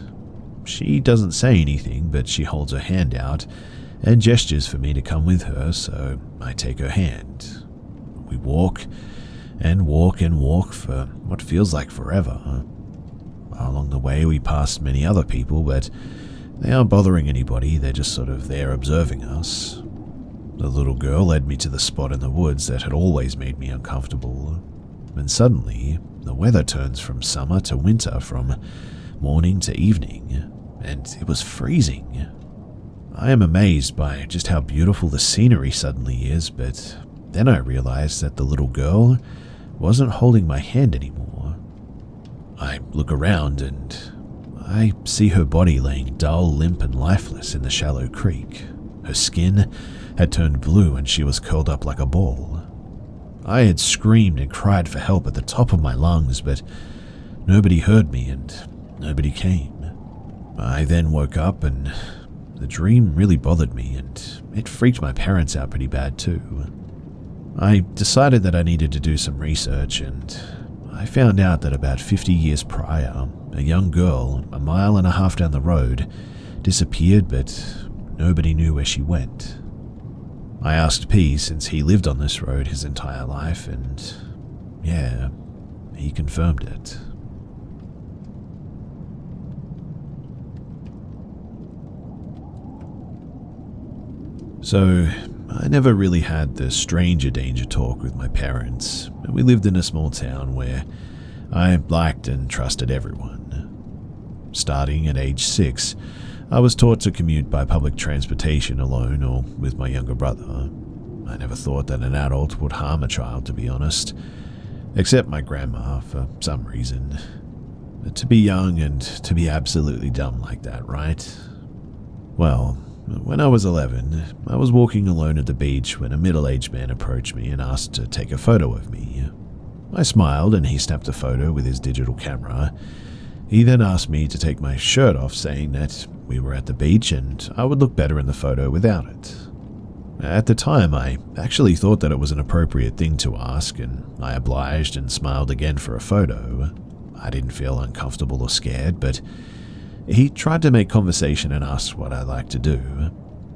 Speaker 1: She doesn't say anything, but she holds her hand out and gestures for me to come with her, so I take her hand. We walk and walk and walk for what feels like forever. Along the way, we pass many other people, but they aren't bothering anybody, they're just sort of there observing us. The little girl led me to the spot in the woods that had always made me uncomfortable. And suddenly, the weather turns from summer to winter, from morning to evening, and it was freezing. I am amazed by just how beautiful the scenery suddenly is, but then I realized that the little girl wasn't holding my hand anymore. I look around and I see her body laying dull, limp and lifeless in the shallow creek. Her skin had turned blue and she was curled up like a ball. I had screamed and cried for help at the top of my lungs, but nobody heard me and nobody came. I then woke up and the dream really bothered me, and it freaked my parents out pretty bad too. I decided that I needed to do some research, and I found out that about 50 years prior, a young girl, 1.5 miles down the road, disappeared, but nobody knew where she went. I asked P, since he lived on this road his entire life, and yeah, he confirmed it. So, I never really had the stranger danger talk with my parents, and we lived in a small town where I liked and trusted everyone. Starting at age 6, I was taught to commute by public transportation alone or with my younger brother. I never thought that an adult would harm a child, to be honest, except my grandma for some reason. But to be young and to be absolutely dumb like that, right? Well, when I was 11, I was walking alone at the beach when a middle-aged man approached me and asked to take a photo of me. I smiled and he snapped a photo with his digital camera. He then asked me to take my shirt off, saying that we were at the beach and I would look better in the photo without it. At the time, I actually thought that it was an appropriate thing to ask, and I obliged and smiled again for a photo. I didn't feel uncomfortable or scared, but he tried to make conversation and asked what I like to do.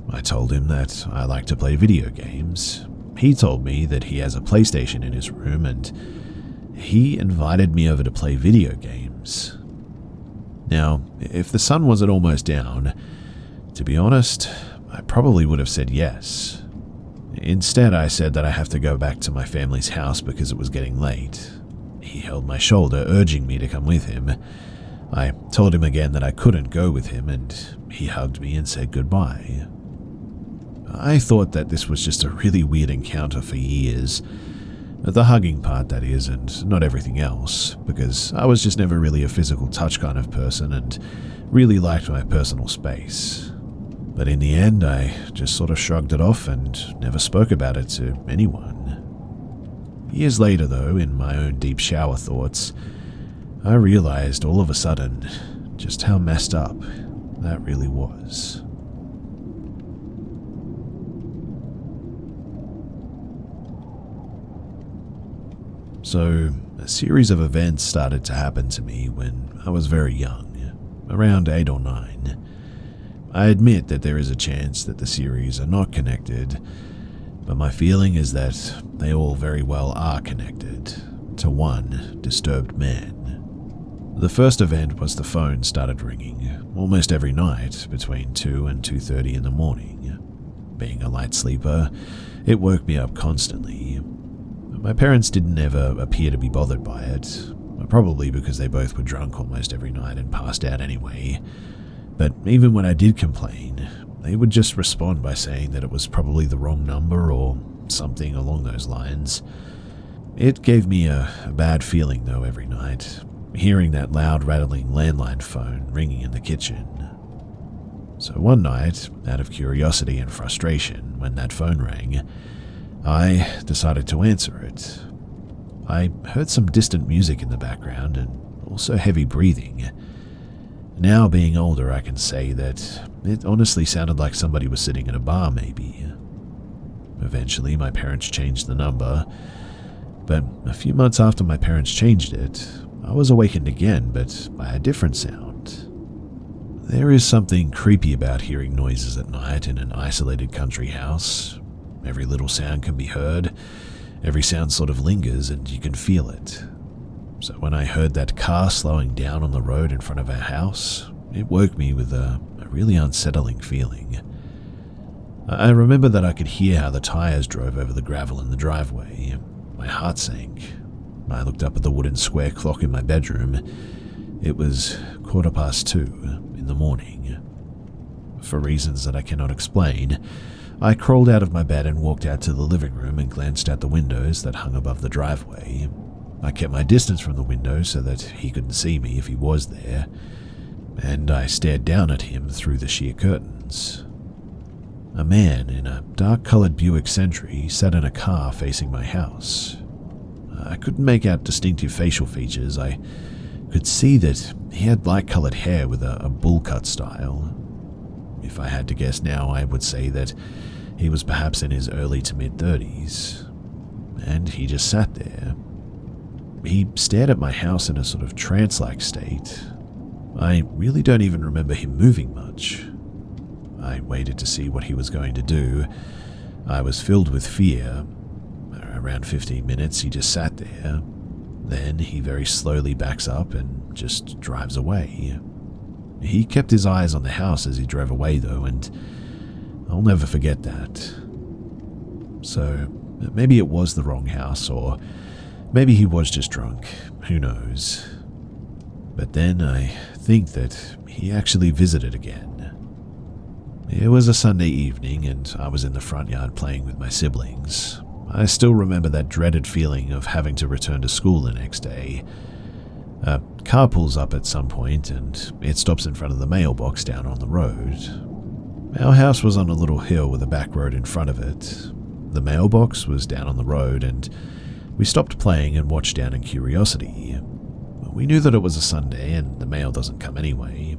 Speaker 1: I told him that I like to play video games. He told me that he has a PlayStation in his room and he invited me over to play video games. Now, if the sun wasn't almost down, to be honest, I probably would have said yes. Instead, I said that I have to go back to my family's house because it was getting late. He held my shoulder, urging me to come with him. I told him again that I couldn't go with him, and he hugged me and said goodbye. I thought that this was just a really weird encounter for years. The hugging part, that is, and not everything else, because I was just never really a physical touch kind of person and really liked my personal space. But in the end, I just sort of shrugged it off and never spoke about it to anyone. Years later, though, in my own deep shower thoughts, I realized all of a sudden just how messed up that really was. So, a series of events started to happen to me when I was very young, around 8 or 9. I admit that there is a chance that the series are not connected, but my feeling is that they all very well are connected to one disturbed man. The first event was the phone started ringing almost every night between 2 and 2:30 in the morning. Being a light sleeper, it woke me up constantly. My parents didn't ever appear to be bothered by it, probably because they both were drunk almost every night and passed out anyway. But even when I did complain, they would just respond by saying that it was probably the wrong number or something along those lines. It gave me a bad feeling, though, every night, hearing that loud rattling landline phone ringing in the kitchen. So one night, out of curiosity and frustration, when that phone rang, I decided to answer it. I heard some distant music in the background and also heavy breathing. Now, being older, I can say that it honestly sounded like somebody was sitting in a bar, maybe. Eventually, my parents changed the number, but a few months after my parents changed it, I was awakened again, but by a different sound. There is something creepy about hearing noises at night in an isolated country house. Every little sound can be heard. Every sound sort of lingers and you can feel it. So when I heard that car slowing down on the road in front of our house, it woke me with a really unsettling feeling. I remember that I could hear how the tires drove over the gravel in the driveway. My heart sank. I looked up at the wooden square clock in my bedroom. It was 2:15 in the morning. For reasons that I cannot explain, I crawled out of my bed and walked out to the living room and glanced out the windows that hung above the driveway. I kept my distance from the window so that he couldn't see me if he was there, and I stared down at him through the sheer curtains. A man in a dark-colored Buick Sentry sat in a car facing my house. I couldn't make out distinctive facial features. I could see that he had light-colored hair with a bull-cut style. If I had to guess now, I would say that he was perhaps in his early to mid-30s. And he just sat there. He stared at my house in a sort of trance-like state. I really don't even remember him moving much. I waited to see what he was going to do. I was filled with fear. Around 15 minutes, he just sat there. Then he very slowly backs up and just drives away. He kept his eyes on the house as he drove away, though, and I'll never forget that. So, maybe it was the wrong house, or maybe he was just drunk. Who knows? But then I think that he actually visited again. It was a Sunday evening, and I was in the front yard playing with my siblings. I still remember that dreaded feeling of having to return to school the next day. A car pulls up at some point, and it stops in front of the mailbox down on the road. Our house was on a little hill with a back road in front of it. The mailbox was down on the road, and we stopped playing and watched down in curiosity. We knew that it was a Sunday, and the mail doesn't come anyway.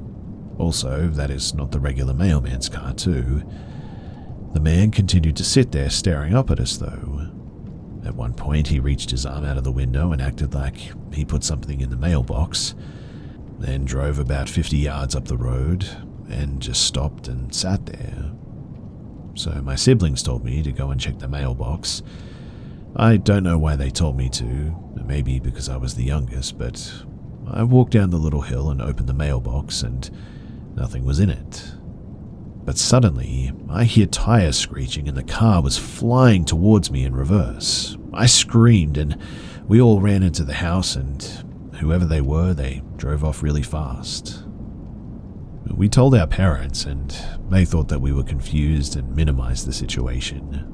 Speaker 1: Also, that is not the regular mailman's car, too. The man continued to sit there staring up at us, though. At one point, he reached his arm out of the window and acted like he put something in the mailbox, then drove about 50 yards up the road and just stopped and sat there. So my siblings told me to go and check the mailbox. I don't know why they told me to, maybe because I was the youngest, but I walked down the little hill and opened the mailbox and nothing was in it. But suddenly, I hear tires screeching and the car was flying towards me in reverse. I screamed and we all ran into the house, and whoever they were, they drove off really fast. We told our parents, and they thought that we were confused and minimized the situation.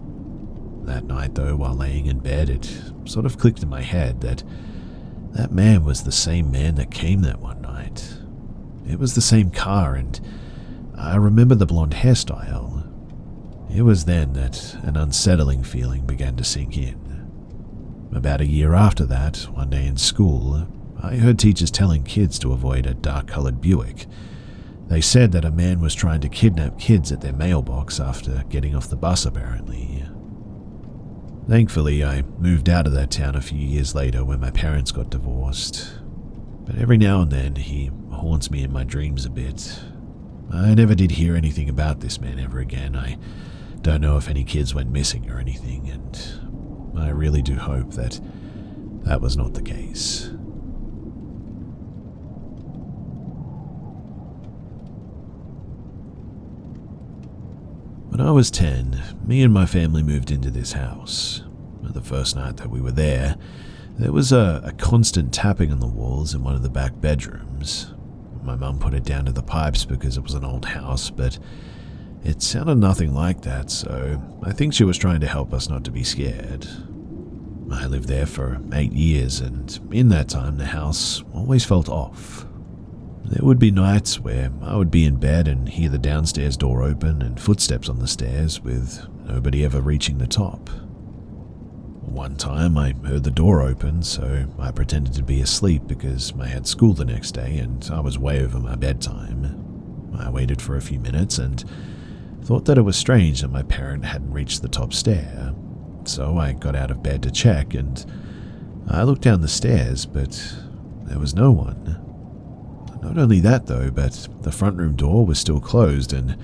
Speaker 1: That night, though, while laying in bed, it sort of clicked in my head that that man was the same man that came that one night. It was the same car, and I remember the blonde hairstyle. It was then that an unsettling feeling began to sink in. About a year after that, one day in school, I heard teachers telling kids to avoid a dark-colored Buick. They said that a man was trying to kidnap kids at their mailbox after getting off the bus, apparently. Thankfully, I moved out of that town a few years later when my parents got divorced. But every now and then, he haunts me in my dreams a bit. I never did hear anything about this man ever again. I don't know if any kids went missing or anything, and I really do hope that that was not the case. When I was 10, me and my family moved into this house. The first night that we were there was a constant tapping on the walls in one of the back bedrooms. My mum put it down to the pipes because it was an old house, but it sounded nothing like that, so I think she was trying to help us not to be scared. I lived there for 8 years, and in that time the house always felt off. There would be nights where I would be in bed and hear the downstairs door open and footsteps on the stairs with nobody ever reaching the top. One time I heard the door open, so I pretended to be asleep because I had school the next day and I was way over my bedtime. I waited for a few minutes and thought that it was strange that my parent hadn't reached the top stair, so I got out of bed to check and I looked down the stairs, but there was no one. Not only that though, but the front room door was still closed and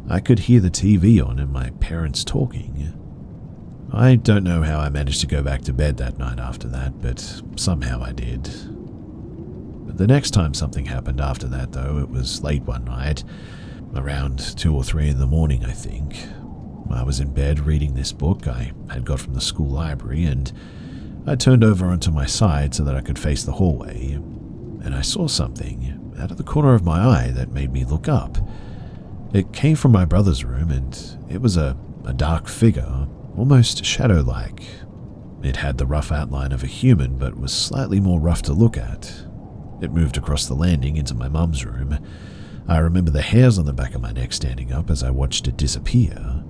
Speaker 1: I could hear the TV on and my parents talking. I don't know how I managed to go back to bed that night after that, but somehow I did. But the next time something happened after that though, it was late one night, around 2 or 3 in the morning I think. I was in bed reading this book I had got from the school library, and I turned over onto my side so that I could face the hallway, and I saw something out of the corner of my eye that made me look up. It came from my brother's room, and it was a dark figure, almost shadow-like. It had the rough outline of a human, but was slightly more rough to look at. It moved across the landing into my mum's room. I remember the hairs on the back of my neck standing up as I watched it disappear.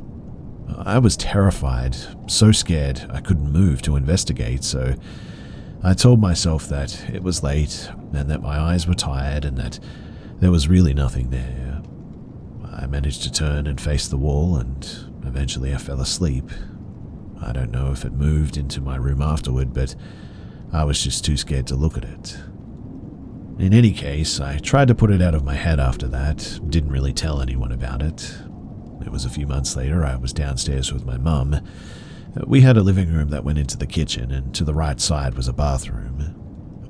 Speaker 1: I was terrified, so scared I couldn't move to investigate, so I told myself that it was late and that my eyes were tired and that there was really nothing there. I managed to turn and face the wall, and eventually I fell asleep. I don't know if it moved into my room afterward, but I was just too scared to look at it. In any case, I tried to put it out of my head after that, didn't really tell anyone about it. It was a few months later. I was downstairs with my mum. We had a living room that went into the kitchen, and to the right side was a bathroom.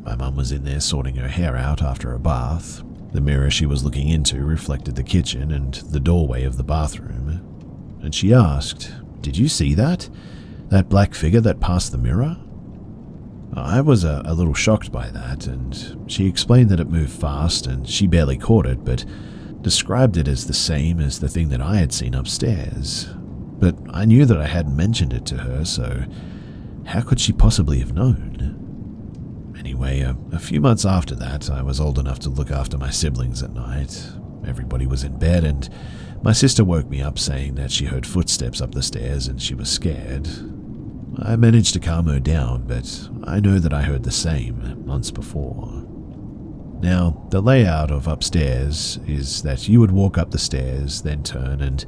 Speaker 1: My mum was in there sorting her hair out after a bath. The mirror she was looking into reflected the kitchen and the doorway of the bathroom. And she asked, "Did you see that? That black figure that passed the mirror?" I was a little shocked by that, and she explained that it moved fast and she barely caught it, but described it as the same as the thing that I had seen upstairs. But I knew that I hadn't mentioned it to her, so how could she possibly have known? Anyway, a few months after that, I was old enough to look after my siblings at night. Everybody was in bed, and my sister woke me up saying that she heard footsteps up the stairs and she was scared. I managed to calm her down, but I know that I heard the same months before. Now, the layout of upstairs is that you would walk up the stairs, then turn, and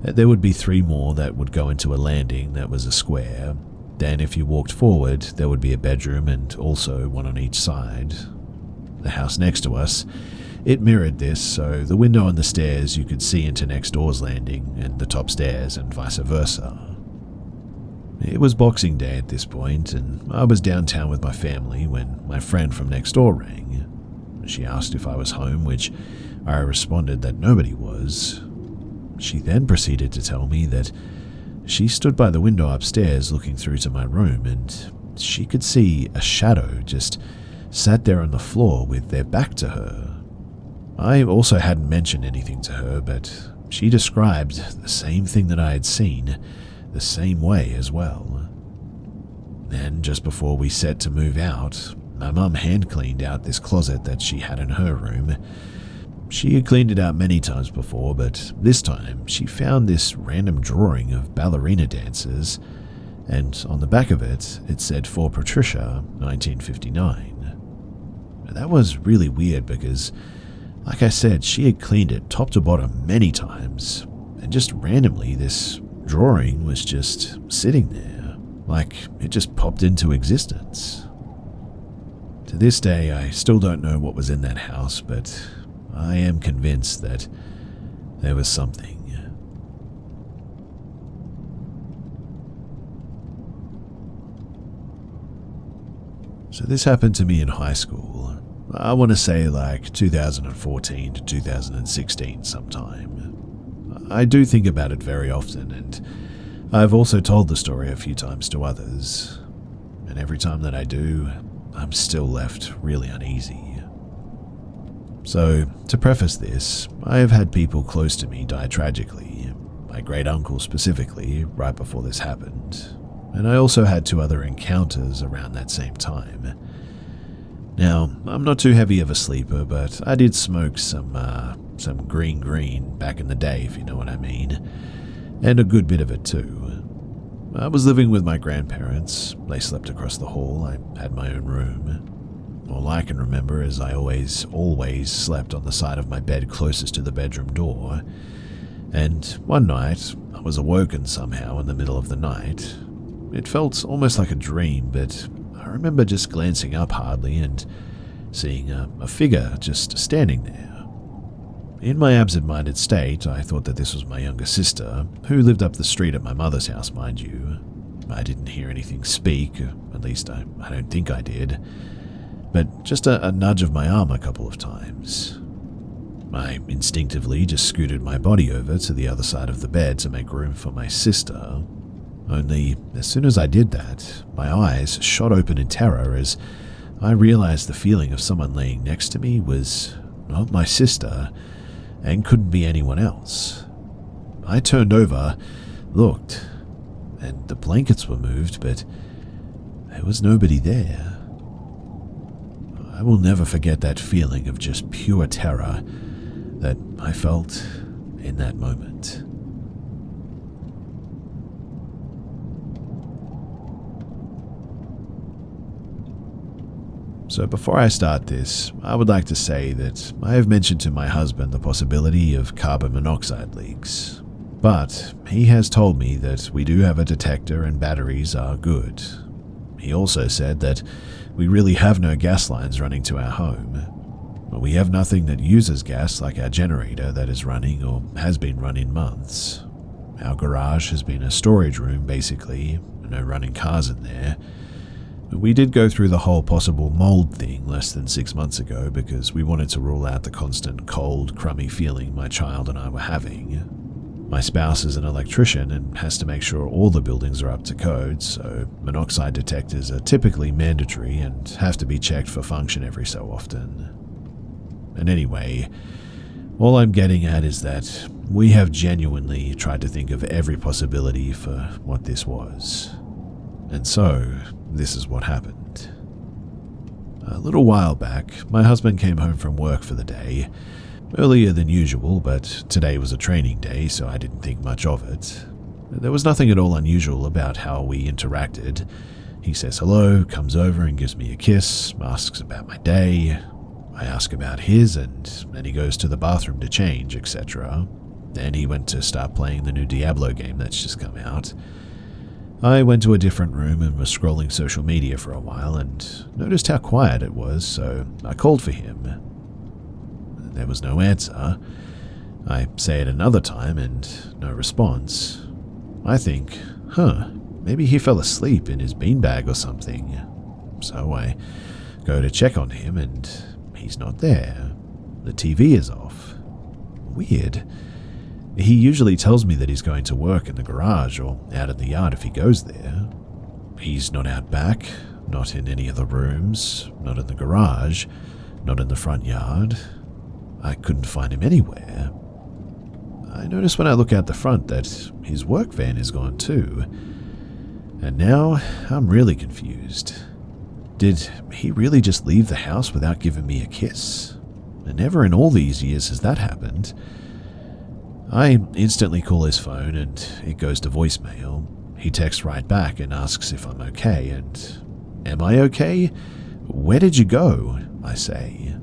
Speaker 1: there would be 3 more that would go into a landing that was a square. Then if you walked forward, there would be a bedroom and also one on each side. The house next to us, it mirrored this, so the window on the stairs you could see into next door's landing and the top stairs and vice versa. It was Boxing Day at this point, and I was downtown with my family when my friend from next door rang. She asked if I was home, which I responded that nobody was. She then proceeded to tell me that she stood by the window upstairs looking through to my room, and she could see a shadow just sat there on the floor with their back to her. I also hadn't mentioned anything to her, but she described the same thing that I had seen, the same way as well. Then, just before we set to move out, my mum hand-cleaned out this closet that she had in her room. She had cleaned it out many times before, but this time she found this random drawing of ballerina dancers, and on the back of it, it said "For Patricia, 1959. That was really weird because, like I said, she had cleaned it top to bottom many times, and just randomly this drawing was just sitting there, like it just popped into existence. To this day, I still don't know what was in that house, but I am convinced that there was something. So this happened to me in high school. I want to say like 2014 to 2016 sometime. I do think about it very often, and I've also told the story a few times to others. And every time that I do, I'm still left really uneasy. So, to preface this, I have had people close to me die tragically, my great uncle specifically, right before this happened, and I also had 2 other encounters around that same time. Now, I'm not too heavy of a sleeper, but I did smoke some green back in the day, if you know what I mean, and a good bit of it too. I was living with my grandparents. They slept across the hall. I had my own room. All I can remember is I always slept on the side of my bed closest to the bedroom door. And one night, I was awoken somehow in the middle of the night. It felt almost like a dream, but I remember just glancing up hardly and seeing a figure just standing there. In my absent-minded state, I thought that this was my younger sister, who lived up the street at my mother's house, mind you. I didn't hear anything speak, at least I don't think I did, but just a nudge of my arm a couple of times. I instinctively just scooted my body over to the other side of the bed to make room for my sister. Only, as soon as I did that, my eyes shot open in terror as I realized the feeling of someone laying next to me was not my sister, and couldn't be anyone else. I turned over, looked, and the blankets were moved, but there was nobody there. I will never forget that feeling of just pure terror that I felt in that moment. So before I start this, I would like to say that I have mentioned to my husband the possibility of carbon monoxide leaks, but he has told me that we do have a detector and batteries are good. He also said that we really have no gas lines running to our home. We have nothing that uses gas like our generator that is running or has been running months. Our garage has been a storage room basically, no running cars in there. We did go through the whole possible mold thing less than 6 months ago because we wanted to rule out the constant cold, crummy feeling my child and I were having. My spouse is an electrician and has to make sure all the buildings are up to code, so monoxide detectors are typically mandatory and have to be checked for function every so often. And anyway, all I'm getting at is that we have genuinely tried to think of every possibility for what this was. And so, this is what happened. A little while back, my husband came home from work for the day, earlier than usual, but today was a training day, so I didn't think much of it. There was nothing at all unusual about how we interacted. He says hello, comes over and gives me a kiss, asks about my day. I ask about his, and then he goes to the bathroom to change, etc. Then he went to start playing the new Diablo game that's just come out. I went to a different room and was scrolling social media for a while and noticed how quiet it was, so I called for him. There was no answer. I say it another time and no response. I think, maybe he fell asleep in his beanbag or something. So I go to check on him and he's not there. The TV is off. Weird. He usually tells me that he's going to work in the garage or out in the yard if he goes there. He's not out back, not in any of the rooms, not in the garage, not in the front yard. I couldn't find him anywhere. I notice when I look out the front that his work van is gone too. And now I'm really confused. Did he really just leave the house without giving me a kiss? And never in all these years has that happened. I instantly call his phone and it goes to voicemail. He texts right back and asks if I'm okay, and am I okay? Where did you go? I say.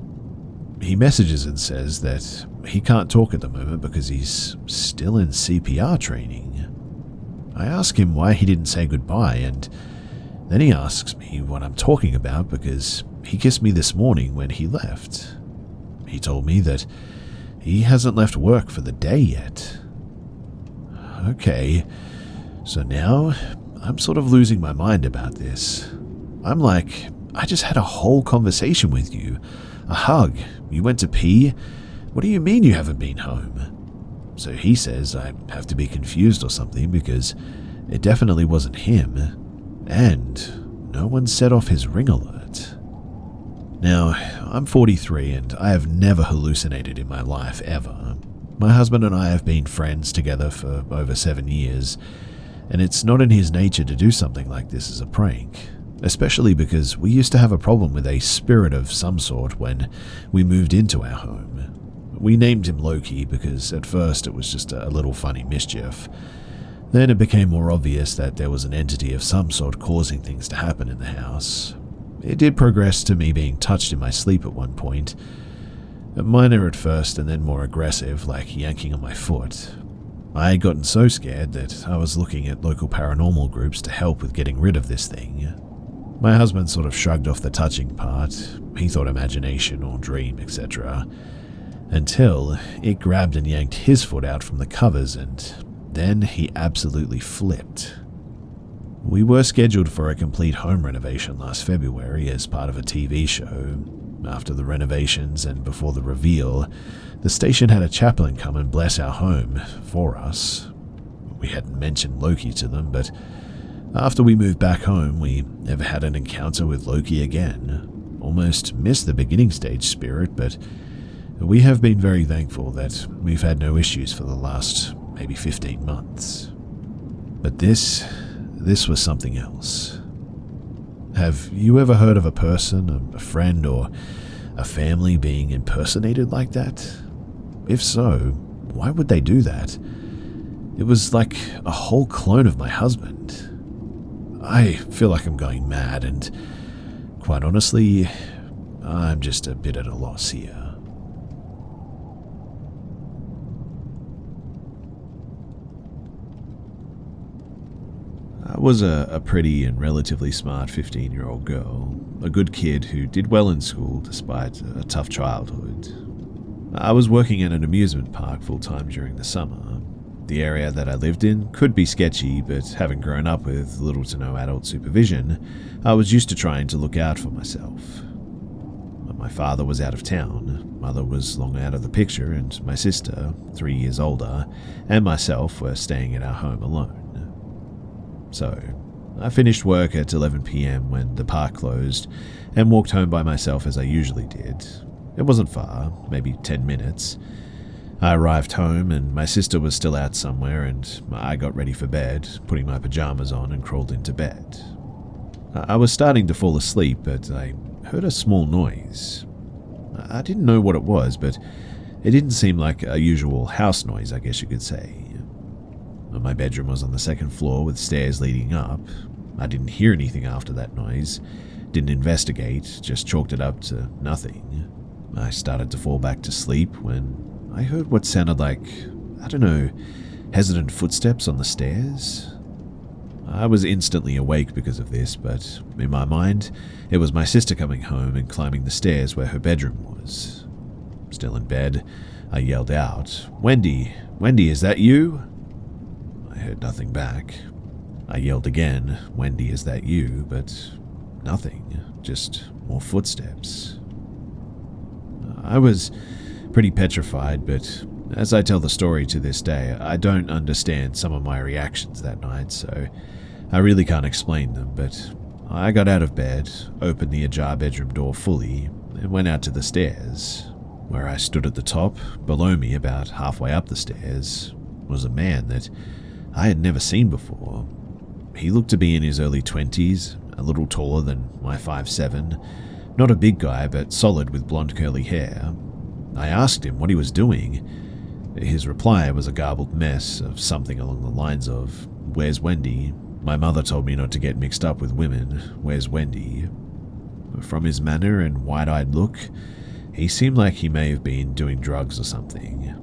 Speaker 1: He messages and says that he can't talk at the moment because he's still in CPR training. I ask him why he didn't say goodbye, and then he asks me what I'm talking about because he kissed me this morning when he left. He told me that he hasn't left work for the day yet. Okay, so now I'm sort of losing my mind about this. I'm like, I just had a whole conversation with you. A hug. You went to pee? What do you mean you haven't been home? So he says I have to be confused or something because it definitely wasn't him. And no one set off his ring alert. Now, I'm 43 and I have never hallucinated in my life, ever. My husband and I have been friends together for over 7 years, and it's not in his nature to do something like this as a prank, especially because we used to have a problem with a spirit of some sort when we moved into our home. We named him Loki because at first it was just a little funny mischief. Then it became more obvious that there was an entity of some sort causing things to happen in the house. It did progress to me being touched in my sleep at one point. Minor at first and then more aggressive, like yanking on my foot. I had gotten so scared that I was looking at local paranormal groups to help with getting rid of this thing. My husband sort of shrugged off the touching part. He thought imagination or dream, etc. Until it grabbed and yanked his foot out from the covers, and then he absolutely flipped. We were scheduled for a complete home renovation last February as part of a TV show. After the renovations and before the reveal, the station had a chaplain come and bless our home for us. We hadn't mentioned Loki to them, but after we moved back home, we never had an encounter with Loki again. Almost missed the beginning stage spirit, but we have been very thankful that we've had no issues for the last maybe 15 months. But this was something else. Have you ever heard of a person, a friend, or a family being impersonated like that? If so, why would they do that? It was like a whole clone of my husband. I feel like I'm going mad, and quite honestly, I'm just a bit at a loss here. I was a pretty and relatively smart 15-year-old girl, a good kid who did well in school despite a tough childhood. I was working at an amusement park full-time during the summer. The area that I lived in could be sketchy, but having grown up with little to no adult supervision, I was used to trying to look out for myself. My father was out of town, mother was long out of the picture, and my sister, 3 years older, and myself were staying at our home alone. So, I finished work at 11 p.m. when the park closed and walked home by myself as I usually did. It wasn't far, maybe 10 minutes. I arrived home and my sister was still out somewhere, and I got ready for bed, putting my pajamas on and crawled into bed. I was starting to fall asleep, but I heard a small noise. I didn't know what it was, but it didn't seem like a usual house noise, I guess you could say. My bedroom was on the second floor with stairs leading up. I didn't hear anything after that noise, didn't investigate, just chalked it up to nothing. I started to fall back to sleep when I heard what sounded like, hesitant footsteps on the stairs. I was instantly awake because of this, but in my mind, it was my sister coming home and climbing the stairs where her bedroom was. Still in bed, I yelled out, "Wendy, is that you?" I heard nothing back. I yelled again, "Wendy, is that you?" But nothing, just more footsteps. I was pretty petrified, but as I tell the story to this day, I don't understand some of my reactions that night, so I really can't explain them. But I got out of bed, opened the ajar bedroom door fully, and went out to the stairs. Where I stood at the top, below me about halfway up the stairs, was a man that I had never seen before. He looked to be in his early 20s, a little taller than my 5'7", not a big guy but solid with blonde curly hair. I asked him what he was doing. His reply was a garbled mess of something along the lines of, "Where's Wendy? My mother told me not to get mixed up with women. Where's Wendy?" From his manner and wide-eyed look, he seemed like he may have been doing drugs or something.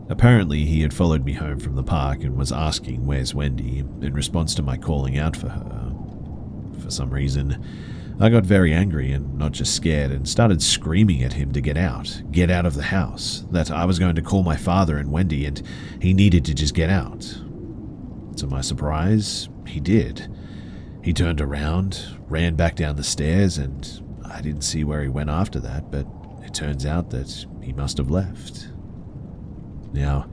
Speaker 1: Apparently, he had followed me home from the park and was asking, "Where's Wendy?" in response to my calling out for her. For some reason, I got very angry and not just scared and started screaming at him to get out of the house, that I was going to call my father and Wendy and he needed to just get out. To my surprise, he did. He turned around, ran back down the stairs, and I didn't see where he went after that, but it turns out that he must have left. Now,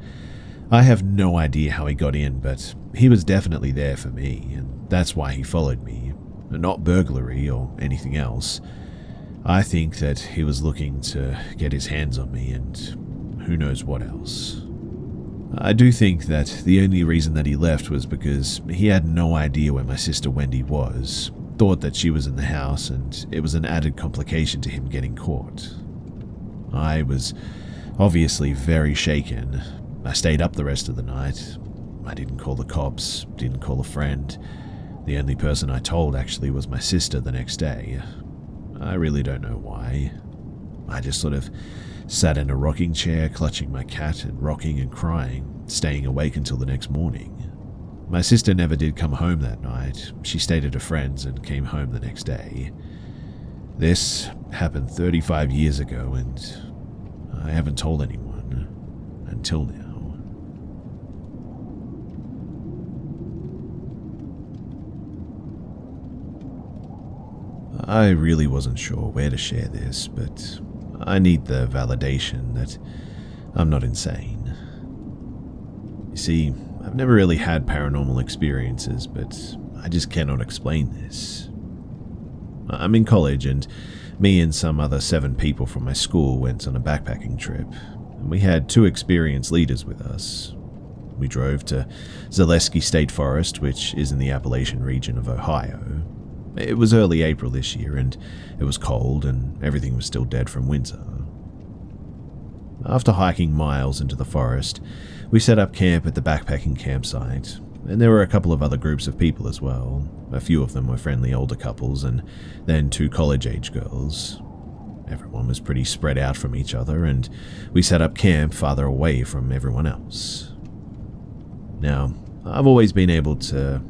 Speaker 1: I have no idea how he got in, but he was definitely there for me, and that's why he followed me. Not burglary or anything else. I think that he was looking to get his hands on me, and who knows what else. I do think that the only reason that he left was because he had no idea where my sister Wendy was, thought that she was in the house, and it was an added complication to him getting caught. I was obviously very shaken. I stayed up the rest of the night. I didn't call the cops, didn't call a friend. The only person I told actually was my sister the next day. I really don't know why. I just sort of sat in a rocking chair, clutching my cat and rocking and crying, staying awake until the next morning. My sister never did come home that night. She stayed at a friend's and came home the next day. This happened 35 years ago, and I haven't told anyone until now. I really wasn't sure where to share this, but I need the validation that I'm not insane. You see, I've never really had paranormal experiences, but I just cannot explain this. I'm in college, and me and some other 7 people from my school went on a backpacking trip, and we had 2 experienced leaders with us. We drove to Zaleski State Forest, which is in the Appalachian region of Ohio. It was early April this year, and it was cold, and everything was still dead from winter. After hiking miles into the forest, we set up camp at the backpacking campsite, and there were a couple of other groups of people as well. A few of them were friendly older couples, and then 2 college-age girls. Everyone was pretty spread out from each other, and we set up camp farther away from everyone else. Now, I've always been able to,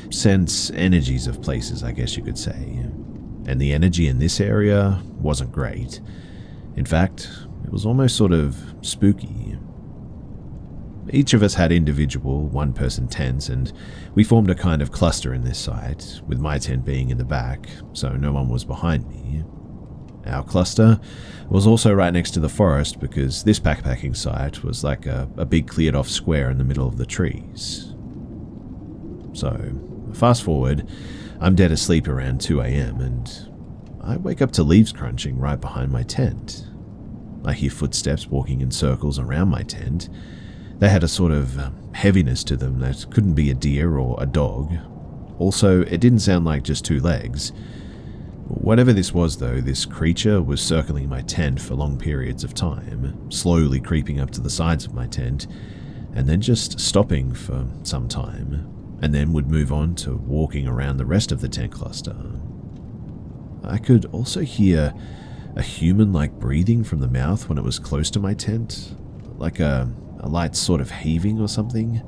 Speaker 1: sense energies of places, I guess you could say. And the energy in this area wasn't great. In fact, it was almost sort of spooky. Each of us had individual 1-person tents, and we formed a kind of cluster in this site, with my tent being in the back, so no one was behind me. Our cluster was also right next to the forest because this backpacking site was like a big cleared off square in the middle of the trees. So, fast forward, I'm dead asleep around 2 a.m. and I wake up to leaves crunching right behind my tent. I hear footsteps walking in circles around my tent. They had a sort of heaviness to them that couldn't be a deer or a dog. Also, it didn't sound like just 2 legs. Whatever this was though, this creature was circling my tent for long periods of time, slowly creeping up to the sides of my tent, and then just stopping for some time, and then would move on to walking around the rest of the tent cluster. I could also hear a human-like breathing from the mouth when it was close to my tent, like a light sort of heaving or something.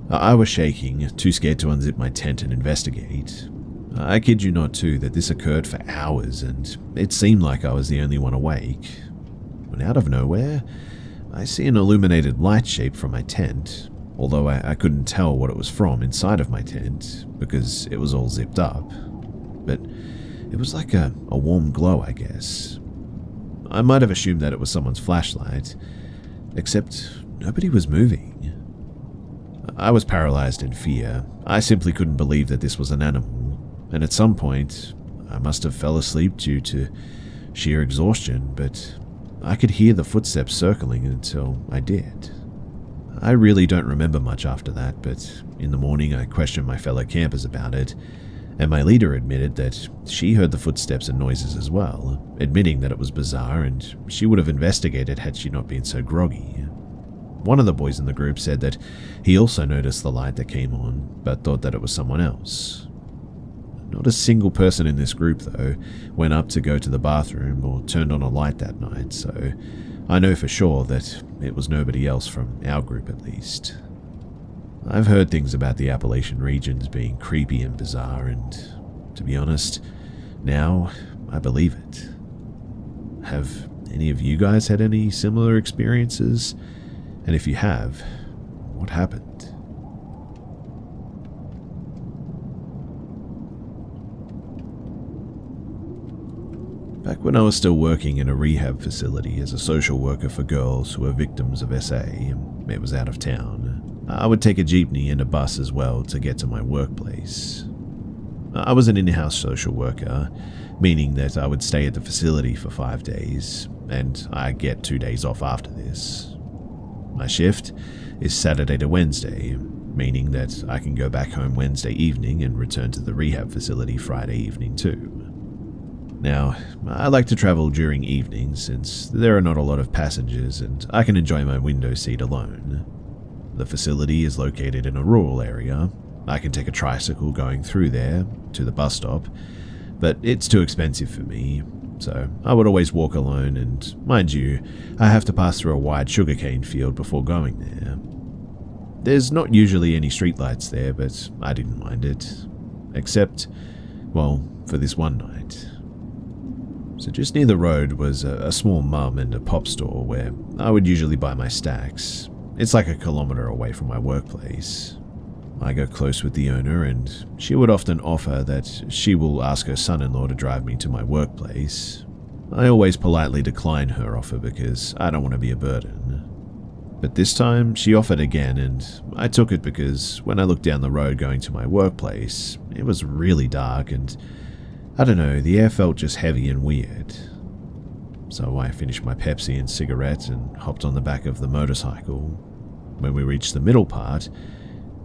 Speaker 1: I was shaking, too scared to unzip my tent and investigate. I kid you not too that this occurred for hours, and it seemed like I was the only one awake. When out of nowhere, I see an illuminated light shape from my tent, although I couldn't tell what it was from inside of my tent because it was all zipped up. But it was like a warm glow, I guess. I might have assumed that it was someone's flashlight, except nobody was moving. I was paralyzed in fear. I simply couldn't believe that this was an animal, and at some point, I must have fell asleep due to sheer exhaustion, but I could hear the footsteps circling until I did. I really don't remember much after that, but in the morning I questioned my fellow campers about it, and my leader admitted that she heard the footsteps and noises as well, admitting that it was bizarre and she would have investigated had she not been so groggy. One of the boys in the group said that he also noticed the light that came on, but thought that it was someone else. Not a single person in this group, though, went up to go to the bathroom or turned on a light that night, so I know for sure that it was nobody else from our group at least. I've heard things about the Appalachian regions being creepy and bizarre, and to be honest, now I believe it. Have any of you guys had any similar experiences? And if you have, what happened? Back when I was still working in a rehab facility as a social worker for girls who were victims of SA, it was out of town. I would take a jeepney and a bus as well to get to my workplace. I was an in-house social worker, meaning that I would stay at the facility for 5 days, and I get 2 days off after this. My shift is Saturday to Wednesday, meaning that I can go back home Wednesday evening and return to the rehab facility Friday evening too. Now, I like to travel during evenings since there are not a lot of passengers and I can enjoy my window seat alone. The facility is located in a rural area. I can take a tricycle going through there to the bus stop, but it's too expensive for me, so I would always walk alone, and mind you, I have to pass through a wide sugarcane field before going there. There's not usually any streetlights there, but I didn't mind it. Except, well, for this one night. So just near the road was a small mum and a pop store where I would usually buy my stacks. It's like a kilometer away from my workplace. I go close with the owner, and she would often offer that she will ask her son-in-law to drive me to my workplace. I always politely decline her offer because I don't want to be a burden. But this time, she offered again, and I took it because when I looked down the road going to my workplace, it was really dark, and I don't know, the air felt just heavy and weird. So I finished my Pepsi and cigarette and hopped on the back of the motorcycle. When we reached the middle part,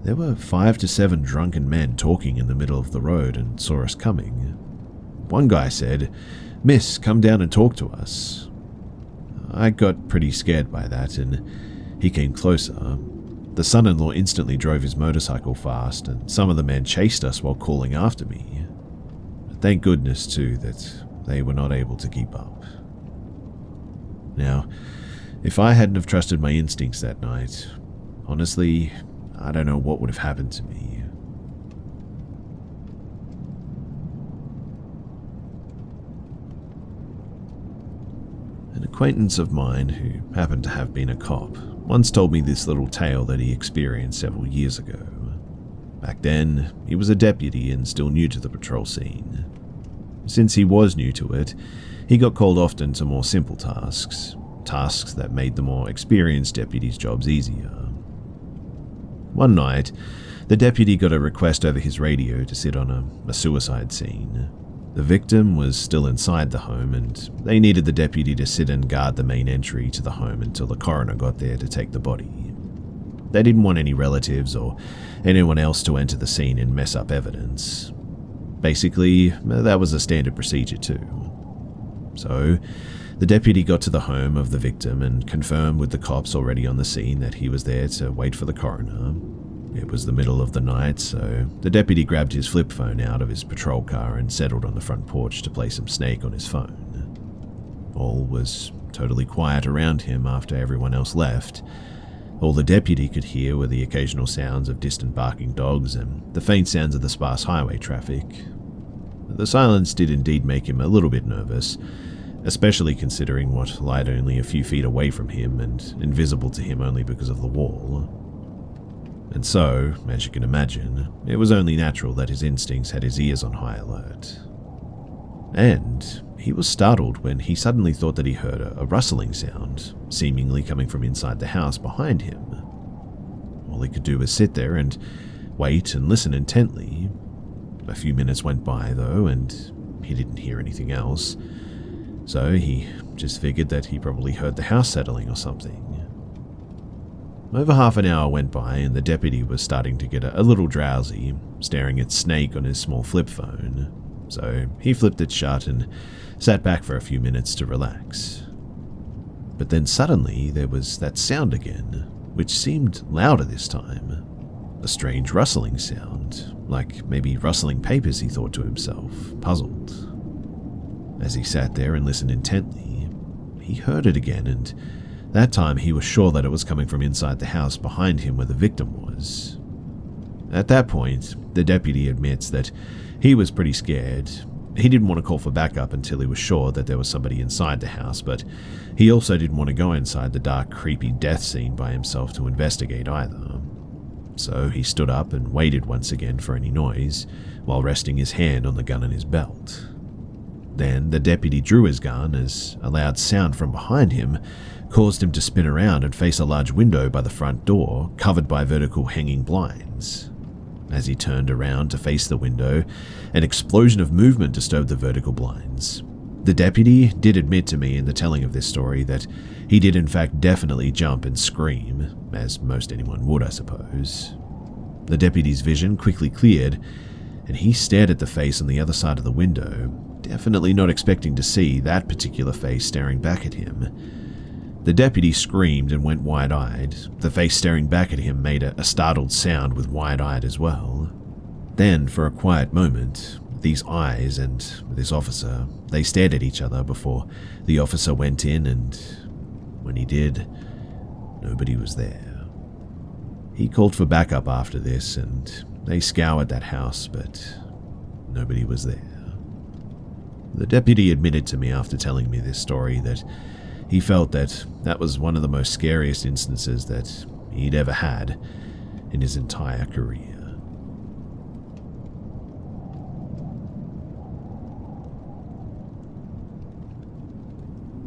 Speaker 1: there were 5 to 7 drunken men talking in the middle of the road and saw us coming. One guy said, "Miss, come down and talk to us." I got pretty scared by that, and he came closer. The son-in-law instantly drove his motorcycle fast, and some of the men chased us while calling after me. But thank goodness, too, that they were not able to keep up. Now, if I hadn't have trusted my instincts that night, honestly, I don't know what would have happened to me. An acquaintance of mine, who happened to have been a cop, once told me this little tale that he experienced several years ago. Back then, he was a deputy and still new to the patrol scene. Since he was new to it, he got called often to more simple tasks that made the more experienced deputies' jobs easier. One night, the deputy got a request over his radio to sit on a suicide scene. The victim was still inside the home, and they needed the deputy to sit and guard the main entry to the home until the coroner got there to take the body. They didn't want any relatives or anyone else to enter the scene and mess up evidence. Basically, that was a standard procedure too. So, the deputy got to the home of the victim and confirmed with the cops already on the scene that he was there to wait for the coroner. It was the middle of the night, so the deputy grabbed his flip phone out of his patrol car and settled on the front porch to play some Snake on his phone. All was totally quiet around him after everyone else left. All the deputy could hear were the occasional sounds of distant barking dogs and the faint sounds of the sparse highway traffic. The silence did indeed make him a little bit nervous, especially considering what lied only a few feet away from him and invisible to him only because of the wall. And so, as you can imagine, it was only natural that his instincts had his ears on high alert. And he was startled when he suddenly thought that he heard a rustling sound, seemingly coming from inside the house behind him. All he could do was sit there and wait and listen intently. A few minutes went by, though, and he didn't hear anything else. So he just figured that he probably heard the house settling or something. Over half an hour went by and the deputy was starting to get a little drowsy, staring at Snake on his small flip phone. So he flipped it shut and sat back for a few minutes to relax. But then suddenly there was that sound again, which seemed louder this time. A strange rustling sound, like maybe rustling papers, he thought to himself, puzzled. As he sat there and listened intently, he heard it again, and that time he was sure that it was coming from inside the house behind him where the victim was. At that point, the deputy admits that he was pretty scared. He didn't want to call for backup until he was sure that there was somebody inside the house, but he also didn't want to go inside the dark, creepy death scene by himself to investigate either. So he stood up and waited once again for any noise, while resting his hand on the gun in his belt. Then the deputy drew his gun as a loud sound from behind him caused him to spin around and face a large window by the front door, covered by vertical hanging blinds. As he turned around to face the window, an explosion of movement disturbed the vertical blinds. The deputy did admit to me in the telling of this story that he did in fact definitely jump and scream, as most anyone would, I suppose. The deputy's vision quickly cleared, and he stared at the face on the other side of the window, definitely not expecting to see that particular face staring back at him. The deputy screamed and went wide-eyed. The face staring back at him made a startled sound with wide-eyed as well. Then, for a quiet moment, these eyes and this officer, they stared at each other before the officer went in, and when he did, nobody was there. He called for backup after this, and they scoured that house, but nobody was there. The deputy admitted to me after telling me this story that he felt that that was one of the most scariest instances that he'd ever had in his entire career.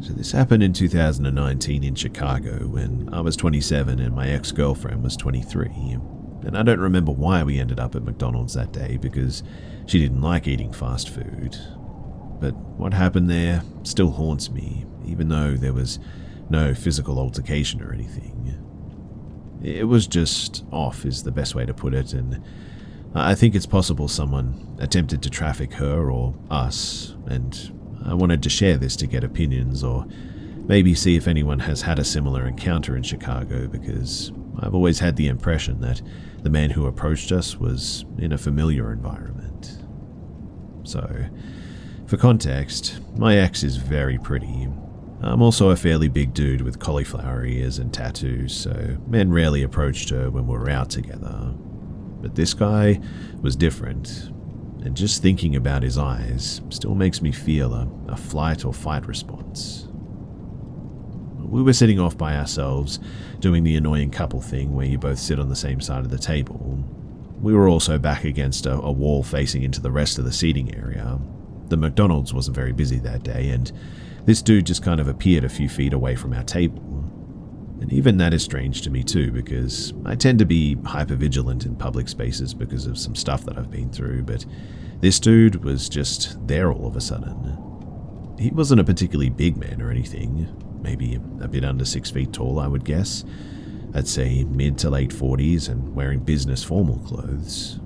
Speaker 1: So this happened in 2019 in Chicago when I was 27 and my ex-girlfriend was 23. And I don't remember why we ended up at McDonald's that day because she didn't like eating fast food. But what happened there still haunts me, even though there was no physical altercation or anything. It was just off is the best way to put it, and I think it's possible someone attempted to traffic her or us, and I wanted to share this to get opinions or maybe see if anyone has had a similar encounter in Chicago, because I've always had the impression that the man who approached us was in a familiar environment. So, for context, my ex is very pretty. I'm also a fairly big dude with cauliflower ears and tattoos, so men rarely approached her when we were out together. But this guy was different, and just thinking about his eyes still makes me feel a flight or fight response. We were sitting off by ourselves, doing the annoying couple thing where you both sit on the same side of the table. We were also back against a wall facing into the rest of the seating area. The McDonald's wasn't very busy that day, and this dude just kind of appeared a few feet away from our table. And even that is strange to me too, because I tend to be hyper-vigilant in public spaces because of some stuff that I've been through, but this dude was just there all of a sudden. He wasn't a particularly big man or anything, maybe a bit under 6 feet tall, I would guess. I'd say mid to late 40s and wearing business formal clothes.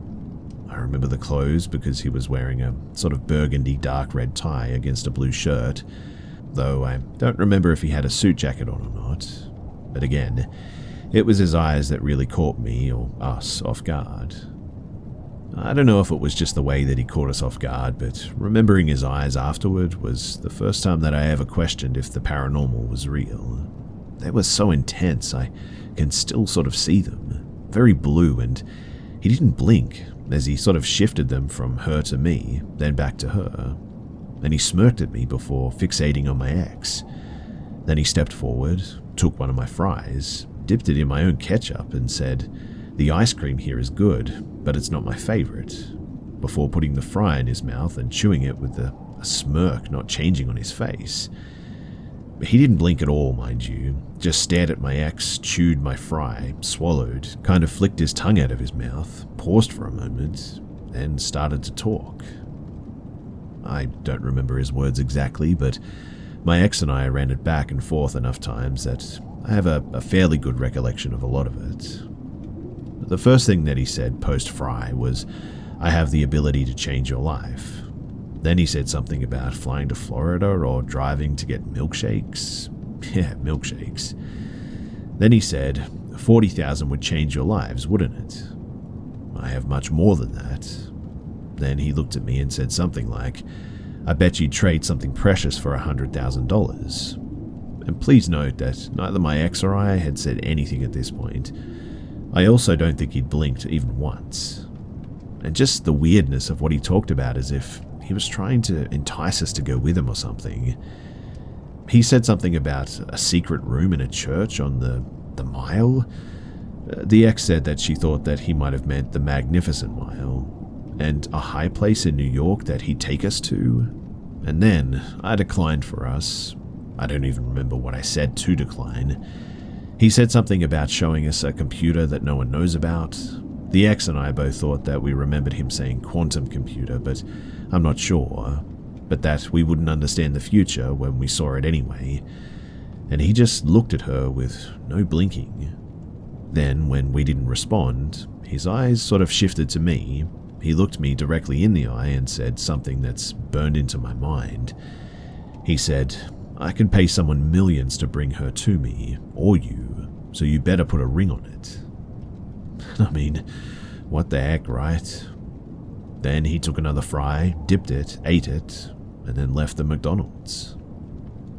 Speaker 1: I remember the clothes because he was wearing a sort of burgundy dark red tie against a blue shirt, though I don't remember if he had a suit jacket on or not. But again, it was his eyes that really caught me, or us, off guard. I don't know if it was just the way that he caught us off guard, but remembering his eyes afterward was the first time that I ever questioned if the paranormal was real. They were so intense, I can still sort of see them. Very blue, and he didn't blink as he sort of shifted them from her to me, then back to her. And he smirked at me before fixating on my ex. Then he stepped forward, took one of my fries, dipped it in my own ketchup, and said, "The ice cream here is good, but it's not my favorite," before putting the fry in his mouth and chewing it with a smirk not changing on his face. He didn't blink at all, mind you, just stared at my ex, chewed my fry, swallowed, kind of flicked his tongue out of his mouth, paused for a moment, then started to talk. I don't remember his words exactly, but my ex and I ran it back and forth enough times that I have a fairly good recollection of a lot of it. The first thing that he said post-fry was, "I have the ability to change your life." Then he said something about flying to Florida or driving to get milkshakes. Yeah, milkshakes. Then he said, 40,000 would change your lives, wouldn't it? I have much more than that. Then he looked at me and said something like, "I bet you'd trade something precious for $100,000. And please note that neither my ex or I had said anything at this point. I also don't think he'd blinked even once. And just the weirdness of what he talked about, as if he was trying to entice us to go with him or something. He said something about a secret room in a church on the Mile. The ex said that she thought that he might have meant the Magnificent Mile, and a high place in New York that he'd take us to. And then I declined for us. I don't even remember what I said to decline. He said something about showing us a computer that no one knows about. The ex and I both thought that we remembered him saying quantum computer, but I'm not sure. But that we wouldn't understand the future when we saw it anyway. And he just looked at her with no blinking. Then, when we didn't respond, his eyes sort of shifted to me. He looked me directly in the eye and said something that's burned into my mind. He said, "I can pay someone millions to bring her to me, or you, so you better put a ring on it." I mean, what the heck, right? Then he took another fry, dipped it, ate it, and then left the McDonald's.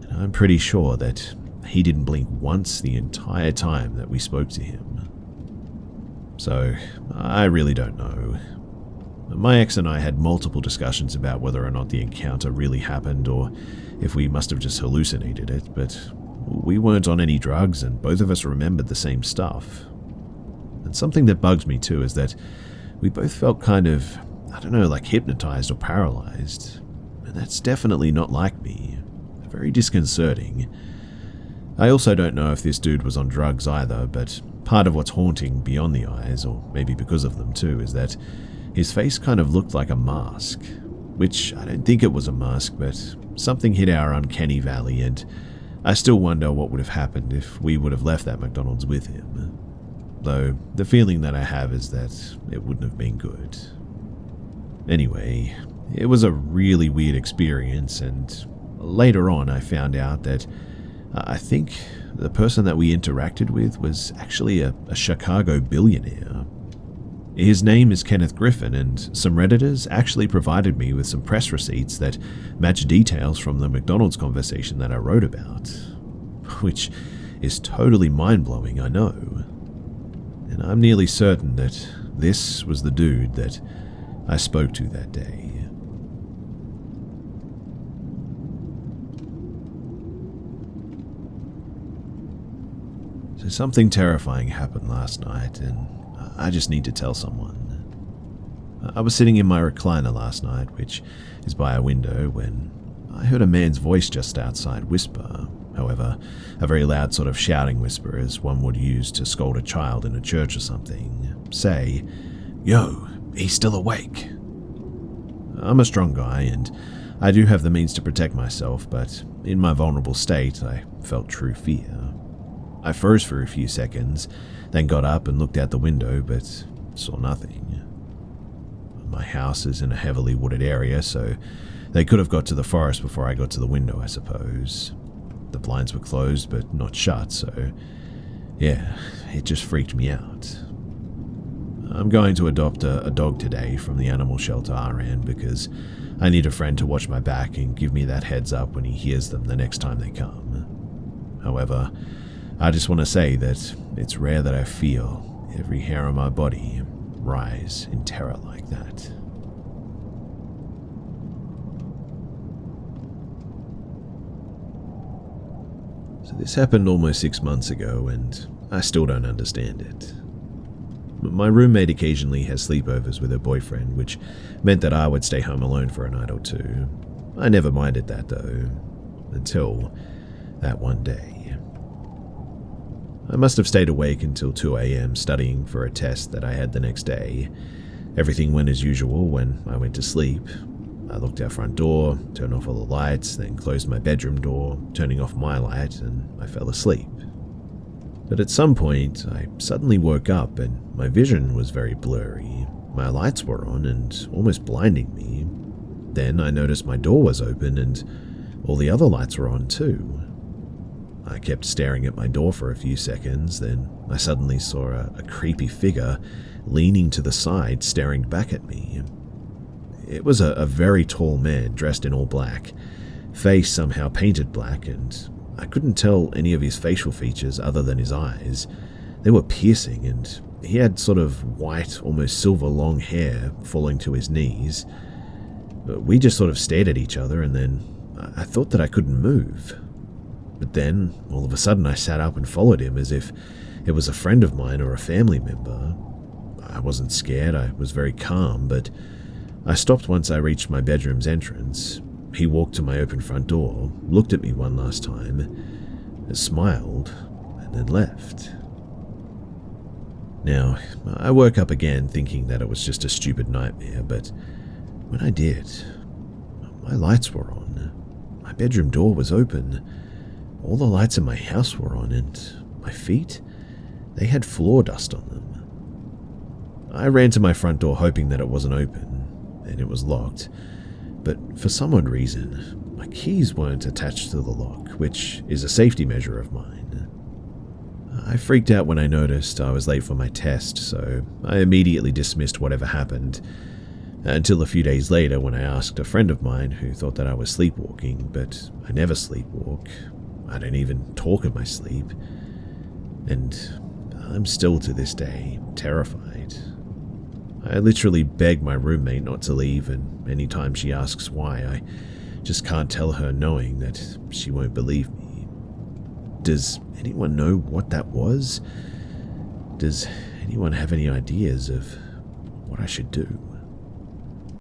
Speaker 1: And I'm pretty sure that he didn't blink once the entire time that we spoke to him. So, I really don't know. My ex and I had multiple discussions about whether or not the encounter really happened or if we must have just hallucinated it, but we weren't on any drugs and both of us remembered the same stuff. And something that bugs me too is that we both felt kind of, like hypnotized or paralyzed. And that's definitely not like me. Very disconcerting. I also don't know if this dude was on drugs either, but part of what's haunting beyond the eyes, or maybe because of them too, is that his face kind of looked like a mask. Which, I don't think it was a mask, but something hit our uncanny valley, and I still wonder what would have happened if we would have left that McDonald's with him. Though, the feeling that I have is that it wouldn't have been good. Anyway, it was a really weird experience, and later on I found out that I think the person that we interacted with was actually a Chicago billionaire. His name is Kenneth Griffin, and some Redditors actually provided me with some press receipts that match details from the McDonald's conversation that I wrote about. Which is totally mind-blowing, I know. And I'm nearly certain that this was the dude that I spoke to that day. So something terrifying happened last night, and I just need to tell someone. I was sitting in my recliner last night, which is by a window, when I heard a man's voice just outside whisper. However, a very loud sort of shouting whisper, as one would use to scold a child in a church or something. Say, "Yo, he's still awake." I'm a strong guy, and I do have the means to protect myself, but in my vulnerable state, I felt true fear. I froze for a few seconds, then got up and looked out the window, but saw nothing. My house is in a heavily wooded area, so they could have got to the forest before I got to the window, I suppose. The blinds were closed, but not shut, so yeah, it just freaked me out. I'm going to adopt a dog today from the animal shelter I ran because I need a friend to watch my back and give me that heads up when he hears them the next time they come. However, I just want to say that it's rare that I feel every hair on my body rise in terror like that. So this happened almost 6 months ago, and I still don't understand it. My roommate occasionally has sleepovers with her boyfriend, which meant that I would stay home alone for a night or two. I never minded that though, until that one day. I must have stayed awake until 2 a.m. studying for a test that I had the next day. Everything went as usual when I went to sleep. I locked our front door, turned off all the lights, then closed my bedroom door, turning off my light, and I fell asleep. But at some point, I suddenly woke up and my vision was very blurry. My lights were on and almost blinding me. Then I noticed my door was open and all the other lights were on too. I kept staring at my door for a few seconds, then I suddenly saw a creepy figure leaning to the side, staring back at me. It was a very tall man dressed in all black, face somehow painted black, and I couldn't tell any of his facial features other than his eyes. They were piercing, and he had sort of white, almost silver long hair falling to his knees. We just sort of stared at each other, and then I thought that I couldn't move. But then, all of a sudden, I sat up and followed him as if it was a friend of mine or a family member. I wasn't scared, I was very calm, but I stopped once I reached my bedroom's entrance. He walked to my open front door, looked at me one last time, smiled, and then left. Now, I woke up again thinking that it was just a stupid nightmare, but when I did, my lights were on. My bedroom door was open. All the lights in my house were on, and my feet, they had floor dust on them. I ran to my front door hoping that it wasn't open, and it was locked, but for some odd reason, my keys weren't attached to the lock, which is a safety measure of mine. I freaked out when I noticed I was late for my test, so I immediately dismissed whatever happened, until a few days later when I asked a friend of mine who thought that I was sleepwalking, but I never sleepwalk. I don't even talk in my sleep. And I'm still to this day terrified. I literally beg my roommate not to leave, and anytime she asks why, I just can't tell her, knowing that she won't believe me. Does anyone know what that was? Does anyone have any ideas of what I should do?